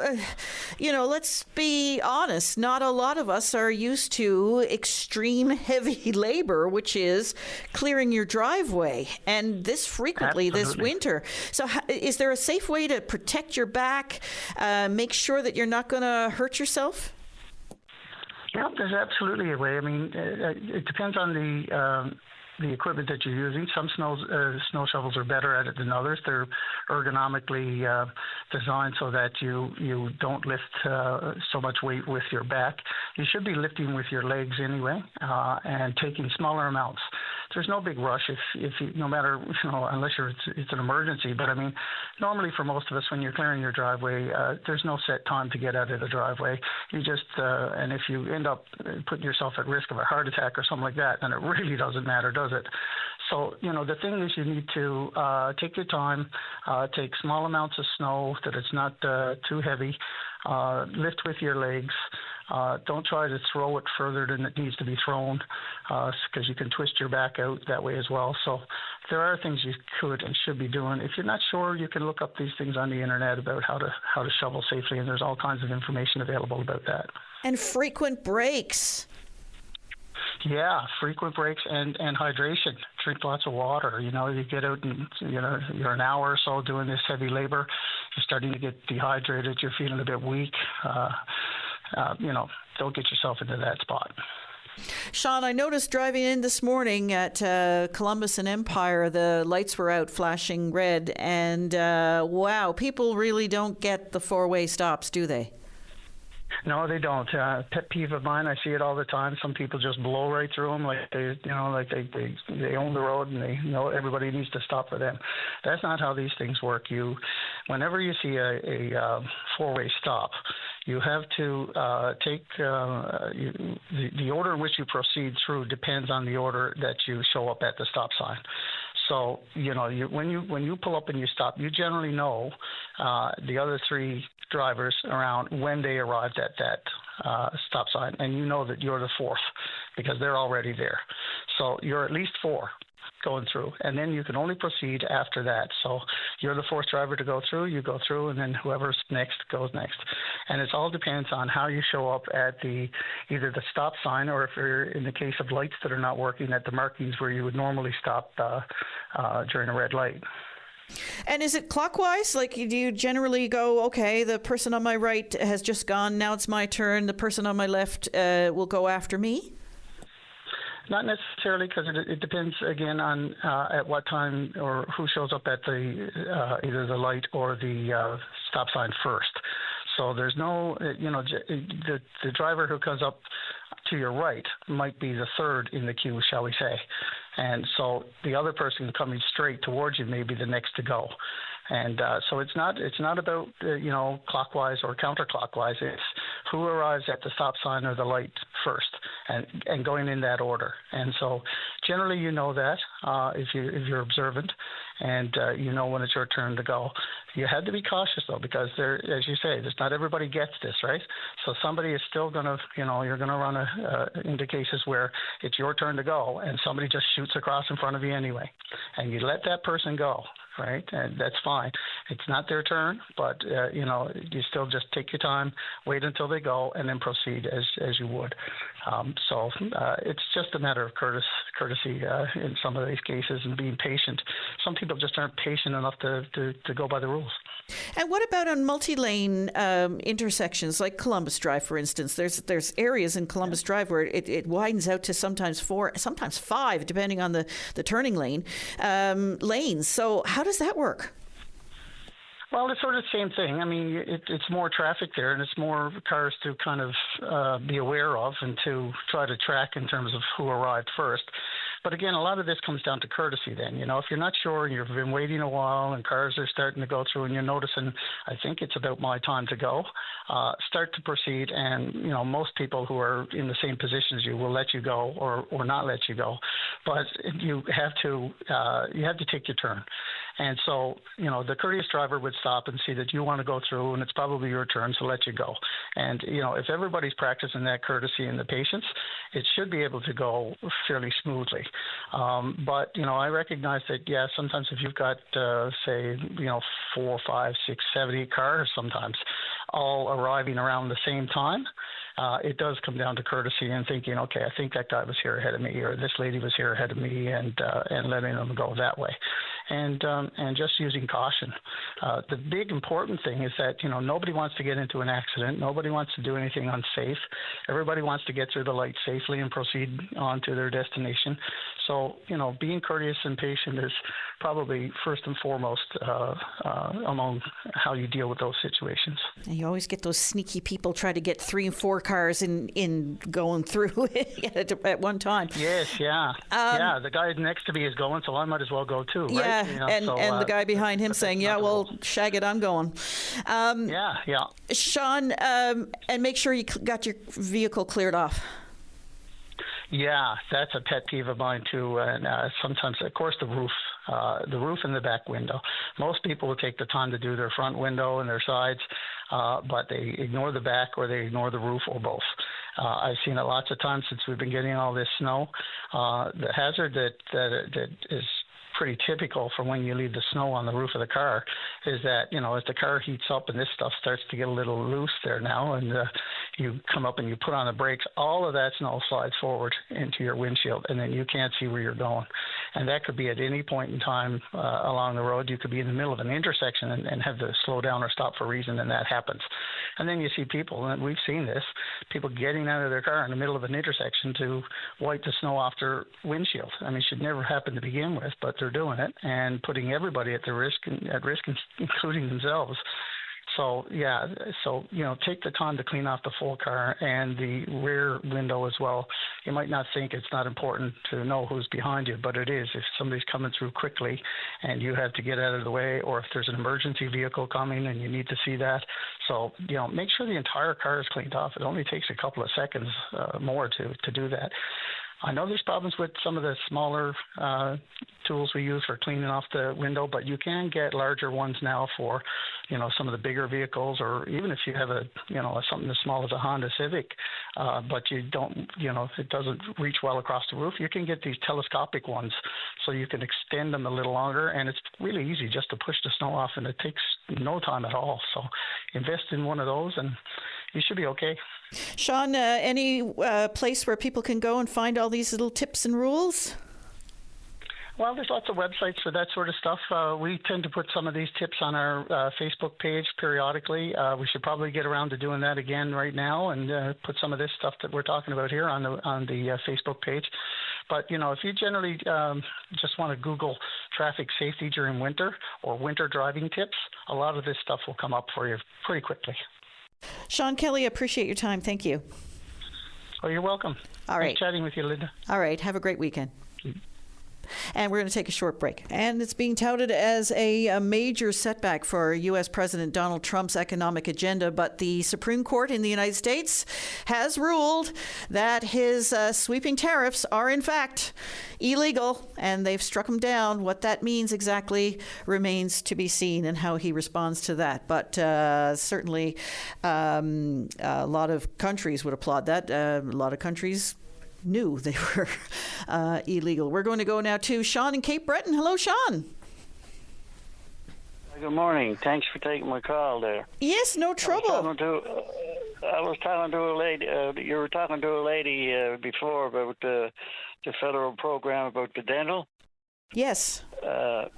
let's be honest. Not a lot of us are used to extreme heavy labor, which is clearing your driveway, and this frequently this winter. So is there a safe way to protect your back, make sure that you're not going to hurt yourself? Yeah, there's absolutely a way. I mean, it depends on the equipment that you're using. Some snow shovels are better at it than others. They're ergonomically designed so that you don't lift so much weight with your back. You should be lifting with your legs anyway, and taking smaller amounts. There's no big rush if you, no matter, unless it's an emergency. But I mean, normally for most of us, when you're clearing your driveway, there's no set time to get out of the driveway. You just, and if you end up putting yourself at risk of a heart attack or something like that, then it really doesn't matter, does it? So, the thing is you need to take your time, take small amounts of snow that it's not too heavy, lift with your legs. Don't try to throw it further than it needs to be thrown, because you can twist your back out that way as well. So there are things you could and should be doing. If you're not sure, you can look up these things on the internet about how to shovel safely, and there's all kinds of information available about that. And frequent breaks. Yeah, frequent breaks and hydration. Drink lots of water. You get out and you're an hour or so doing this heavy labor. You're starting to get dehydrated. You're feeling a bit weak. Don't get yourself into that spot. Sean, I noticed driving in this morning at Columbus and Empire, the lights were out flashing red, and wow, people really don't get the four-way stops, do they? No, they don't. Pet peeve of mine. I see it all the time. Some people just blow right through them, like they own the road and they know everybody needs to stop for them. That's not how these things work. Whenever you see a four-way stop, you have to take the order in which you proceed through depends on the order that you show up at the stop sign. So, when you pull up and you stop, you generally know the other three drivers around when they arrived at that stop sign, and you know that you're the fourth because they're already there. So you're at least four going through, and then you can only proceed after that. So you're the fourth driver to go through, you go through, and then whoever's next goes next. And it all depends on how you show up at either the stop sign, or if you're in the case of lights that are not working, at the markings where you would normally stop during a red light. And is it clockwise? Like, do you generally go, okay, the person on my right has just gone, now it's my turn, the person on my left will go after me? Not necessarily, because it depends, again, on at what time or who shows up at either the light or the stop sign first. So there's no, the driver who comes up to your right might be the third in the queue, shall we say. And so the other person coming straight towards you may be the next to go. And so it's not about clockwise or counterclockwise. It's who arrives at the stop sign or the light first, and going in that order. And so generally you know that if you're observant, and you know when it's your turn to go. You have to be cautious though, because as you say, not everybody gets this, right? So somebody is still going to, you're going to run into cases where it's your turn to go, and somebody just shoots across in front of you anyway, and you let that person go. Right, and that's fine. It's not their turn, but you still just take your time, wait until they go, and then proceed as you would. So it's just a matter of courtesy in some of these cases, and being patient. Some people just aren't patient enough to go by the rules. And what about on multi-lane intersections like Columbus Drive, for instance? There's areas in Columbus Drive where it widens out to sometimes 4, sometimes 5, depending on the turning lane lanes. So how does that work? Well, it's sort of the same thing. I mean, it's more traffic there, and it's more cars to kind of be aware of and to try to track in terms of who arrived first. But again, a lot of this comes down to courtesy then. If you're not sure and you've been waiting a while and cars are starting to go through and you're noticing, I think it's about my time to go, start to proceed. And, most people who are in the same position as you will let you go or not let you go. But you have to take your turn. And so, the courteous driver would stop and see that you want to go through, and it's probably your turn, so let you go. And, if everybody's practicing that courtesy and the patience, it should be able to go fairly smoothly. But, I recognize that, sometimes if you've got, say, 4, 5, 6, 7, 8 cars sometimes all arriving around the same time, it does come down to courtesy and thinking, okay, I think that guy was here ahead of me, or this lady was here ahead of me, and letting them go that way. And just using caution. The big important thing is that, nobody wants to get into an accident. Nobody wants to do anything unsafe. Everybody wants to get through the light safely and proceed on to their destination. So, being courteous and patient is probably first and foremost among how you deal with those situations. You always get those sneaky people try to get 3 and 4 cars in going through at one time. Yes, the guy next to me is going, so I might as well go too, right? Yeah, and the guy behind him saying, shag it, I'm going. Sean, and make sure you got your vehicle cleared off. Yeah, that's a pet peeve of mine too. And sometimes, of course, the roof and the back window. Most people will take the time to do their front window and their sides, but they ignore the back or they ignore the roof or both. I've seen it lots of times since we've been getting all this snow. The hazard that is pretty typical for when you leave the snow on the roof of the car is that, as the car heats up and this stuff starts to get a little loose there now, and you come up and you put on the brakes, all of that snow slides forward into your windshield, and then you can't see where you're going. And that could be at any point in time along the road. You could be in the middle of an intersection and have to slow down or stop for a reason, and that happens. And then you see people, and we've seen this, people getting out of their car in the middle of an intersection to wipe the snow off their windshield. I mean, it should never happen to begin with, but they're doing it and putting everybody at risk, including themselves. So, take the time to clean off the full car and the rear window as well. You might not think it's not important to know who's behind you, but it is. If somebody's coming through quickly and you have to get out of the way, or if there's an emergency vehicle coming and you need to see that. So, make sure the entire car is cleaned off. It only takes a couple of seconds more to do that. I know there's problems with some of the smaller tools we use for cleaning off the window, but you can get larger ones now for, some of the bigger vehicles, or even if you have something as small as a Honda Civic, but you don't, it doesn't reach well across the roof. You can get these telescopic ones, so you can extend them a little longer, and it's really easy just to push the snow off, and it takes no time at all. So invest in one of those, and you should be okay. Sean, any place where people can go and find all these little tips and rules? Well, there's lots of websites for that sort of stuff. We tend to put some of these tips on our Facebook page periodically. We should probably get around to doing that again right now and put some of this stuff that we're talking about here on the Facebook page. But, if you generally just want to Google traffic safety during winter or winter driving tips, a lot of this stuff will come up for you pretty quickly. Sean Kelly, appreciate your time. Thank you. Oh, you're welcome. All right. Nice chatting with you, Linda. All right. Have a great weekend. And we're going to take a short break. And it's being touted as a major setback for U.S. President Donald Trump's economic agenda. But the Supreme Court in the United States has ruled that his sweeping tariffs are, in fact, illegal. And they've struck him down. What that means exactly remains to be seen and how he responds to that. But certainly a lot of countries would applaud that. A lot of countries knew they were illegal. We're going to go now to Sean in Cape Breton. Hello, Sean. Good morning. Thanks for taking my call there. Yes, no trouble. I was talking to a lady. You were talking to a lady before about the federal program about the dental. Yes. I've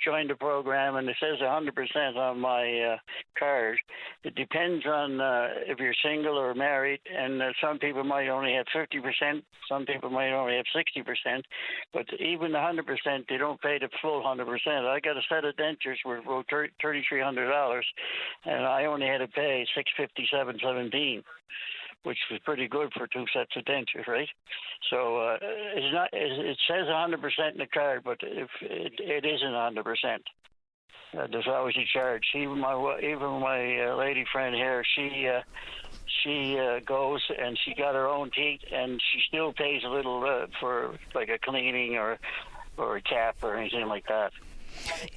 joined the program, and it says 100% on my card. It depends on if you're single or married, and some people might only have 50%, some people might only have 60%, but even 100%, they don't pay the full 100%. I got a set of dentures worth about $3,300, and I only had to pay $657.17. Which was pretty good for two sets of dentures, right? So it's not. It says 100% in the card, but if it isn't 100%. There's always a charge. Even my lady friend here, she goes and she got her own teeth, and she still pays a little for like a cleaning or a cap or anything like that.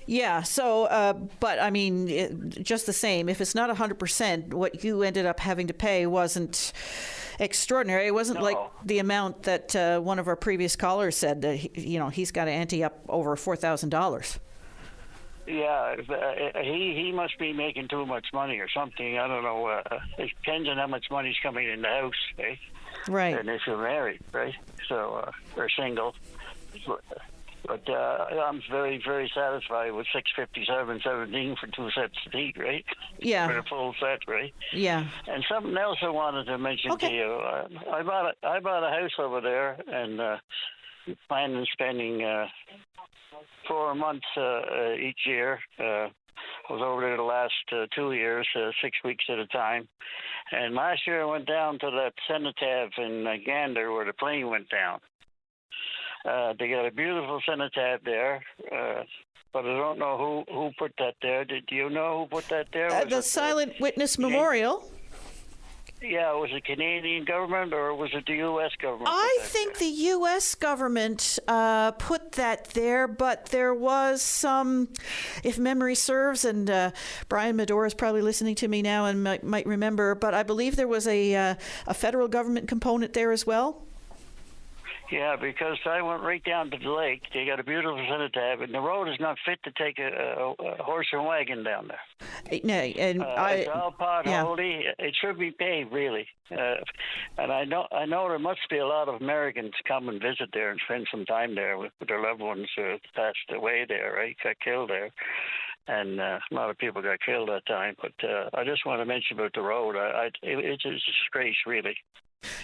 Yeah, so, but I mean, just the same, if it's not 100%, what you ended up having to pay wasn't extraordinary. It wasn't like the amount that one of our previous callers said that, he's got to ante up over $4,000. Yeah, he must be making too much money or something. I don't know. It depends on how much money's coming in the house, eh? Right. And if you're married, right? So, or single. But I'm very, very satisfied with $657.17 for two sets of teeth, right? Yeah. For the full set, right? Yeah. And something else I wanted to mention to you. I bought a house over there, and plan on spending 4 months each year. I was over there the last 2 years, 6 weeks at a time. And last year I went down to that cenotaph in Gander where the plane went down. They got a beautiful cenotaph there, but I don't know who put that there. Do you know who put that there? The Silent Witness Memorial. was it Canadian government or was it the U.S. government? I think the U.S. government put that there, but there was some, if memory serves, and Brian Medora is probably listening to me now and might remember, but I believe there was a federal government component there as well. Yeah, because I went right down to the lake. They got a beautiful cenotaph, and the road is not fit to take a horse and wagon down there. No, and it's all potholey. Yeah. It should be paved, really. And I know there must be a lot of Americans come and visit there and spend some time there with their loved ones who passed away there, right? Got killed there. And a lot of people got killed that time. But I just want to mention about the road. It's a disgrace, really.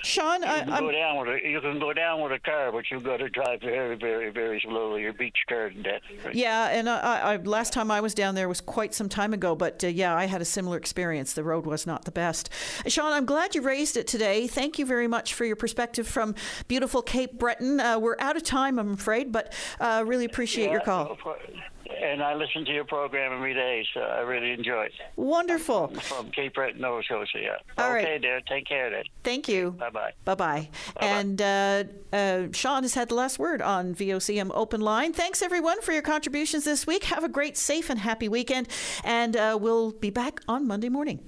Sean, you can go down with a car, but you've got to drive very, very, very slowly. You're beach car to death. Right? Yeah, and I last time I was down there was quite some time ago, but I had a similar experience. The road was not the best. Sean, I'm glad you raised it today. Thank you very much for your perspective from beautiful Cape Breton. We're out of time, I'm afraid, but really appreciate your call. And I listen to your program every day, so I really enjoy it. Wonderful. From Cape Breton, Nova Scotia, yeah. All okay, right. dear. Take care then. Thank you. Bye-bye. Bye-bye. And Sean has had the last word on VOCM Open Line. Thanks, everyone, for your contributions this week. Have a great, safe, and happy weekend. And we'll be back on Monday morning.